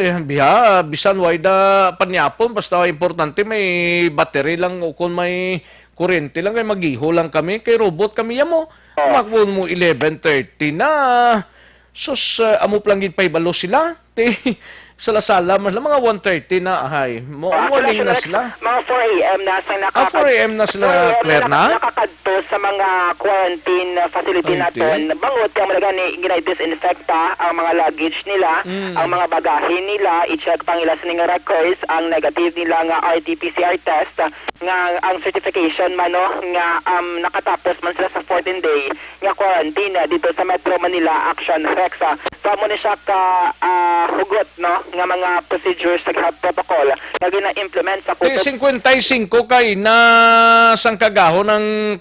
bisan wayda panyapon basta importante may battery lang o kung may kurente lang kay magiho lang kami kay robot kami mo makbon mo 11:30 na sus amo plangin paibalo sila sala-sala mas mga 1:30 na morning na sila mga 4 AM na sa 4 AM na sila clear na nakakadto sa mga quarantine facility naton bangot kang malaga ni ginay-disinfecta ang mga luggage nila ang mga bagahe nila i-check pang ila sa nga records ang negative nila nga RT-PCR test nga ang certification man nga nakatapos man sila sa 14 day nga quarantine dito sa Metro Manila Action Rex so mo ni siya ka hugot nga mga procedures sa health protocol nga gina-implement sa 55 kay na sang kagahon ng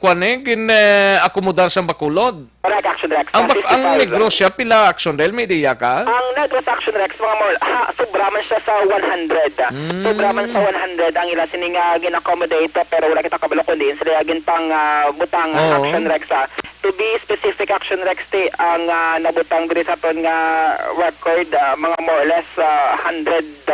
akomodar sa Bacolod. Correct, Action Rex. Ang Negros siya pila Action Del may diya ka? Ang Negros Action Rex mga more sobra man siya sa 100. Sobra man sa 100 ang ila sining gina-accommodate pero wala kita kabalo kundi sila gin pang butang Action Rex to be specific Action Rex ang nabutang diri sa ton nga record mga more or less 105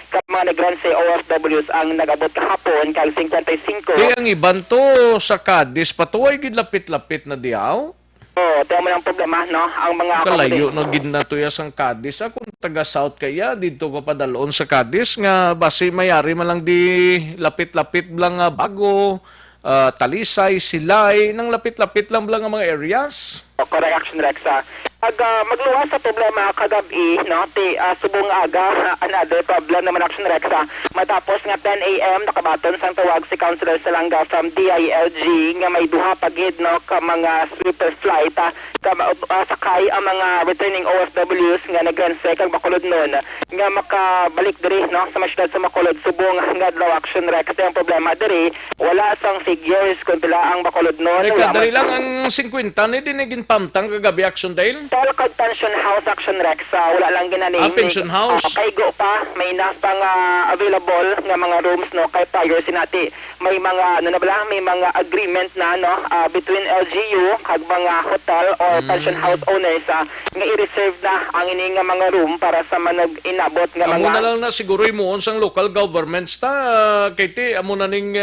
ka mga nagranse OFWs ang nagabot kahapon kag 55. Ang iban to sa Cadiz patuway gid lapit-lapit na diaw. Tiyan mo ng problema, ang mga kalayo na gid na to ya sang Cadiz kung taga South kaya dito ko padalon sa Cadiz nga basi mayari man lang di lapit-lapit lang bago Talisay, Silay, nang lapit-lapit lang ang mga areas. Correct, Action Rex. Magluwas sa problema kagabi, subong aga, another problem naman Action Rex. Matapos nga 10 AM, nakabaton sang tawag si Councilor Salanga from DILG nga may duha pagid ka mga sleeper flight sakay ang mga returning OFWs nga nagrense kag Bacolod noon nga makabalik diri sa masyudad sa Bacolod subong nga daw Action Rex. Ang problema diri wala sang figures kung pila ang Bacolod noon. Dali lang ang 50 ni dinigin pamtang kagabi Action Dale. hotel kag pension house action Rex, wala lang ginani. Pension house. Kay go pa, may pang available nga mga rooms no kay prior sinati. May mga may mga agreement na between LGU kag mga hotel or pension house owners nga i-reserve na ang ini nga mga room para sa manag inabot nga Amo mga na lang na siguro mo sang local governments ta kay ti amo na ning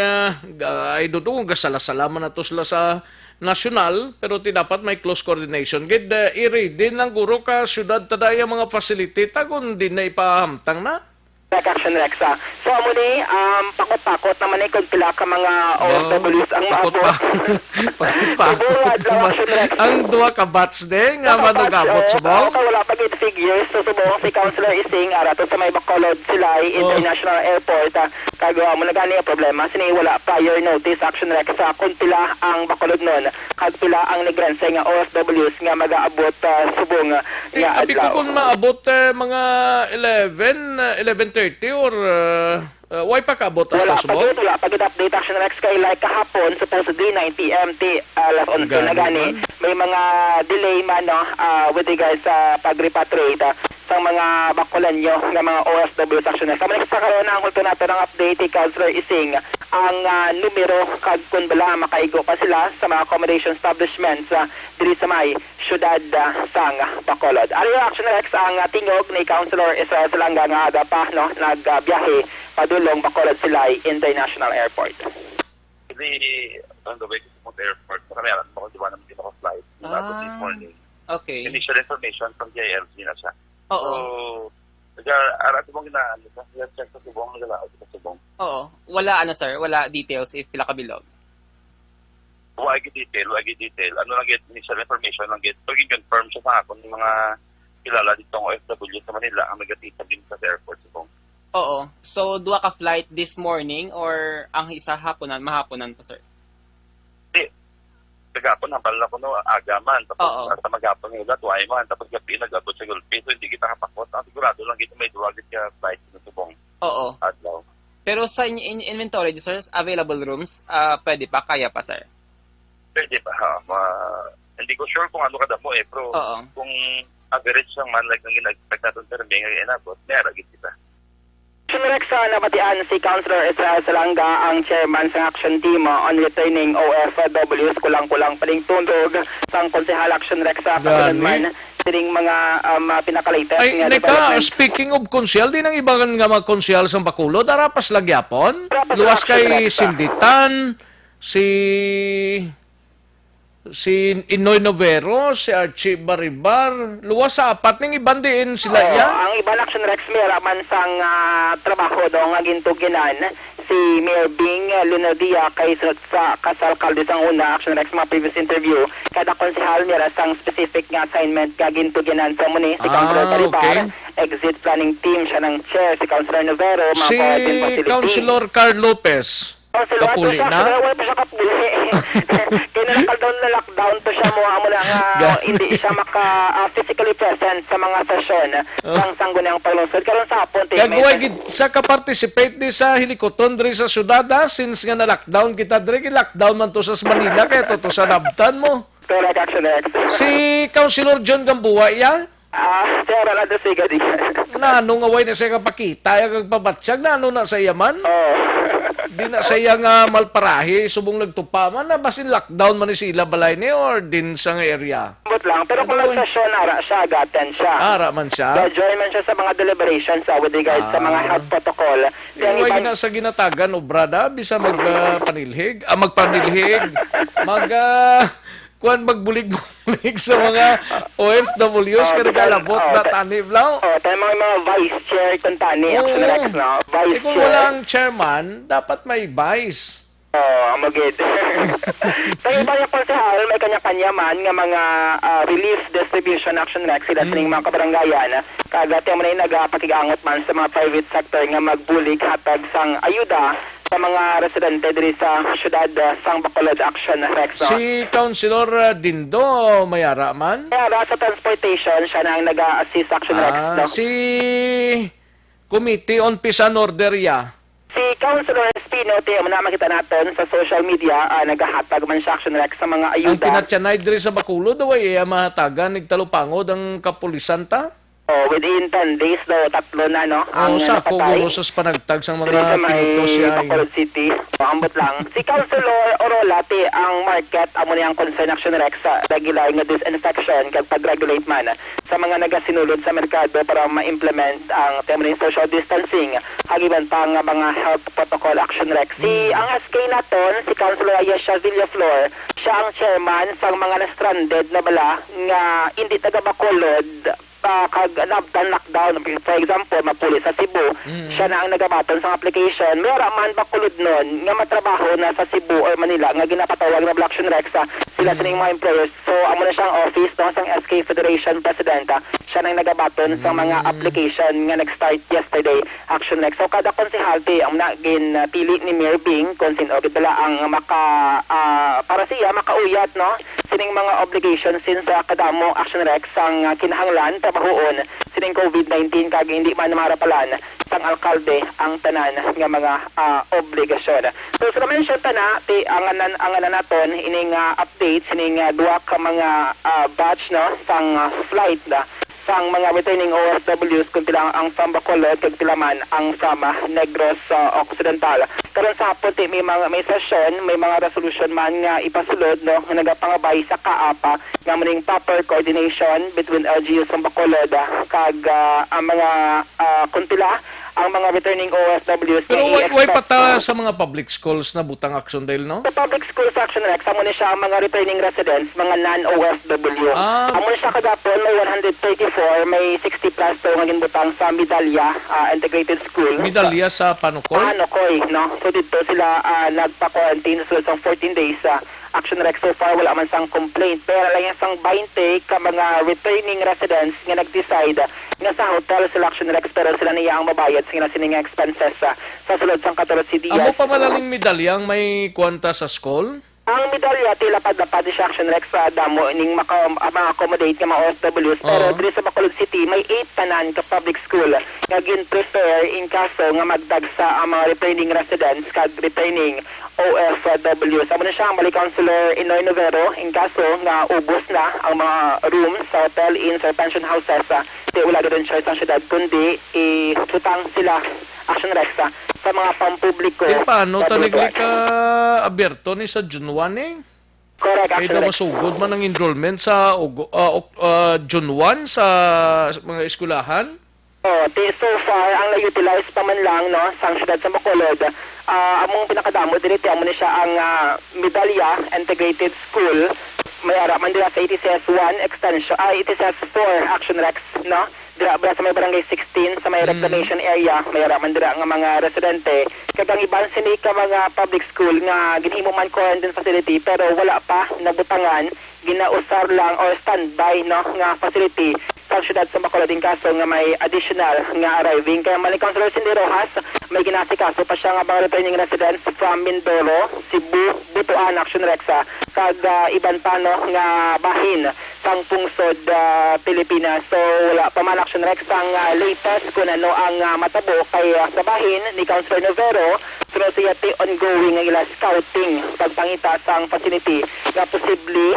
ay dudong gasalasalaman na to sila sa national pero ti dapat may close coordination gid iri din ang guro ka syudad tadaya mga facility ta kun din na ipahamtang na action Rex. So amo ni pakot-pakot naman ni kung pila ka mga OFWs ang maabot. Ang duwa ka bats din nga manugabot subong. Wala pa gid figures so subong si Councilor Ising arato sa may Bacolod sila International Airport kag mo na gani ang problema sini wala prior notice action Rex kung pila ang Bacolod nun kag pila ang negrense nga OFWs nga magaabot subong nga abi ko kung maabot mga 11:30 or why pa kaabot sa subong? Wala pag-update action Rex kay like kahapon supposedly 9 PM alas 11 na gani may mga delay man with regards sa pag-repatriate sa mga Bacolanyo nga mga OFW action Rex. Kami sa karon ang kulto nato ng update kay Councilor Ising ang numero kag kun bala makaigo pa sila sa mga accommodation establishments diri sa may syudad sang Bacolod. Ari action Rex ang tingog ni Councilor Israel Salanga nga aga pa nagbiyahe padulong Bacolod Silay International Airport. Hindi on the way to the airport. Marami ako di ba naman dito ako flight this morning. Okay. Initial information from JLC na siya. Oo. So, arat mong ginaan, check sa subong, nagalaot sa subong. Oo. Wala sir, wala details if pila kabilog. Wagi detail. Ano lang get initial information lang get. Pag confirm siya sa akon ng mga kilala dito ng OFW sa Manila ang nagatita din sa airport subong. Oo. So, duwa ka flight this morning or ang isa mahaponan pa sir? Kagapon, hambal na ko agaman. Tapos sa magapon ng ulat, tuway man. Tapos gabi, nag-abot sa gulpi. So, hindi kita kapakot. Sigurado lang kita may duwagit ka flight na subong. Oo. Adlaw. Pero sa inventory, sir, available rooms, pwede pa, kaya pa, sir? Pwede pa, hindi ko sure kung ano kada mo pero kung average lang man, like nang ginag-expect natin sa rin ngayon inabot, meragit kita. Rex, nabatian si Councilor Israel Salanga ang chairman sa action team on returning OFWs kulang-kulang paling tundog sang konsehal action Rex sa kasunod sining mga pinaka-latest nga development. Speaking of konsyal, di nang ibang nga mga konsyal sa Bacolod, arapas lagyapon, luwas kay Sinditan, si Inoy Novero, si Archie Baribar, luwas sa apat ng iban din sila yan. Ang iban action Rex miraman sang trabaho do nga gintuginan si Mayor Bing Lunadia kay sa kasalkalde sang una action Rex mga previous interview kada konsehal nila sang specific nga assignment ka gintuginan sa muni si Councilor Baribar exit planning team siya ng chair si Councilor Novero si Councilor Carl Lopez kapuli na? Wala pa siya kapuli. Kaya na-lockdown to siya mo na nga hindi siya physically present sa mga sesyon ng sanggunang paglungsod. Karon sa hapon. Kagway sa ka-participate di sa hilikoton diri sa syudad since nga na-lockdown kita diri lockdown man to sa Manila kaya to sa nabtan mo. Correct, actually. Si Councilor John Gamboa ya? Sir, ala do siga di. Nano nga way na siya kapakita yung pagpabatsyag nano na sa yaman? Di na saya nga malparahi, subong nagtupaman na basin lockdown man ni sila balay ni or din sa nga area. Lang, pero kung nagsasyon, ara siya, agaten siya. Ara man siya? Join man siya sa mga deliberations with regards sa mga health protocol. Yung na sa ginatagan, obrada, bisa magpanilhig, magbulig-bulig sa mga OFWs kanagalabot na tanib lang. Tayo mga vice chair kung tani. Vice kung walang chairman, dapat may vice. Magid. Tayo ba yung konsehal, may kanya-kanya man nga mga relief distribution action Rex sila sa mga kabaranggayan. Kagati mo na nagpakigangot man sa mga private sector nga magbulig hatag sang ayuda sa mga residente diri sa syudad sang Bacolod action Rex. Si Councilor Dindo mayara man? Mayara sa transportation siya nang nag-assist action Rex. Si Committee on Peace and Order ya? Si Councilor Espino, tiyo na makita natin sa social media, naghahatag man siya Action Rex sa mga ayuda. Ang pinatsanay diri sa Bacolod, ay mahatagan, nagtalupangod ang kapulisan ta? Within 10 days daw, 3 na, no? Ang sako, guro sa panagtag sa mga pinutos siya. Bacolod City, ambot lang. Si Councilor Orolati, ang market, amo niyang concern Action Rex sa regular nga disinfection kag pag-regulate man sa mga nagasinulod sa merkado para ma-implement ang temporary social distancing. Hagiban pa nga mga health protocol Action Rex. Ang SK naton, si Councilor Ayesha Villaflor, siya ang chairman sa mga na-stranded na bala nga hindi taga Bacolod kag nabtan lockdown. For example, mapuli sa Cebu, siya na ang nagabaton sa application. Mayroon man Bacolod nun nga matrabaho na sa Cebu or Manila nga ginapatawag na Black Action Rex sila sa mga employers. So amo na siyang office no, sang SK Federation President. Siya na ang nagabaton sa mga application nga nag-start yesterday Action Rex. So kada konsehalte ang nagin pili ni Mayor Bing kung sino gitala ang para siya makauyat no sining mga obligations since kadamo Action Rex ang kinahanglan trabahoon sining COVID-19 kag hindi man marapalan sang alkalde ang tanan nga mga obligasyon. So sa mention ta ti ang naton ining update sining duha ka mga batch no sang flight sang mga returning OFWs kung tilang ang from Bacolod kag tilaman ang from Negros Occidental. Karon sa hapon may session, may mga resolution man nga ipasulod no nga nagapangabay sa kaapa nga maning proper coordination between LGUs from Bacolod kag ang mga kuntila ang mga returning OFWs. Pero way pata sa mga public schools na butang action dahil, no? Sa public schools Action Rex, amo ni siya ang mga returning residents, mga non-OFW. Amo ni siya kagapon, may 134, may 60 plus to nga ginbutang sa Medalya Integrated School. Medalya sa Panukoy? Panukoy, no? So dito sila nagpa-quarantine sa 14 days Action Rex. So far wala man sang complaint, pero lang yung sang 20 ka mga returning residents nga nag-decide nga sa hotel sila Action Rex pero sila niya ang mabayad sa sining expenses sa sulod sang Catarot City. Amo pa malaling medalyang may kwanta sa school? Ang medalya tila padapad sa Action Rex sa damo ning maka-accommodate nga mga OFWs pero diri sa Bacolod City may 8 tanan ka public school nga gin-prefer in kaso nga magdagsa ang mga returning residents kag returning OFW. Sa muna siya ang Bali Councilor Inoy Novero in kaso nga ubos na ang mga rooms sa hotel, inns or pension houses di wala doon siya sa syudad kundi tutang sila Action Rex sa mga pampubliko. Kaya paano tanigli ka abierto ni sa June 1 eh? Correct, Action Rex. Kaya masugod man ang enrollment sa June 1 sa mga eskulahan? So far, ang na-utilize pa man lang no, sa syudad sa Bacolod, among pinakadamo, diriti amo ni siya ang Medalya Integrated School. May araman dira sa ETCS 1 extension, ETCS 4 Action Rex, no? Dira sa may barangay 16 sa may reclamation area, may araman dira nga mga residente. Kagang iban sini ka mga public school nga ginhimo man quarantine facility pero wala pa nabutangan, ginausar lang or standby no nga facility sa syudad sa Bacolod din kaso nga may additional nga arriving. Kaya Maling Councilor Cindy Rojas, may ginasikaso pa siya nga mga returning residents from Mindoro, Cebu, Butuan, Action Rex, kag iban pa no nga bahin sang pungsod Pilipinas. So wala pa man Action Rex ang latest kung ano ang matabo kay sa bahin ni Councilor Novero. Pero siya ongoing ang ila scouting pagpangita sang facility nga posible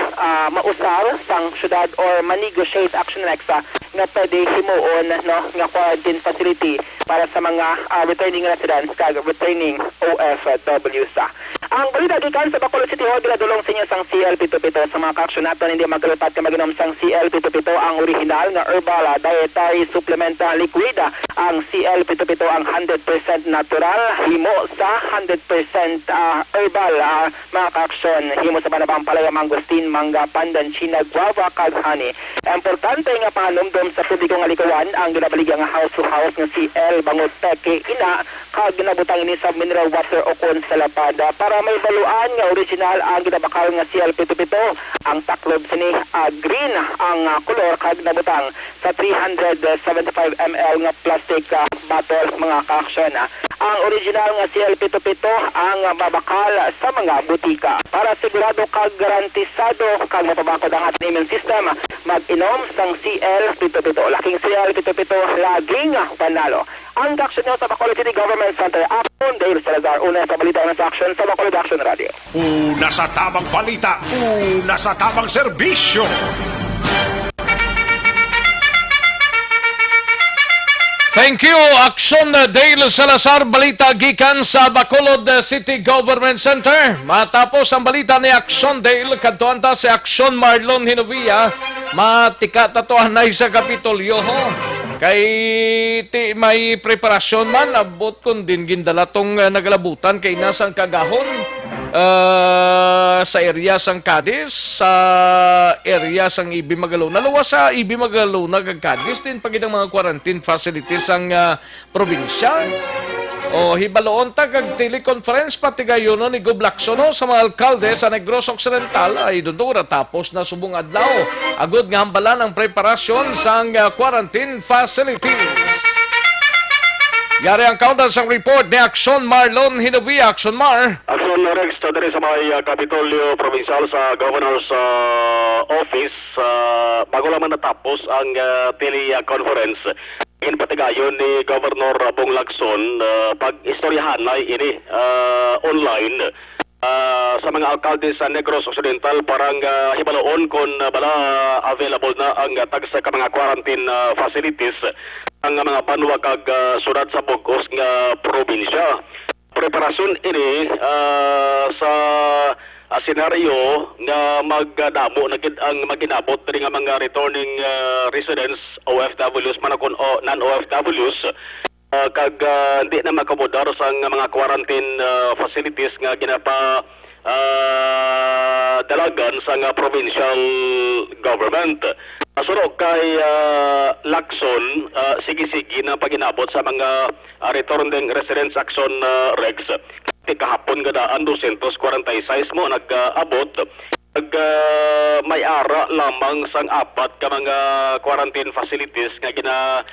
mausar sang syudad or ma-negotiate Action Rex nga pwede himuon no nga quarantine facility para sa mga returning residents kag returning OFWs. Ang balita gikan sa Bacolod City Hall ginadulong sa inyo sang CL-Pito-Pito sa mga ka-action naton hindi magkalipat ka maginom sang CL-Pito-Pito ang original nga herbal dietary supplement liquid. Ang CL-Pito-Pito ang 100% natural himo sa 100% herbal mga ka-action himo sa banabang palaya mangosteen, mangga, pandan, china, guava kag honey. Importante nga panganumdum sa publiko nga likuan ang ginabaligya nga house to house nga CL bangot teke ina kag ginabutang ini sa mineral water o kon sa lapada para may baluan nga original ang ginabakal nga CL-Pito-Pito. Ang taklob sini green ang kolor kag nabutang sa 375 ml nga plastic bottle mga ka-action. ang original nga CL77 ang mabakal sa mga butika. Para sigurado kag garantisado kag mapabakod ang ating immune system, mag-inom sang CL77. Laking CL77 laging panalo. Ang action nyo sa Bacolod City Government Center. Action Dale Salazar, una sa balita ng action sa Bacolod Action Radio. Una sa tamang balita, una sa tamang serbisyo. Thank you, Action Dale Salazar, balita gikan sa Bacolod City Government Center. Matapos ang balita ni Action Dale, kadtuan ta si Action Marlon Hinovia, matika tatuan na sa Kapitolyo. Kay may preparasyon man, abot kun din gindala tong naglabutan kay nasang kagahon sa area sang Cadiz, sa area sang Ibi Magalona. Luwas sa Ibi Magalona kag Cadiz din pagid ang mga quarantine facilities sang probinsya. O hibaloon ta kag teleconference pati gayon ni Goblakson sa mga alkalde sa Negros Occidental ay dudura tapos na subong adlaw. Agud nga hambalan ang preparasyon sang quarantine facilities. Yari ang countdown sa report ni Action Marlon Hinovia. Action Mar. Action Rex, dari sa may Kapitolyo Provincial sa Governor's Office, bago lamang natapos ang teleconference. Patigayon ni Governor Bong Lacson, pag-istoryahan ay ini online sa mga alkalde sa Negros Occidental parang hibaloon kung bala available na ang tag sa mga quarantine facilities ang mga banwa kag surat sa Bugos nga probinsya. Preparasyon ini sa senaryo nga magdamo na ang maginabot diri nga mga returning residents, OFWs man akon o non-OFWs, kag hindi na makomodar sa mga quarantine facilities nga ginapa dalagan sa nga provincial government. Suro kay Lacson, sige-sige na paginabot sa mga returning residents action Rex. Kahapon gadaan 246 mo nag-abot may ara lamang sang apat ka mga quarantine facilities nga gina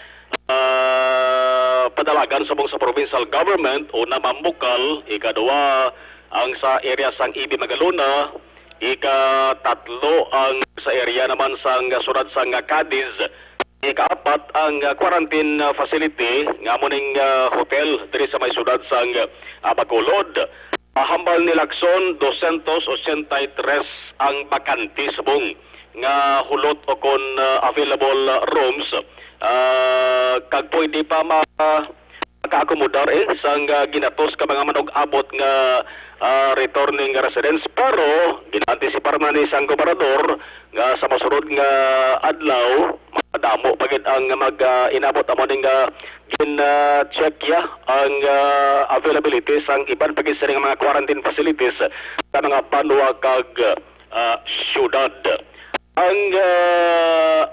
padalagan sa provincial government. Una Mambukal, ikaduwa ang sa area sang Ibi Magalona, ika-tatlo ang sa area naman sang surad sang Cadiz, ika-apat ang quarantine facility nga muning hotel diri sa may sudad sang Bacolod. Hambal ni Lacson 283 ang bakante subong nga hulot o kon available rooms, kag pwede pa maka-accommodar sang ginatos ka mga manog-abot nga returning residents, pero ginantisipar na ni sang gobernador nga sa masunod nga adlaw madamo pagid ang mag-inabot amo ning gin-check ang availability sang iban pagid sa mga quarantine facilities sa mga banwa kag syudad. Ang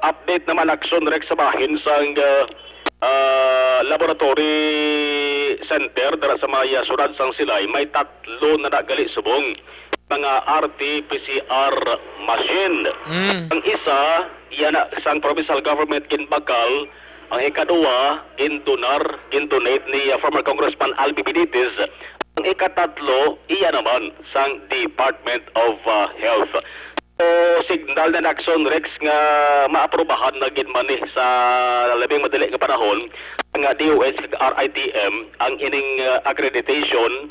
update naman Action Rex sa bahin sang laboratory center dara sa maya surad sang Silay, may tatlo na nagali subong mga RT-PCR machine. Ang isa yan sang provincial government in Bacal, ang ikaduwa gindonate ni former Congressman Albi Benitez. Ang ikatatlo iya naman sang Department of Health. So, signal na Action Rex nga maaprobahan na ginmani sa labing madali nga panahon ang DOH kag RITM ang ining accreditation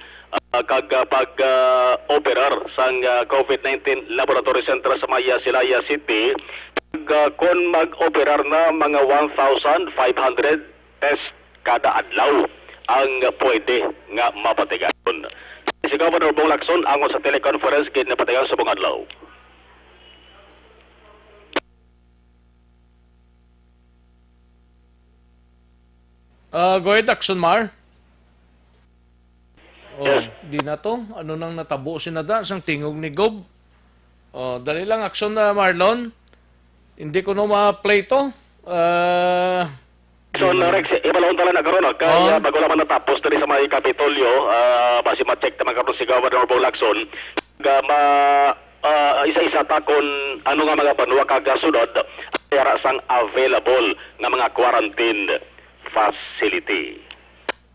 kag pag-operar sang COVID-19 Laboratory Center sa Maya Silaya City. Kung mag-operar na mga 1,500 test kada adlaw ang pwede nga mapatigayon. Si Governor Bong Lacson angon sa teleconference kin napatigayon sa buong adlaw. Go ahead, Action Mar. Yes. Di na to. Ano nang natabo sinada sang tingog ni Gob. Dali lang, Action na Marlon. Hindi ko ma-play to. So, Rex, ibalawon tala na karon kaya bago lamang natapos dali sa may Kapitolyo, basi ma-check naman karon si Governor Bong Lacson. Isa-isa ta kung ano nga mga banwa kag sunod para sang available nga mga quarantine facility.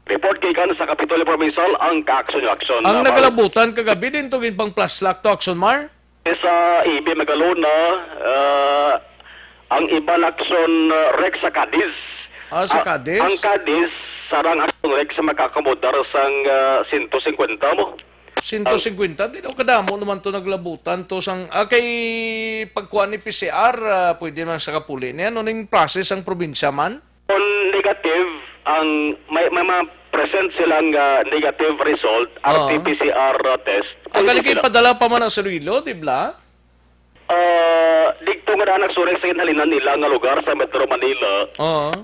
Report kay kan sa Kapitolyo Provincial ang kaaksyon-aksyon. Ang nagalabutan kagabi din to ginpang plaslak to Action Mar? Sa IB Magalona, ang iba aksyon Rex sa Cadiz. Sa Cadiz? Ang Cadiz, sarang aksyon Rex sa makakamodar sang 150 mo. 150, di daw kadamo naman to naglabutan to sang kay pagkuha ni PCR pwede man sa kapuli niya no ning process ang probinsya man. On negative ang may mga present silang negative result RT-PCR test. Ang kay padala pa man ang Iloilo, di ba? Dito nga na nagsurek sa hinalinan nila nga lugar sa Metro Manila.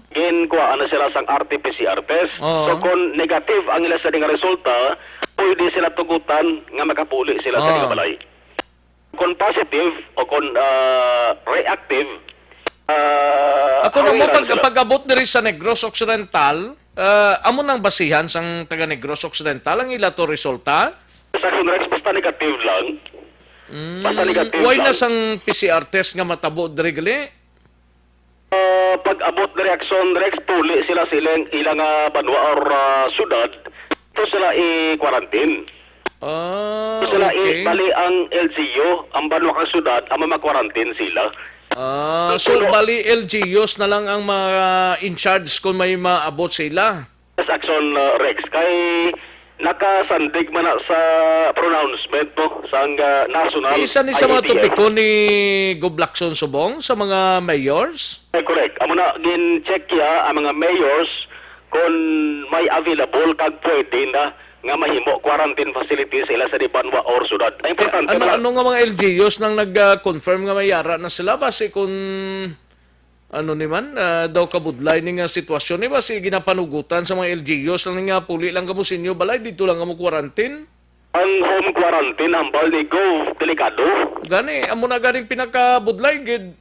Ginkuha na sila sang RT-PCR test. So kung negative ang ila sa nga resulta, pwede sila tugutan nga makapuli sila sa nga balay. Kung positive o kung reactive, ako naman pag-abot diri sa Negros Occidental, amo nang basihan sang taga Negros Occidental ang ila to resulta? Sa Rex basta negative lang. Basta negative Why lang. na sang PCR test nga matabo diri gali? Pag-abot diri Action Rex puli sila silang ilang banwa or syudad, ito sila i-quarantine. Sila bali ang LGU, ang banwa kang syudad, ang ma-quarantine sila. So bali LGUs na lang ang in charge kung may maabot sila. Sa Action Rex kay nakasandig man na sa pronouncement mo sa national. Isa ni sa mga topiko ni Goblakson Subong sa mga mayors? Correct. Amo na gin-check ya ang mga mayors kung may available kag pwede na nga mahimo quarantine facilities sila sa Banwa or syudad. Ang importante ano nga mga LGUs nang nag-confirm nga mayara na sila base kung ano ni man daw kabudlay ning sitwasyon ni base ginapanugutan sa mga LGUs lang nga puli lang kamo sinyo balay dito lang kamo quarantine. Ang home quarantine hambal ni go delikado. Gani amo na ganing pinakabudlay gid.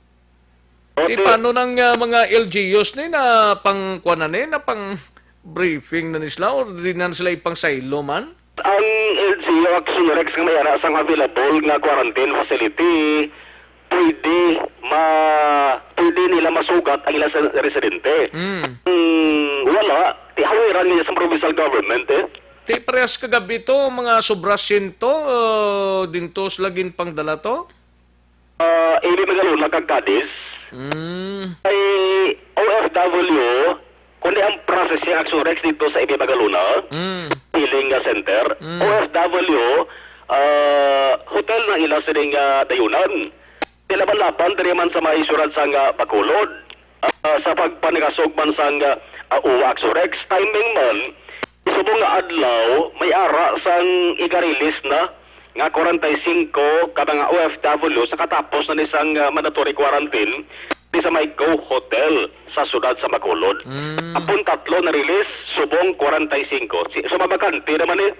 Paano nang mga LGUs ni na pang kuanan ni na pang briefing na nisla or di na sila ipang silo man? Ang LGU Action Rex nga mayara sang available nga quarantine facility pwede nila masugat ang ilang residente. Wala, tihawiran niya sa provincial government Ti parehas kagabi to, mga sobras to, dinto lagin pang dala to? Ili Magalona kag Cadiz. Ay OFW, kundi ang process yung Action Rex dito sa Ibi Magalona, healing center, OFW, hotel na ilang sining dayunan. Laban-laban diri man sa mga isuran sang Bacolod sa pagpanigasog man sang Action Rex timing man subong nga adlaw may ara sang igarilis na nga 45 ka mga OFW sa katapos na nisang mandatory quarantine di sa may Go Hotel sa sudad sa Bacolod. Apun tatlo na release subong 45. So mabakante naman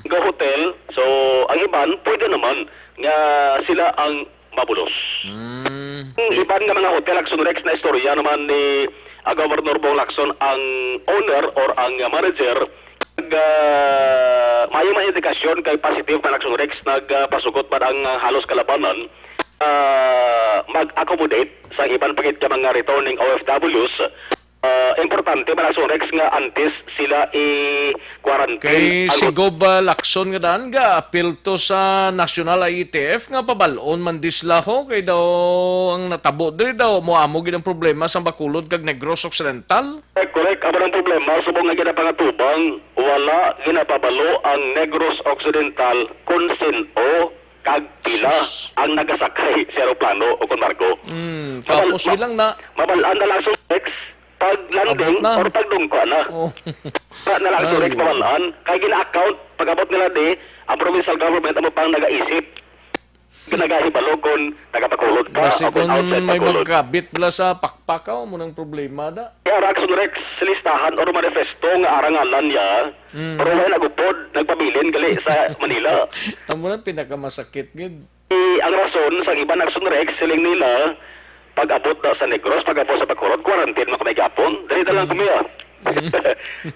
Go Hotel. So ang iban pwede naman nga sila ang mabulos. Iban nga mga hotel Action Rex na istorya naman ni Governor Bong Lacson ang owner or ang manager may mga indikasyon kay positive na Action Rex nagpasugot pa ang halos kalabanan mag-accommodate sa iban pagit ka mga returning OFWs. Importante man Action Rex nga antes sila i-quarantine. Kay si Gob Lacson nga daan ga apil to sa National IETF nga pabalon man disla ho kay daw ang natabo diri daw moamo gid ang problema sa Bacolod kag Negros Occidental. Correct, amo ang problema subong nga ginapangatubang wala ginapabalo ang Negros Occidental kung sino kag pila ang nagasakay sa aeroplano o kung barko. Tapos ilang na mabalaan na lang Action Rex pag landing or pagdungko na. Na lang Rex mawalaan. Kaya gina-account, pag-abot nila ang provincial government ang pang nag-aisip. Ginagahibalo kung nagapakulod ka. Kasi kung may magkabit bala sa pakpakaw mo ng problema da. Kaya Action Rex, listahan o manifesto nga arangalan niya, pero wala nagupod, nagpabilin gali sa Manila. Ang muna pinakamasakit gid. Ang rason sa iban Action Rex, siling nila, pag-abot na sa Negros, pag-abot sa Bacolod, quarantine mo kami gapon, dahil na lang kumiya.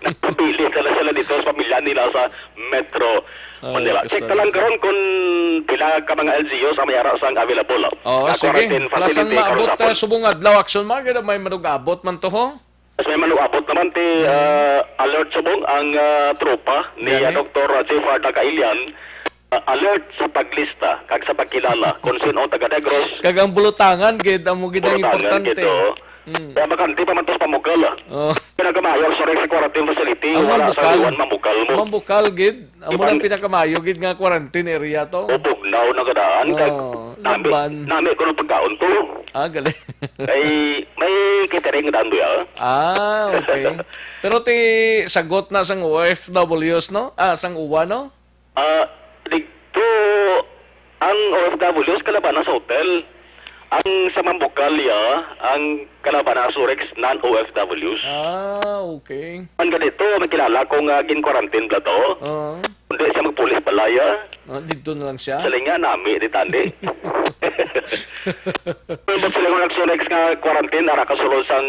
Nagpapili sila dito sa pamilya nila sa Metro Manila. Check ka lang karon kung pila ka mga LGUs ang mayara sang available. Sige. Lasang maabot subong adlaw Action Mar, may manugabot man to ho? Mas may manuabot naman ti alert subong ang tropa ni Dr. Jeffar Tagailian. Alert sa paglista kag sa pagkilala kung sino ang taga Negros. Kagang bulutangan gid amo gid ang importante. Kaya bakanti pa man tos pamukal. Pinagamayor sa Rex Quarantine Facility wala sa iwan mamukal mo. Mamukal gid. Amo lang pinakamayo gid nga quarantine area to. Pugnaw na gadaan kag nami ko ng pagkaon to. Galing. may catering daan doya. Okay. Pero ti sagot na sang OFWs no? Sang uwa no? Dito, ang OFWs kalabanan sa hotel. Ang sa Mambukalya, ang kalabanan sa Rex non-OFWs. Okay. Ang ganito, may kilala kong gin-quarantine ba to. Hindi siya magpulis balaya. Dito na lang siya? Sali nga nami, di tandi. Ba't sila kong nagsunex nga quarantine, ara kasulod sang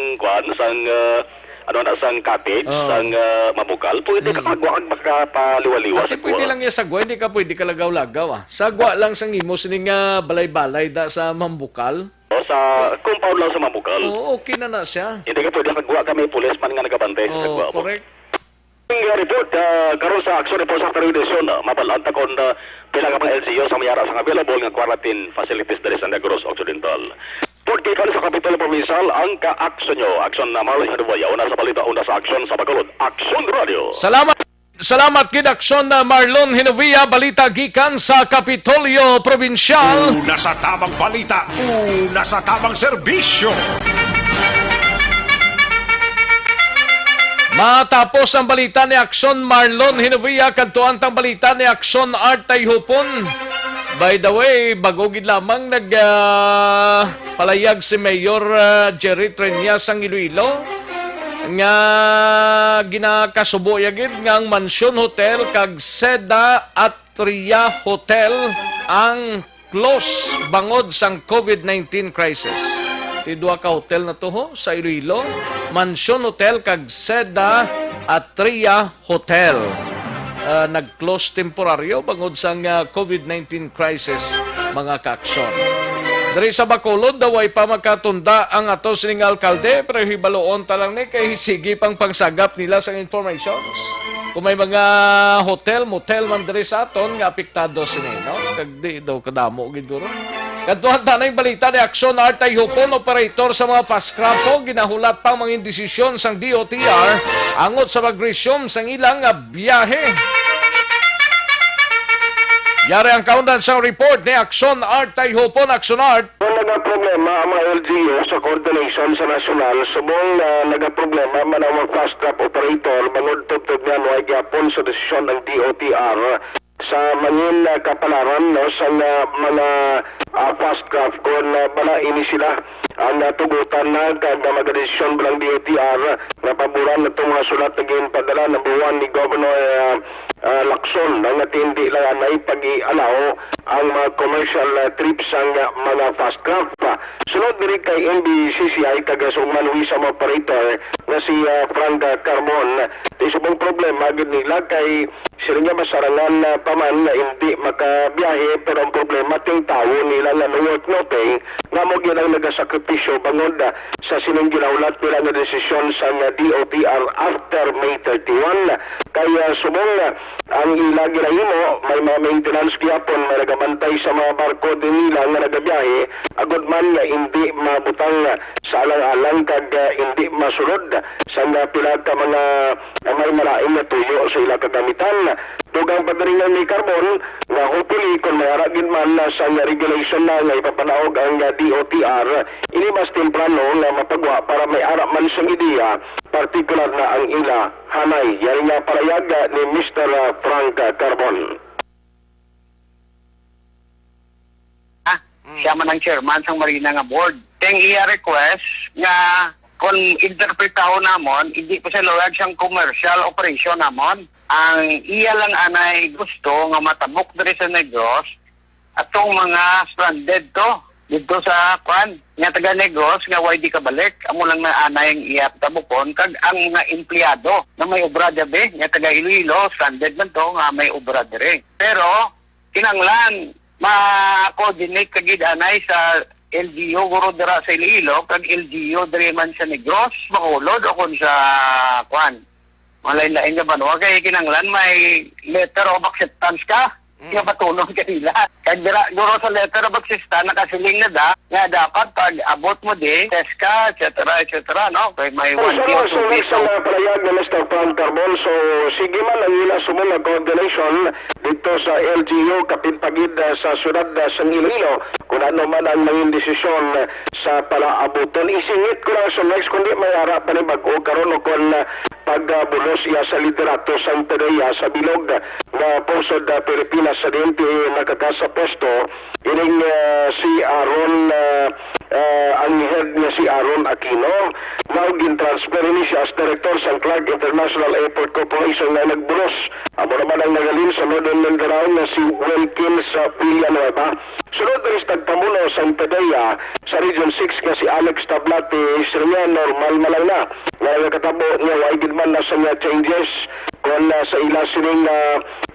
sang cottage, sang Mamukal, pwede ka kagwa kag makapaliwaliwas. Ati pwede lang yung sagwa, hindi ka pwede ka lagaw-lagaw. Sagwa lang sang imo sining balay-balay da sa Mamukal. Sa compound lang sa Mamukal. Okay na siya. Hindi ka pwede kagwa kami policeman nga nagabantay sa sagwa. Correct. Ang report, karon sa action report sa Federation, mabalanta kon pila ka mga LCO sa mayara sa available nga quarantine facilities dari sa Negros Occidental. Porque kan sa Kapitulo Provincial ang ka-action nyo. Action na Marlon Haduaya. Una sa balita, una sa action sa Bacolod. Action Radio. Salamat gid Action na Marlon Hinovia. Balita gikan sa Kapitolyo Provincial. Una sa tamang balita, una sa tamang serbisyo. Matapos ang balita ni Action Marlon Hinovia, kantuan tang balita ni Action Art Tayhupon. By the way, bagogid lamang palayag si Mayor Jerry Treñas ang Iloilo nga ginakasubo yagid nga ang Mansion Hotel kag Seda Atria Hotel ang close bangod sang COVID-19 crisis. Tidua ka hotel na to sa Iloilo, Mansion Hotel kag Seda Atria Hotel. Nag-close temporaryo bangod sa COVID-19 crisis, mga kaaksyon. Dari sa Bacolod, daway pa makatunda ang ato sining alkalde, pero hibaloon talang ni kay sige pang pangsagap nila sa informations. Kung may mga hotel, motel man dari sa aton, nga apektado sini, no? Kagdi daw kadamo, giduro. Kantuhan tanay balita ni Action Art Tayhupon, operator sa mga fast craft ginahulat pang mga indesisyon sang DOTR angot sa pag-resume sang ilang biyahe. Yari ang kaundan sa report ni Action Art Tayhupon. Action Art. Kung nagka-problema ang mga LGU sa coordination sa nasyonal, subong nagka-problema man ang mga fast craft operator bangod tugtog nga no ay gyapon sa desisyon ng DOTR sa mangin kapalaran no, sa mga fast craft kung bala ini sila ang tugutan na kada magadesisyon bilang DOTR na paboran na itong mga sulat naging padala ng buwan ni Governor Lacson na hindi lang na ipag-ialaw ang mga commercial trips ang mga fast craft. Sunod diri kay NBCCI kagasugman wisam operator na si Frank Carbon. Isubong problema gid nila kay sila nga masarangan paman na hindi makabiyahe pero ang problema ting tao nila na work noting nga mo gilang nagasakripisyo bangod sa sining ginaulat nila nga desisyon sa DOTR after May 31. Kaya subong ang ila ginahimo may mga maintenance gyapon may nagabantay sa mga barko din nila nga nagabiyahe agud man nga hindi mabutang sa alang-alang kag hindi masulod sa pila ka mga may malaing na tuyo sa ila kagamitan. Dugang padaringan ni Carbon nga hopefully kung mayara gid man sa regulation na nga ipapanaog ang DOTR ini mas temprano nga mapagwa para may ara man sa ideya partikular na ang ila hanay. Yari nga palayag ni Mr. Frank Carbon. Siya man ang chairman sang Marina nga board. Teng iya request nga kung interpretaho namon, hindi pa siya luwag siyang commercial operation namon. Ang iya lang anay gusto nga matabok diri sa Negros atong mga stranded to dito sa kwan nga taga Negros nga why di kabalik amo lang na anay ang iya tabukon kag ang mga empleyado na may obra dabe nga taga Iloilo stranded man to nga may obra diri. Pero kinanglan ma-coordinate kagid anay sa LGU guro dira sa Iloilo, kag LGU diri man sa Negros, Bacolod o kun sa kwan. Malay-lain nga ba no? Kaya kinanglan may letter of acceptance ka. Nga patulong kanila. Kag dira guro sa letter of acceptance nakasiling na da nga dapat pag abot mo di test ka etc. no kay may 1 day or 2 days sa palayag ni Mr. Frank Carbon. So sige man ang ila sumunod coordination dito sa LGU kapintagid sa syudad sa Iloilo kung ano man ang naging desisyon sa palaabuton. Isingit ko lang sa next kundi may harap pa ni bag-o karon o kung pagbulos iya sa liderato sa PDEA sa bilog na pusod Pilipinas sa DNP nakakasa posto ining si Aaron ang head niya si Aaron Aquino now gin-transfer ni siya as director sa Clark International Airport Corporation na nagbulos. Amo naman ang nagalin sa Northern Mindanao na si Wilkins Villanueva. Sunod rin sa tagpamuno sa PDEA sa Region 6 nga si Alex Tablate siya niya normal malang na. Nga katabo niya waigid man na sa niya changes kung sa ila sining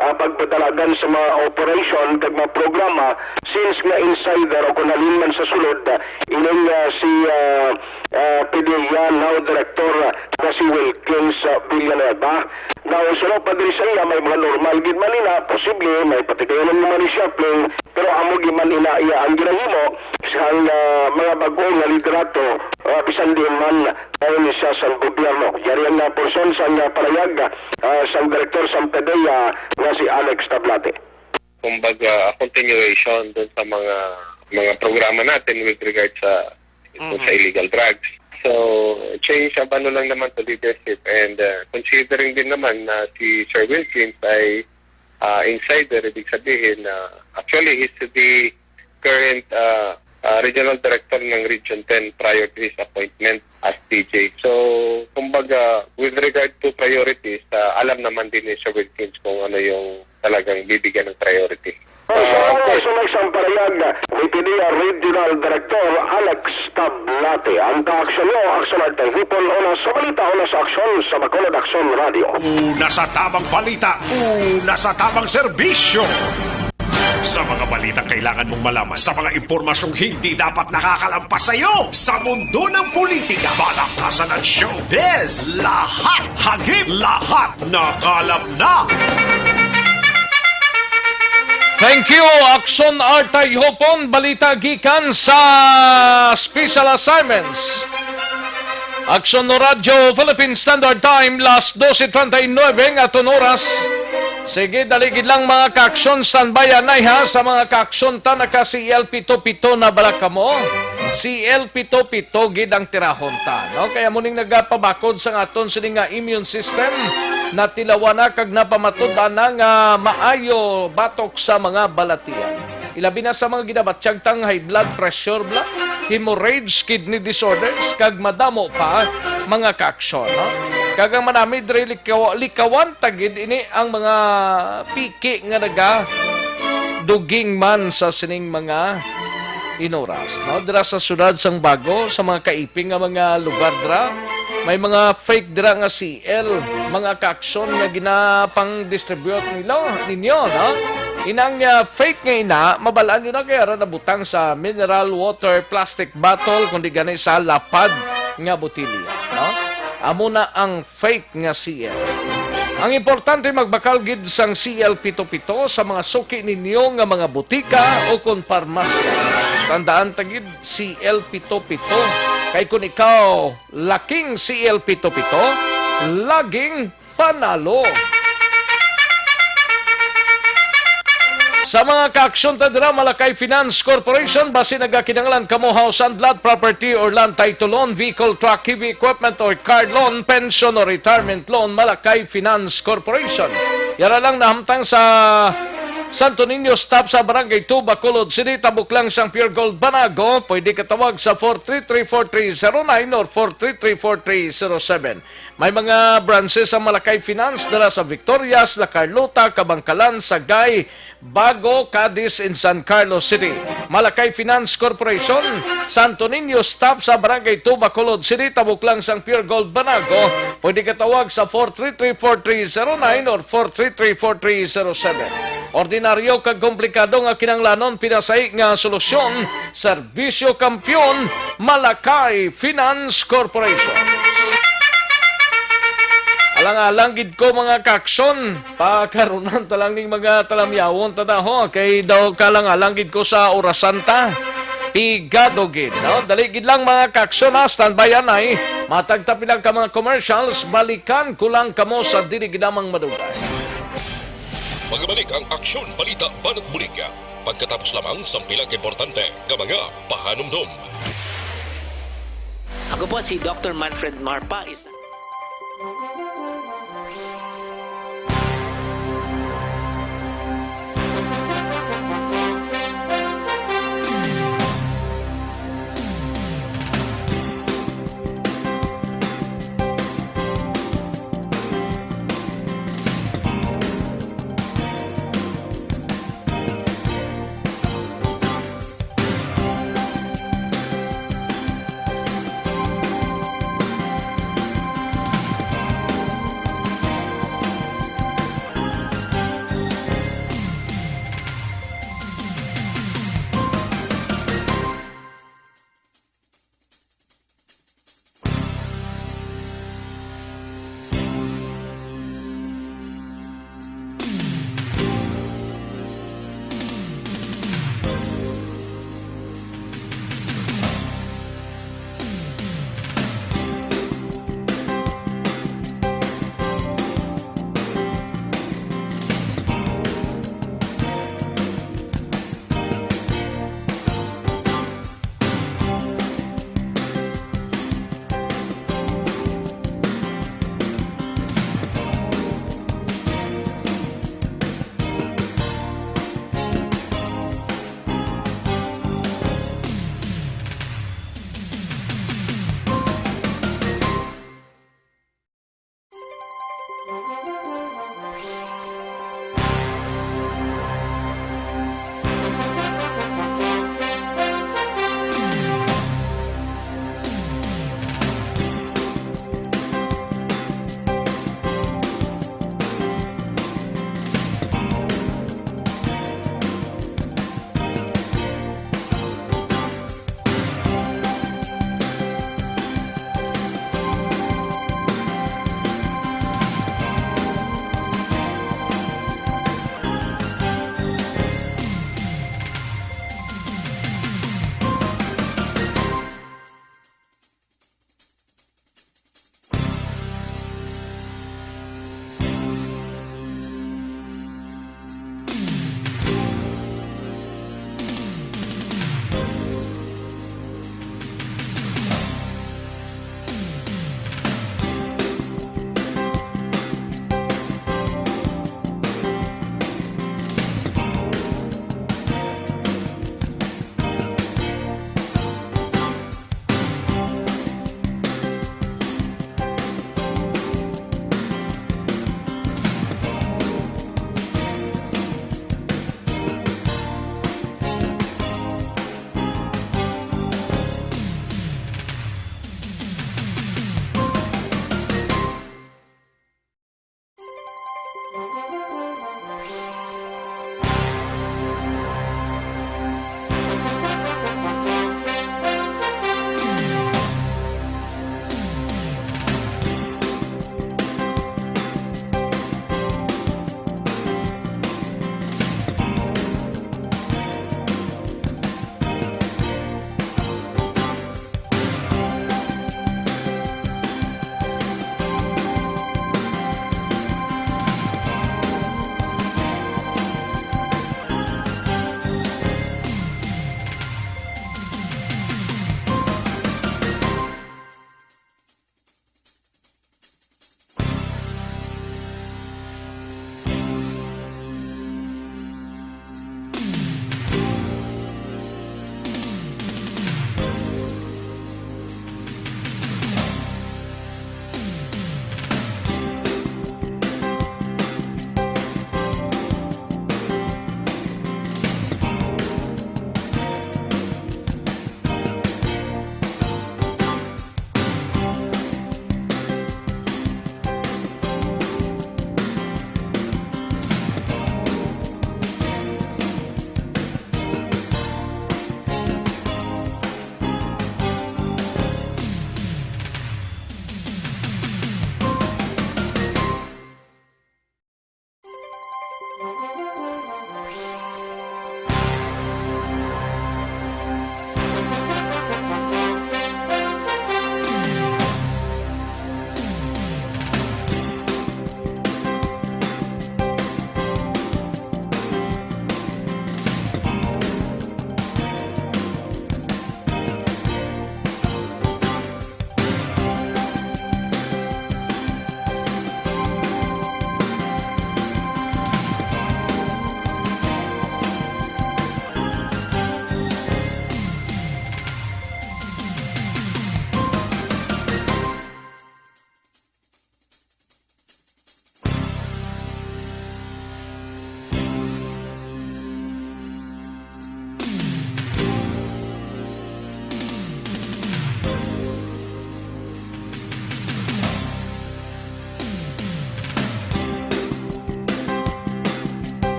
pagpadalagan sa mga operation kag mga programa since nga insider o kung nalin man sa sulod ining si PDEA now director na si Wilkins Villanueva. Now sunod pa diri sa iya may mga normal gid man ina posible may patikayon naman ni shuffling pero amo gid man ina iya ang ginahimo sa mga bag-o nga liderato bisan din man ayon siya sa gobyerno. Yari ang person sa palayag sa director sa PDEA nga si Alex Tablate. Kumbaga continuation dun sa mga programa natin with regard sa illegal drugs. So change of ano lang naman to leadership and considering din naman na si Sir Wilkins ay insider, ibig sabihin actually he's the current regional director ng Region 10 prior to his appointment as DJ. So, kumbaga, with regard to priorities, alam naman din ni Sir Wilkins kung ano yung talagang bibigyan ng priority. So, isang palayag ni PDEA Regional Director Alex Tablate. Ang ka-aksyon nyo, aksyon at hipon una sa balita, una sa aksyon sa Bacolod Aksyon Radio. Una sa tamang balita, una sa tamang serbisyo. Sa mga balitang kailangan mong malaman, sa mga impormasyong hindi dapat nakakalampas sa iyo, sa mundo ng politika, balakasan at showbiz, lahat hagip, lahat nakalap na. Thank you, Aksyon Artay Hopon, balita gikan sa Special Assignments. Aksyon no Radyo, Philippine Standard Time, las 12:39 aton oras. Sige, daligid lang mga kaaksyon standby anay ha sa mga kaaksyon ta naka si CL-77 na balaka mo. Si CL-77 gid ang tirahon ta, no? Kaya muning nagapabakod sa aton sining nga immune system na tilawan na kag napamatud-an na nga maayo batok sa mga balatian. Ilabi na sa mga ginabatsyag tang high blood pressure, hemorrhage, kidney disorders, kag madamo pa mga kaaksyon, no? Kagang manami diri likawan tagid ini ang mga piki nga naga duging man sa sining mga inoras, no? Dira sa syudad sang Bago, sa mga kaiping nga mga lugar dira, may mga fake dira nga CL, mga kaaksyon nga ginapang-distribute ninyo, no? Inang fake nga ina, mabalaan nyo na kaya nabutang sa mineral water plastic bottle kundi ganay sa lapad nga botilya, no? Amo na ang fake nga CL. Ang importante magbakal gid sang CL-77 sa mga suki ninyo nga mga butika o kon parmasya. Tandaan tagid CL-77 kay kung ikaw laking CL-77, laging panalo. Sa mga kaaksyon tadra, Malakay Finance Corporation, basi nagakinanglan kamo house and lot property or land title loan, vehicle, truck, heavy equipment or car loan, pension or retirement loan, Malakay Finance Corporation. Yara lang nahamtang sa Santo Niño stop sa Barangay 2, Bacolod City, tabok lang sang Pure Gold Banago. Pwede katawag sa 433-4309 or 433-4307. May mga branches sa Malakay Finance dala sa Victorias, La Carlota, Kabangkalan, Sagay, Bago, Cadiz, in San Carlos City. Malakay Finance Corporation, Santo Niño stop sa Barangay 2, Bacolod City, tabok lang sang Pure Gold Banago. Pwede katawag sa 433-4309 or 433-4307. Ordinary ordinaryo kag komplikado nga kinanglanon pinasay nga solusyon, Serbisyo Kampiyon, Malakay Finance Corporation. Alang-alang gid ko mga kakson, pakarunan talang ning mga talamyawon tadaho kay daw kalang-alang gid ko sa orasan ta. Pigado gid, no? Dali gid lang mga kakson ha, standby anay. Matagtapi lang ka mga commercials, balikan kulang kamo sa dili ginamang madugay. Magbalik ang aksyon, balita, banat bulig. Pagkatapos lamang sa pilang importante ng mga pahanumdum. Ako po si Dr. Manfred Marpa,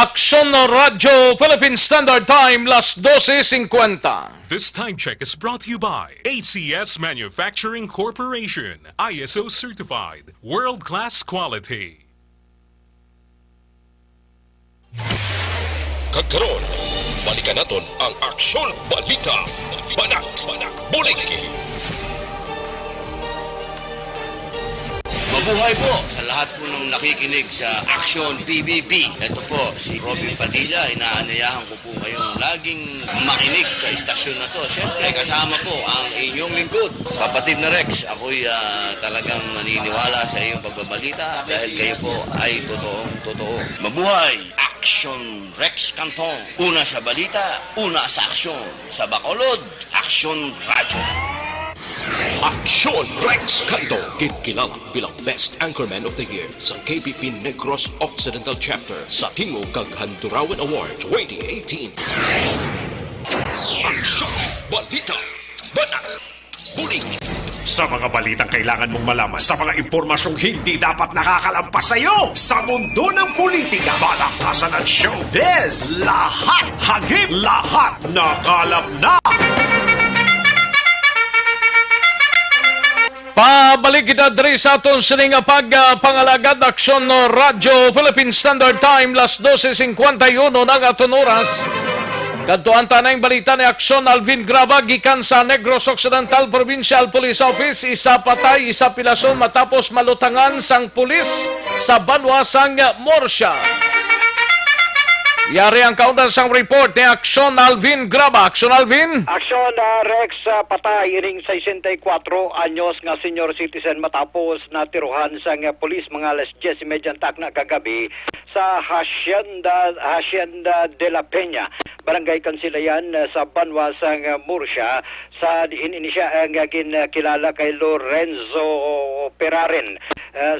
Aksyon Radyo Philippine Standard Time, las 12:50. This time check is brought to you by ACS Manufacturing Corporation, ISO certified, world-class quality. Kagkaroon, balikan naton ang Aksyon Balita. Banat, bulig. Mabuhay po sa lahat po ng nakikinig sa Action PBB. Ito po, si Robin Padilla. Inaanayahan ko po kayong laging makinig sa istasyon na to. Siyempre, kasama po ang inyong lingkod, kapatid na Rex. Ako'y talagang naniniwala sa iyong pagbabalita dahil kayo po ay totoong-totoo. Mabuhay! Action Rex Canton. Una sa balita, una sa aksyon. Sa Bacolod, Action Radio. Aksyon Rex Canto, kilala bilang Best Anchorman of the Year sa KBP Negros Occidental Chapter sa Tingog kag Handurawan Award 2018. Aksyon Balita Banat Buling. Sa mga balitang kailangan mong malaman, sa mga impormasyong hindi dapat nakakalampas sa iyo, sa mundo ng politika, balakasan at showbiz, lahat hagip, lahat nakalap na. Pabalik kita diri sa aton sining pagpangalagad aksyon no Radyo Philippine Standard Time las 12:51 ng aton oras. Kadtuan tanang balita ni Aksyon Alvin Graba gikan sa Negros Occidental Provincial Police Office, isa patay, isa pilason matapos malutangan sang pulis sa banwasang Morsya. Yari ang kaundan sang report ni Aksyon Alvin Graba. Aksyon Alvin? Aksyon Rex, patay ining 64 anyos nga senior citizen matapos na tiruhan sang pulis mga alas 10:30 na kagabi sa Hacienda de la Peña, Barangay Kansilayan sa banwasang Murcia. Sa diin ini siya ang kilala kay Lorenzo Peraren.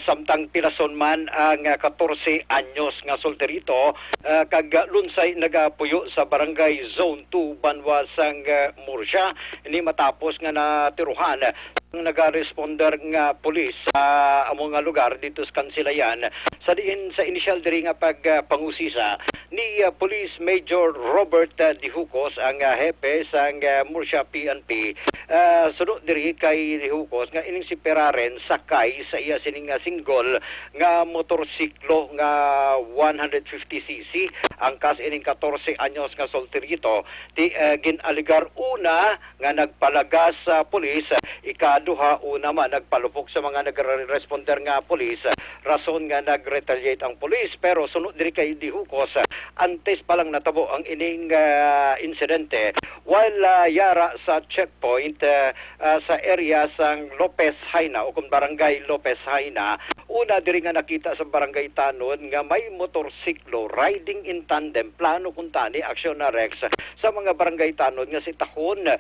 Samtang pilason man ang 14 anyos nga solterito kag lunsay nagapuyo sa Barangay Zone 2 banwasang Murcia. Ini matapos nga natiruhan ang naga-responder nga pulis sa among nga lugar dito sa Kansilayan. Sa diin sa initial diri nga pagpangusisa ni Police Major Robert Dihucos ang hepe sa Murcia PNP. Sunod diri kay Dihucos nga ining si Peraren sakay sa iya sining single nga motorsiklo nga 150cc. Ang kas ining 14 anyos nga solterito ti ginaligar una nga nagpalagas sa pulis, ikaduha una man nagpalupok sa mga nagre-responder nga pulis, rason nga nag-retaliate ang pulis. Pero sunod diri kay Dihucos, antes pa lang natabo ang ining insidente while yara sa checkpoint sa area sang Lopez Haina o kung Barangay Lopez Haina. Una diri nga nakita sa Barangay Tanon nga may motorsiklo riding in tandem, plano kung tani aksyon na Rex sa mga Barangay Tanon nga si Tahon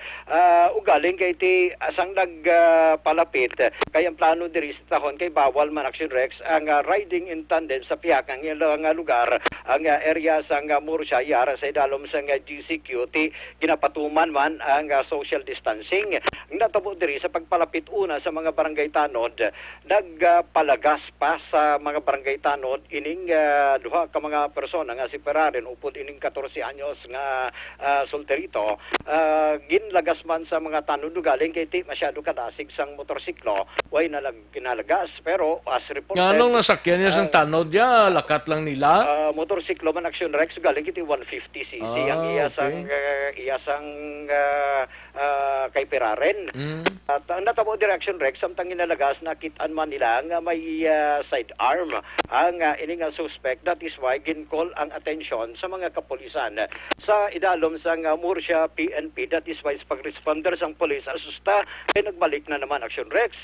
ugaling kay ti asang nagpalapit kay ang plano diri sa Tahon kay bawal man aksyon Rex ang riding in tandem sa piyakang nga lugar ang area sa Murcia yara sa idalom sa GCQ ti ginapatuman man ang social distancing. Natabo diri sa pagpalapit una sa mga Barangay Tanod, nagpalagas pa sa mga Barangay Tanod ining duha ka mga persona nga si Peraren upod ining 14 anyos nga solterito. Ginlagas man sa mga Tanod galing kay ti masyado kadasig sang motorsiklo, way ginalagas pero as reported. Anong nasakyan niya sang Tanod ya? Lakat lang nila? Motorsiklo man aksyon Rex galing kiti 150cc ang iyasang kay Peraren. At natabo direction Rex samtang inalagas nakitaan man nila nga may sidearm ang ining suspect. That is why gincall ang attention sa mga kapulisan sa idalom sang Murcia PNP. That is why sa pag-responder sang pulis asusta ay nagbalik na naman action Rex.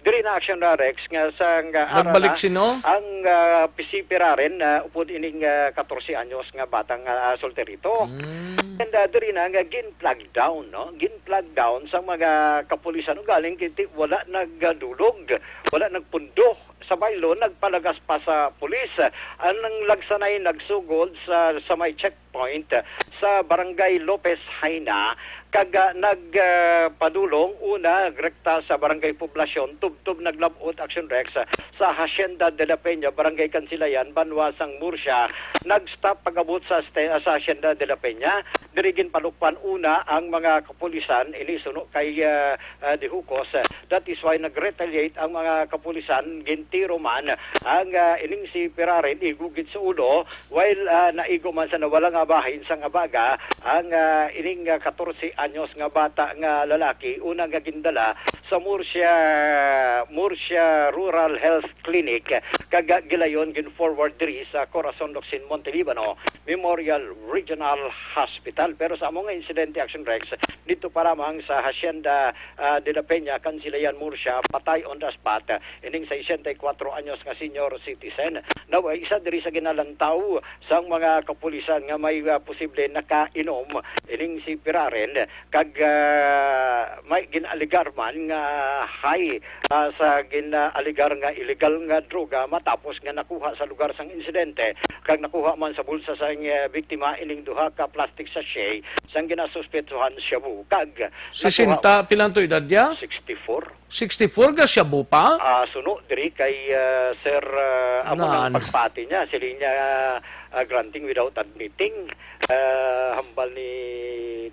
Diri na action na Rex nga sang nagbalik sino? Ang PC Peraren upod ining 14 anyos nga batang solterito. And diri na nga gin-plug down, no? Gin-plug down sa mga kapulisan galing kiti wala nagdulog, wala nagpundo sa baylo, nagpalagas pa sa pulis. Anang lagsanay nagsugod sa may checkpoint sa Barangay Lopez Haina kag nagpadulong una rekta sa Barangay Poblasyon tubtob naglabot action Rex sa Hacienda de la Peña, Barangay Kansilayan, banwasang Murcia. Nagstop pagabot sa Hacienda de la Peña. Dirigin palukpan una ang mga kapulisan inisuno kay Dihucos. That is why nag-retaliate ang mga kapulisan, gintiro man ang ining si Peraren igugit sa ulo while naigo man sa nawalang bahin sang abaga ang ining 14 anyos nga bata nga lalaki una nga gindala sa Murcia Rural Health Clinic kag gilayon gin forward diri sa Corazon Locsin Montelibano Memorial Regional Hospital. Pero sa among incident action Rex dito pa lamang sa Hacienda de la Peña, Kansilayan, Murcia, patay on the spot ining 64 anyos nga senior citizen. Now isa diri sa ginalantaw sang mga kapulisan nga may may posible nakainom ining si Piraren kag may ginaligar man nga high sa ginaligar nga illegal nga droga matapos nga nakuha sa lugar sang insidente kag nakuha man sa bulsa sang biktima ining duha ka plastic sachet sang ginasuspetsuhan shabu kag 60 pilang to edad niya? 64 ka shabu pa? Suno diri kay Sir amo ng pagpati niya sila niya granting without admitting hambal ni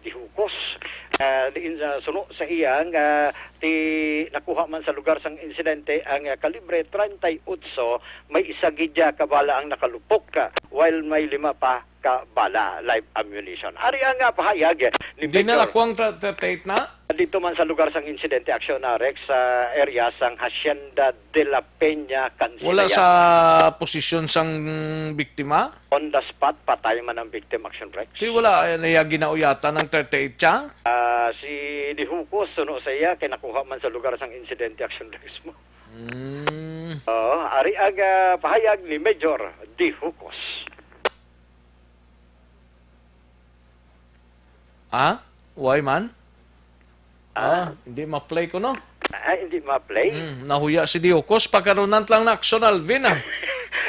Dihukos suno sa iyang ti nakuha man sa lugar sang insidente ang kalibre 38 may isa gidya kabala ang nakalupok while may 5 pa ka bala live ammunition. Ari ang pahayag ni Di na nakuwang 38 na? Dito man sa lugar sang insidente aksyon na Rex sa area sang Hacienda de la Peña, Cancilla. Wala sa posisyon sang biktima? On the spot, patay man ang victim action Rex. Di wala naya ginauyata ng 38 siya? Si Dihukos, suno sa iya, kinakuha man sa lugar sang insidente action Rex mo. Ari ang pahayag ni Major Dihukos. Why man? Hindi ma-play ko, no? Hindi ma-play? Nahuya si Dihukos, pagkarunan lang na aksyon, Alvin,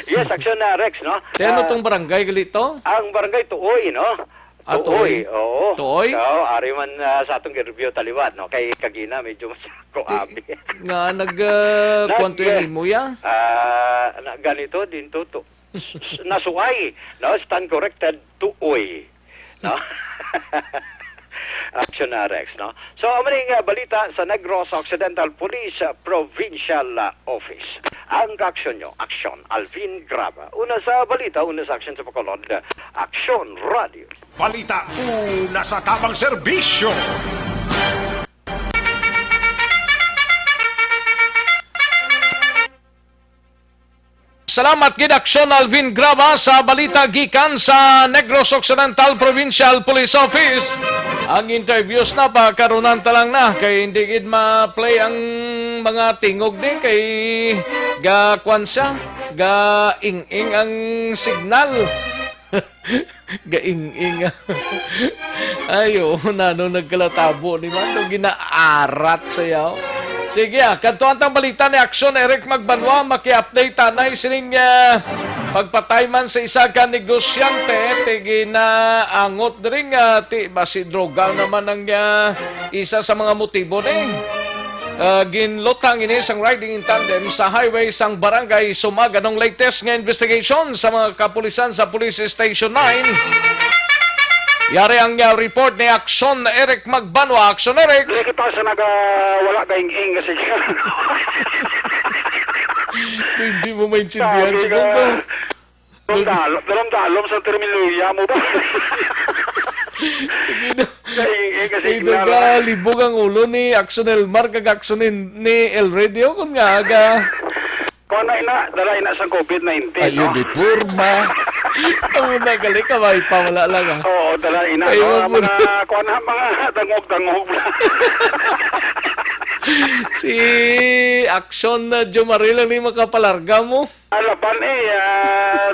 Yes, aksyon na Rex, no? Ano itong barangay galito? Ang barangay Tuoy, no? Tuoy? Oo. Tuoy? Oo, ari man sa atong review taliwat, no? Kay Kagina, medyo masako abi. Nga, nag-kwanto yung imuya? Ganito din to. Nasuay, no? Stand corrected, Tuoy. No? Action na Rex, no? So, maning balita sa Negros Occidental Police Provincial Office. Ang aksyon nyo, aksyon, Alvin Graba. Una sa balita, una sa aksyon sa Bacolod, Aksyon Radio. Balita, una sa tamang serbisyo. Salamat gid aksyon Alvin Graba sa balita gikan sa Negros Occidental Provincial Police Office. Ang interviews na pagkarunan talang na kay hindi gid ma-play ang mga tingog din kay ga kwansa, ga ing-ing ang signal. Ga ing-ing. Ayo, nano nagkalatabo ni man ginaarat sayaw. Sige, kantuan tang balita ni Aksyon Eric Magbanwa, maki-update tanay sining pagpatay man sa isa ka negosyante, tigi na angot ring ti basi droga naman ang isa sa mga motibo ni. Ginlutang ini sang riding in tandem sa highway sang barangay Sumaga ng latest nga investigation sa mga kapulisan sa Police Station 9. Yari ang report ni Aksyon Eric Magbanwa. Aksyon Eric. Hindi kita sa wala kaing-ing kasi hindi mo maintindihan siguro. Dalam sa terminolohiya mo ba? Ito ka libog ang ulo ni Aksyon Elmar kag Aksyon ni El Radio kung nga aga. Kung na dala ina sa COVID-19. Ayo di purma. Ang nagali ka ba? Wala lang Oo, dala ina. Mga dangog-dangog. Si Aksyon na Jomari lang ni makapalarga mo. Alapan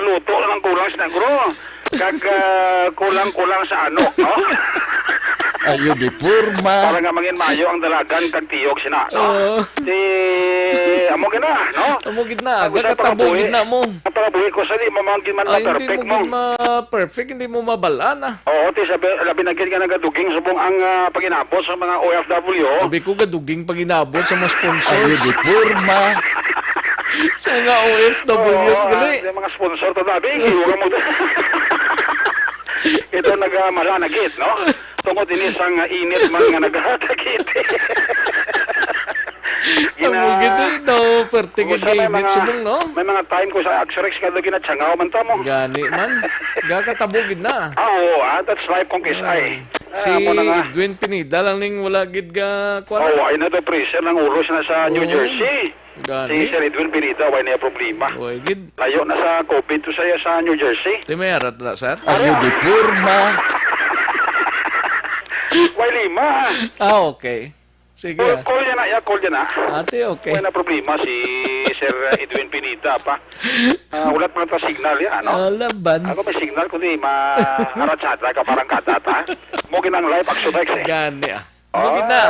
luto lang kulang sa nagro. Kag kulang-kulang sa ano, no? Ayo di purma. Para nga mangin mayo ang dalagan kag tiyog sina, no? Amo gina, no? Amo gina, aga katabo gina mo. Katabo ko sa di mamangkin man perfect mo. Hindi mo perfect, hindi mo mabalana. Oo, ti sabi labi na gid nga nagaduging subong ang paginabot sa mga OFW. Sabi ko gaduging paginabot sa mga sponsors. Ayo di purma. Sa mga OFWs gali. Mga sponsor to dabi, iuga mo. Ito nagmalanagit, no? Tungod din isang init man nga naghatakit. Ang gito, no? Pertigid David subong, no? May mga time ko sa Axorex kada ginatsangaw man tamo. Gani man. Gakatabugid na. Oo, that's life kong kisay. Si Edwin Pinida lang ning wala gid ga kuan. Oo, ay na to pressure ng uros na sa New Jersey. Gani. Si Sir Edwin Pinida, wala na problema. Oy, gid. Layo na sa COVID to saya sa New Jersey. Di may arat na, sir? Ayo di purma. Wala lima. Okay. Sige. Call niya na, call niya na. Ate, okay. May na problema si Sir Edwin Pinita pa. Ulat mo na signal yan, ano? Laban. Ako may signal, kundi ma-aratsata ka parang katata. Mugin ang live action Rex eh. Gani Mugin na.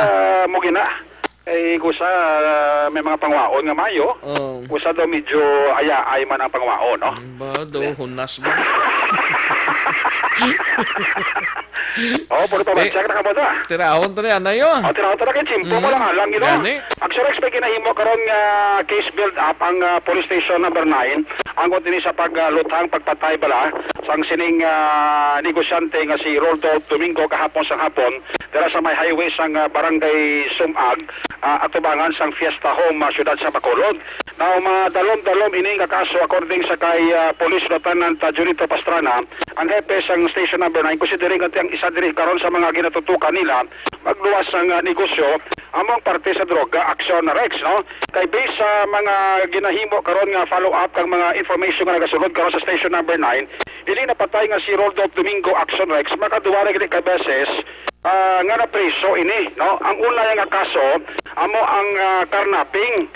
Mugin na. Eh, kusa may mga pangwaon nga mayo. Kusa daw medyo ay man ang pangwaon, no? Ba, daw hunas ba? Puro pabansya ka na kamoda. Tirahon to na yun. Tirahon to na kayo. Simpo mo lang halang, you know. Action Rex, may kinahimo karon nga case build up ang police station number 9. Ang din sa paglutang, pagpatay bala sang sining negosyante nga si Roldo Domingo kahapon sa hapon dira sa may highway sang barangay Sumag atubangan sang Fiesta Home siyudad sa Bacolod. Now madalom-dalom ini nga kaso according sa kay Police Lieutenant Junito Pastrana, ang hepe sang station number 9 considering nga ang isa diri karon sa mga ginatutukan nila magluwas sang negosyo among parte sa droga Action Rex, no? Kay base sa mga ginahimo karon nga follow up kang mga information nga nagasulod karon sa station number 9, dili napatay nga si Roldo Domingo Action Rex makaduwa gid ka beses nga na preso ini, no? Ang una nga kaso amo ang karnaping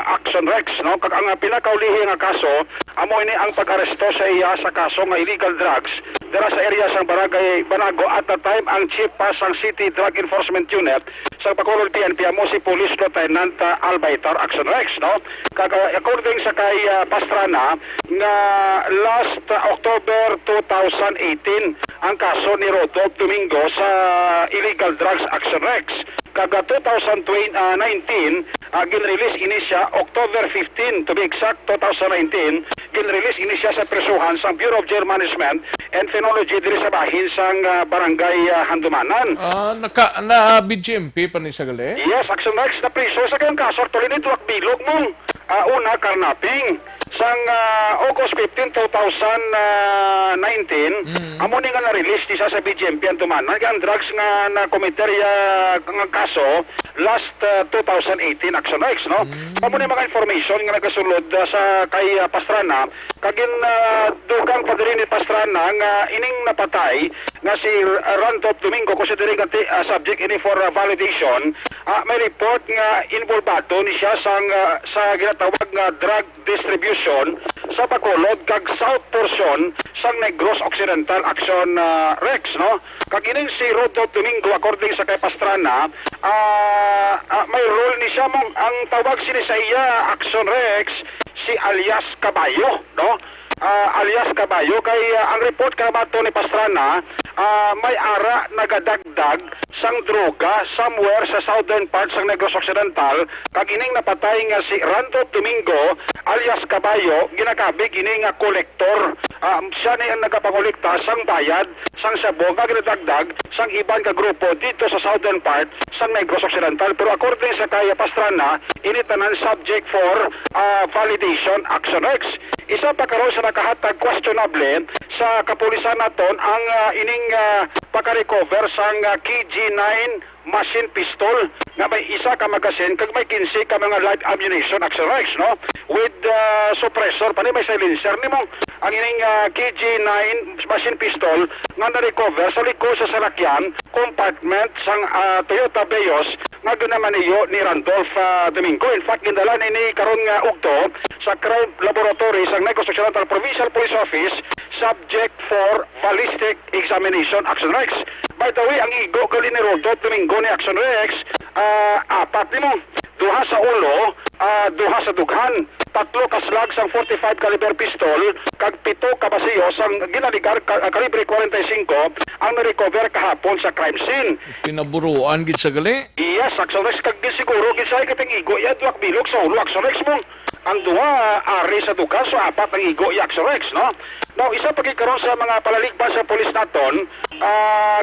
Action Rex, no? Kag ang pinakaulihi nga kaso amo ini ang pag-aresto sa iya sa kaso nga illegal drugs dira sa area sang barangay Banago. At the time ang chief pa sang City Drug Enforcement Unit sa Bacolod PNP amo si Police Lieutenant Albaitar Action Rex, no? Kag according sa kay Pastrana nga last October 2018 ang kaso ni Roldo Domingo sa illegal drugs Action Rex. Kag 2019 ginrelease ini siya October 15 to be exact 2019 ginrelease ini siya sa presuhan sa Bureau of Jail Management and Phenology diri sa bahin sang barangay Handumanan. Na BGMP pa ni sagali? Yes, Action Rex na preso sa kayong kaso tuloy nito bilog mong una karnaping sang August 15, 2019 amo ni nga na-release siya sa BGMP Handumanan ang drugs nga na komiterya nga kaso last 2018 Action Rex, no? Amo ni mga information nga nagasulod sa kay Pastrana kagin dugang padiri ni Pastrana nga ining napatay nga si Roldo Domingo considering subject ini for validation. May report nga involvado ni siya sa ginatawag nga drug distribution sa Bacolod kag south portion sang Negros Occidental Action Rex, no? Kag ining si Roldo Domingo according sa kay Pastrana may role ni siya mong ang tawag sini sa iya Action Rex si alias Caballo, no? Alias Caballo kay ang report kamato ni Pastrana may ara nagadagdag sang droga somewhere sa southern part sang Negros Occidental kag ining napatay nga si Roldo Domingo alias Caballo ginakabig ini nga kolektor. Siya ni ang nagapangolekta sang bayad sang sabong nga ginadagdag sang iban ka grupo dito sa southern part sang Negros Occidental. Pero according sa kay Pastrana ini tanan subject for validation Action Rex. Isa pa karon sa nakahatag questionable sa kapulisan naton ang ining pagka-recover sang KG-9 machine pistol nga may isa ka magasin kag may 15 ka mga live ammunition Action Rex, no? With suppressor pani may silencer nimo ang ining KG-9 machine pistol nga na-recover sa likod sa salakyan compartment sang Toyota Vios nga ginamaniyo ni Randolph Domingo. In fact gindalan ini karon nga ugto sa crime laboratory sang Negros Occidental Provincial Police Office subject for ballistic examination Action Rex. By the way, ang igo gali ni Roldo Domingo ni Action Rex, apat nimo, duha sa ulo, duha sa dughan, 3 ka slag sang 45 caliber pistol, kag 7 ka basiyo sang ginaligar kalibre 45 ang na-recover kahapon sa crime scene. Pinaburuan gid sa gali? Yes, Action Rex kag siguro gid sa kating igo ya duak bilog sa ulo Action Rex mo. Ang duha ari sa dugan so apat ang igo i Action Rex, no? Now, isa pagkikaroon sa mga palaligban sa polis naton,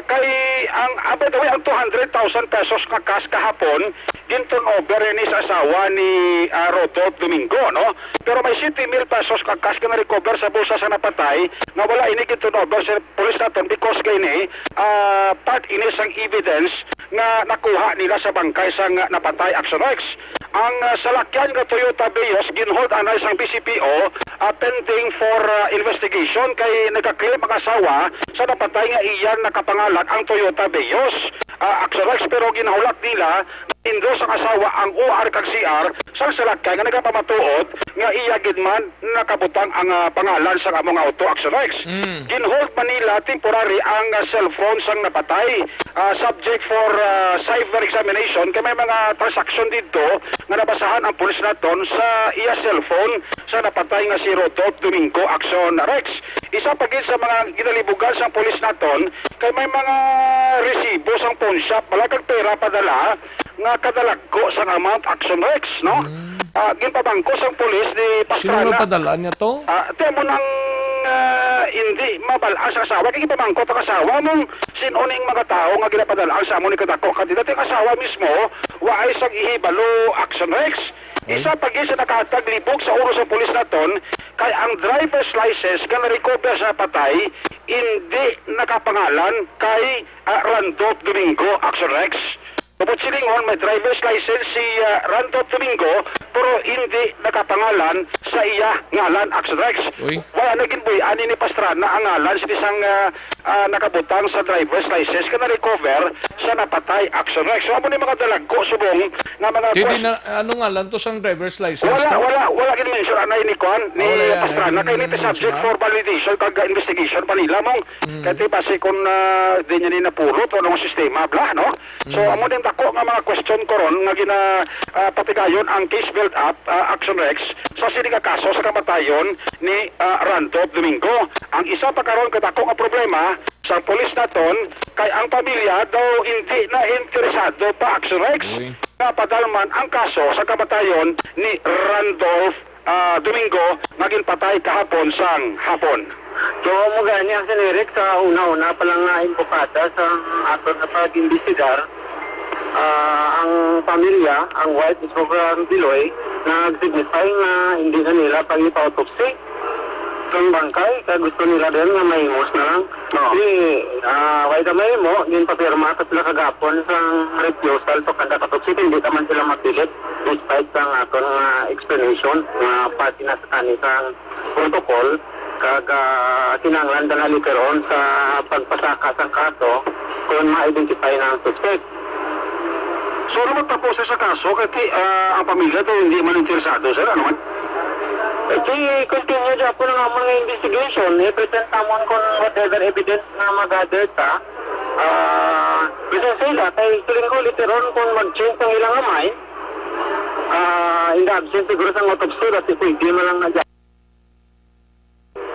kay ang abot ang 200,000 pesos nga cash kahapon, ginton over ni sa asawa ni Roldo Domingo, no? Pero may 70,000 pesos nga cash nga na-recover sa bulsa sa napatay, nga wala ini ginton over sa polis naton because kay ni part ini sang evidence nga nakuha nila sa bangkay sang napatay Action Rex. Ang salakyan nga Toyota Vios ginhold anay sang BCPO pending for investigation kay nagka-claim ang asawa sa napatay nga iyan nakapangalan ang Toyota Vios. Action Rex, pero ginahulak nila indo sa asawa ang OR kag CR sa salakay nga nagapamatuod nga iya gid man nakabutang ang pangalan sa among auto Action Rex. Ginhold pa nila temporary ang cellphone sang napatay, subject for cyber examination kay may mga transaction dito nga nabasahan ang pulis naton sa iya cellphone sa napatay nga si Rodolph Domingo Action Rex. Isa pa gid sa mga ginalibugan sang pulis naton kay may mga resibo sang pawn shop balagag pera padala nga kadalagko sang amount Action Rex, no? Ginpabangko sang pulis ni Pastrana. Sino padala niya to? Temo nang hindi mabalaan sa asawa. Kaya ginpabangko ang asawa mong sinuning mga tao nga ginapadala sa amon ni kadako. Kandidat yung asawa mismo, waay sang ihibalo Action Rex. Isa pag sa nakataglibog sa ulo sa pulis naton, kay ang driver's license nga na-recover sa patay, hindi nakapangalan kay Randolph Domingo Action Rex. Bukod silingon, may driver's license si Randolph Domingo, pero hindi nakapangalan sa iya ngalan Action Rex. Wala naging buhay, ani ni Pastrana ang ngalan sa isang nakabutang sa driver's license ka na-recover sa napatay Action Rex. So, amo ni mga dalagko, subong, nga mga... Hindi na, ano ngalan to sang driver's license? Wala gin-mention, anay ni Kwan, ni Pastrana, kaya nito subject for validation, kag investigation pa nila mong, kaya pasi kung di niya ninapulot o ng sistema, bla, no? So, amo din ako nga mga question ko ron nga ginapatigayon ang case build up Action Rex sa sining kaso sa kamatayon ni Randolph Domingo. Ang isa pa karon kadako nga problema sa pulis naton kay ang pamilya daw hindi na interesado pa Action Rex nga padalman ang kaso sa kamatayon ni Randolph Domingo nga ginpatay kahapon sang hapon. So, mo gani ang Eric sa una-una palang impokada sa aton na pag-imbestigar. Ang pamilya, ang wife is Program Biloy, nag-signify na hindi na nila pag-ipa-autopsy ng bangkay, kaya gusto nila din na mahimos na lang. Kasi, why the may mo, yung papirma at sila kagapon sa refusal to conduct autopsy, hindi naman sila mapilit despite sa aton explanation na pati na sa kanisang protocol, kag kinanglan na later on sa pagpasaka sa kaso kung ma-identify na ang suspect. So, naman tapos sa kaso, kasi ang pamilya daw hindi man interesado, sir, ano man? Continue dyan po ng mga investigation. I-present naman kung whatever evidence na mag-gather ta. Present sila, kay tuling ko literon kung mag-change ng ilang amay. In the absence siguro sa autopsy, at hindi mo lang na dyan.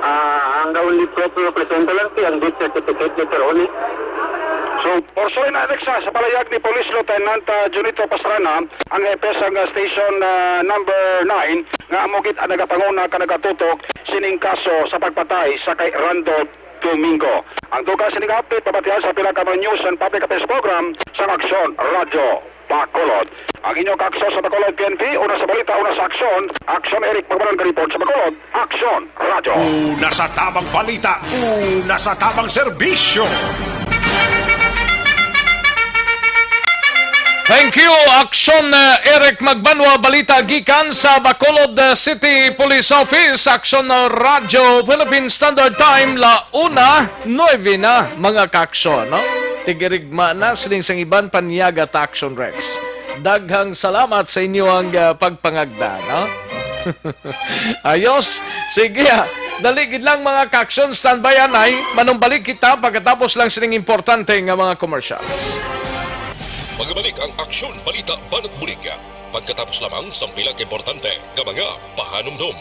Ang only proof na present lang siya, ang death certificate later on eh. So, also inaneksa sa palayag ni Police Lieutenant Junito Pastrana, ang EPS ang station number 9, nga amogit ang nagapanguna ka nagatutok sining kaso sa pagpatay sa kay Randolph Domingo. Ang tugas sining update pabatihan sa Pinakamang News and Public Affairs Program sa Aksyon Radio Bacolod. Ang inyong kaakso sa Bacolod PNP, una sa balita, una sa aksyon, Aksyon Eric Magbanang report sa Bacolod, Aksyon Radio. Una sa tamang balita, una sa tamang serbisyo. Thank you, Aksyon Eric Magbanwa, balita gikan sa Bacolod City Police Office, Aksyon Radio, Philippine Standard Time, la una, 9 na, mga kaksyon, no? Tigirigma na, siling sang iban panyaga ta Action Rex. Daghang salamat sa inyo ang pagpangagda, no? Ayos, sige, daligid lang mga kaksyon, standby anay, manumbalik kita pagkatapos lang siling importante nga mga commercials. Magbalik ang Aksyon Balita Banat Bulig. Pagkatapos lamang sa pilang importante ng mga pahanumdum.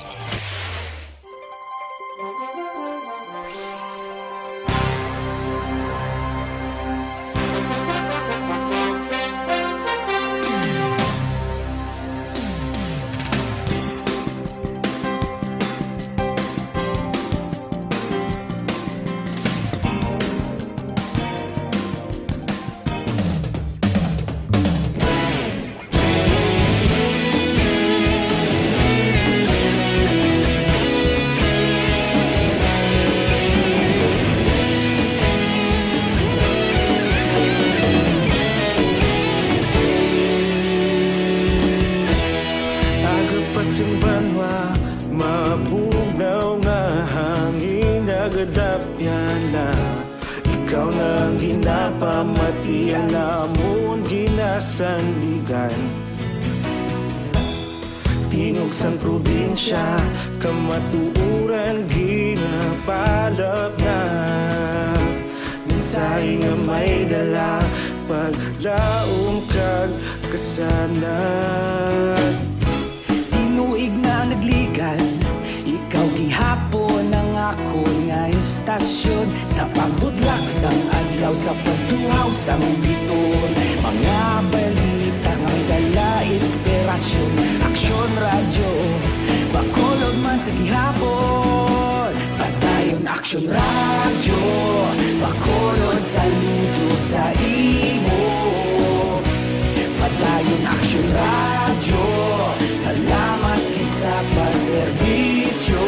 ginapamatian namon ginasandigan. Tingog sang probinsya kamatuuran ginapalap na. Minsay nga may dala paglaom kag kasanad. Tinuig na nagligan, ikaw gihapon ang ako nga istasyon. Sa pagbutlak sang adlaw, sa pagtuhaw sang biton. Mga balita nga may dala inspirasyon. Aksyon radyo, Bacolod man sa gihapon. Padayon Aksyon radyo, Bacolod saludo sa imo. Padayon Aksyon radyo, salamat sa pagserbisyo.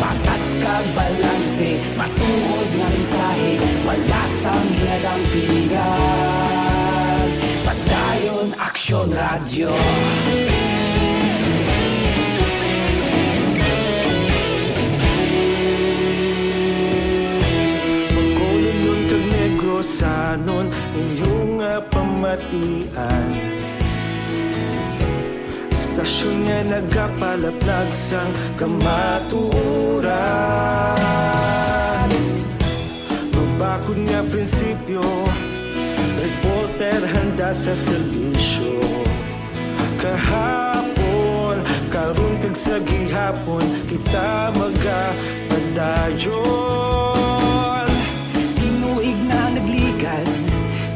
Patas kag balanse, matuod nga mensahe, wala sang ginadampigan. Padayon Aksyon radyo. Bacolod nun kag Negros sanon inyong pamatian. Stasyon nga nagapalaplag sang kamatuuran. Mabakod nga prinsipyo, reporter handa sa serbisyo. Kahapon, karon kag sa gihapon, kita magapadayon. Tinuig na nagligan,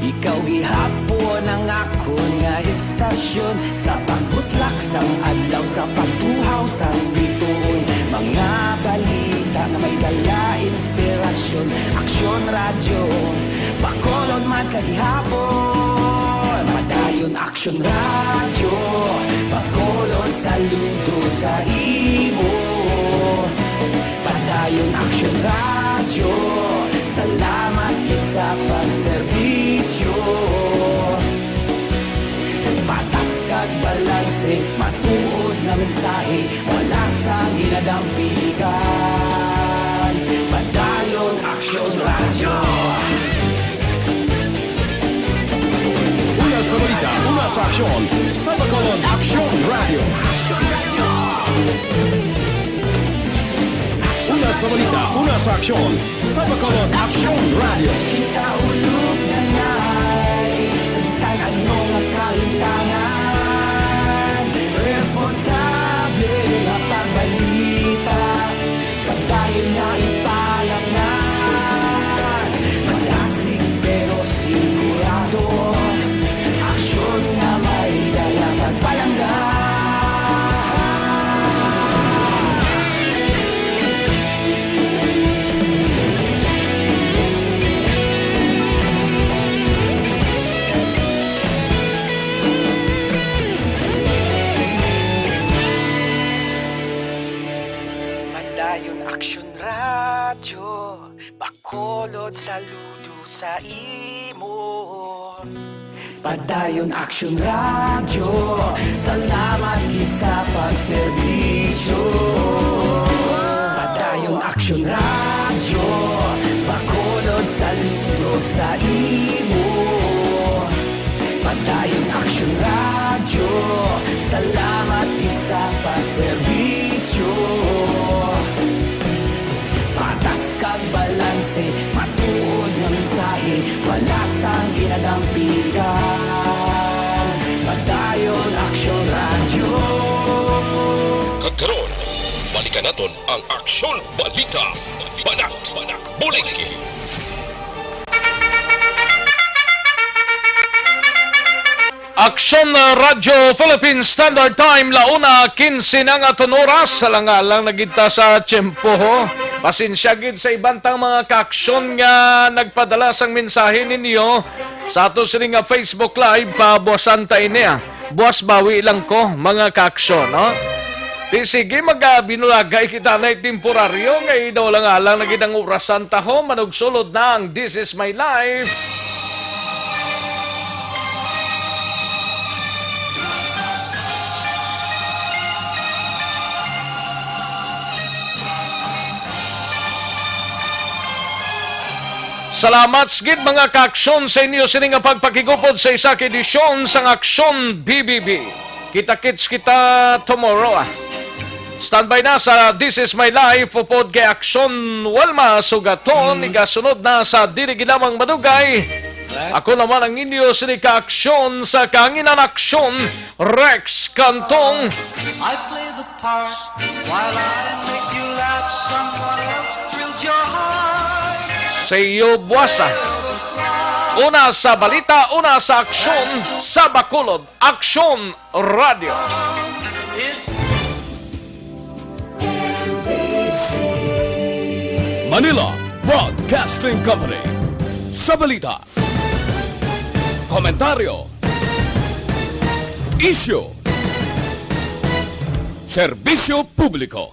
ikaw gihapon ang ako nga istasyon. Sa pagbutlak sang adlaw, sa pagtuhaw sang bituon. Mga balita na may dala inspirasyon. Aksyon radyo, Bacolod man sa gihapon. Padayon Aksyon radyo, Bacolod saludo sa imo. Padayon Aksyon radyo, salamat kit sa pagserbisyo. Patas kag balanse, matuod na mensahe, wala sang ginadampigan. Padayon Aksyon radyo. Una sa balita, una sa aksyon, sa Bacolod Aksyon Radio. Una sa balita, una sa aksyon, sa Bacolod Aksyon Radio. Kita ulog na ngay, sa bisan anong kalintangan. Responsable nga pagbalita, kagayon nga ipalangnan. Malasig pero sigurado, aksyon nga may dalang pagpalanggan. Padayon Aksyon radyo, Bacolod saludo sa imo. Padayon Aksyon radyo, salamat gid sa pagserbisyo. Padayon Aksyon radyo, Bacolod saludo sa imo. Padayon Aksyon radyo, salamat gid sa pagserbisyo. Patas kag balanse, matuod nga mensahe, wala sang ginadampigan. Padayon Aksyon radyo. Kagkaroon, balikan naton ang Aksyon Balita. Banat, bulig. Aksyon Radyo Philippine Standard Time, launa 15 ng aton oras. Salangalang nagita sa tiyempo. Pasensya gid sa ibantang mga kaaksyon nga nagpadala sang mensahe ninyo sa ato sining nga Facebook Live. Pabuasan ta ini. Buwas bawi lang ko mga kaaksyon, no? Di sige, binulagay kita na temporaryo. Ngay daw lang alang nagidang orasan taho. Manugsulod na ang This Is My Life. Salamat gid mga ka-aksyon sa inyo sini nga pagpakigupod sa isa ka edisyon sang Aksyon BBB. Kita-kits kita tomorrow. Standby na sa This Is My Life upod kay Aksyon Walma Sugaton. Igasunod na sa Dili Gilamang Madugay. Ako naman ang inyo sini ka-aksyon sa Kaanginan Aksyon, Rex Cantong. I play the part while I make you laugh. Someone else thrills your heart. Sa iyo buwasa. Una sa balita, una sa aksyon, sa Bacolod, Aksyon Radio. Manila Broadcasting Company. Sa balita, komentaryo, isyu, serbisyo publiko.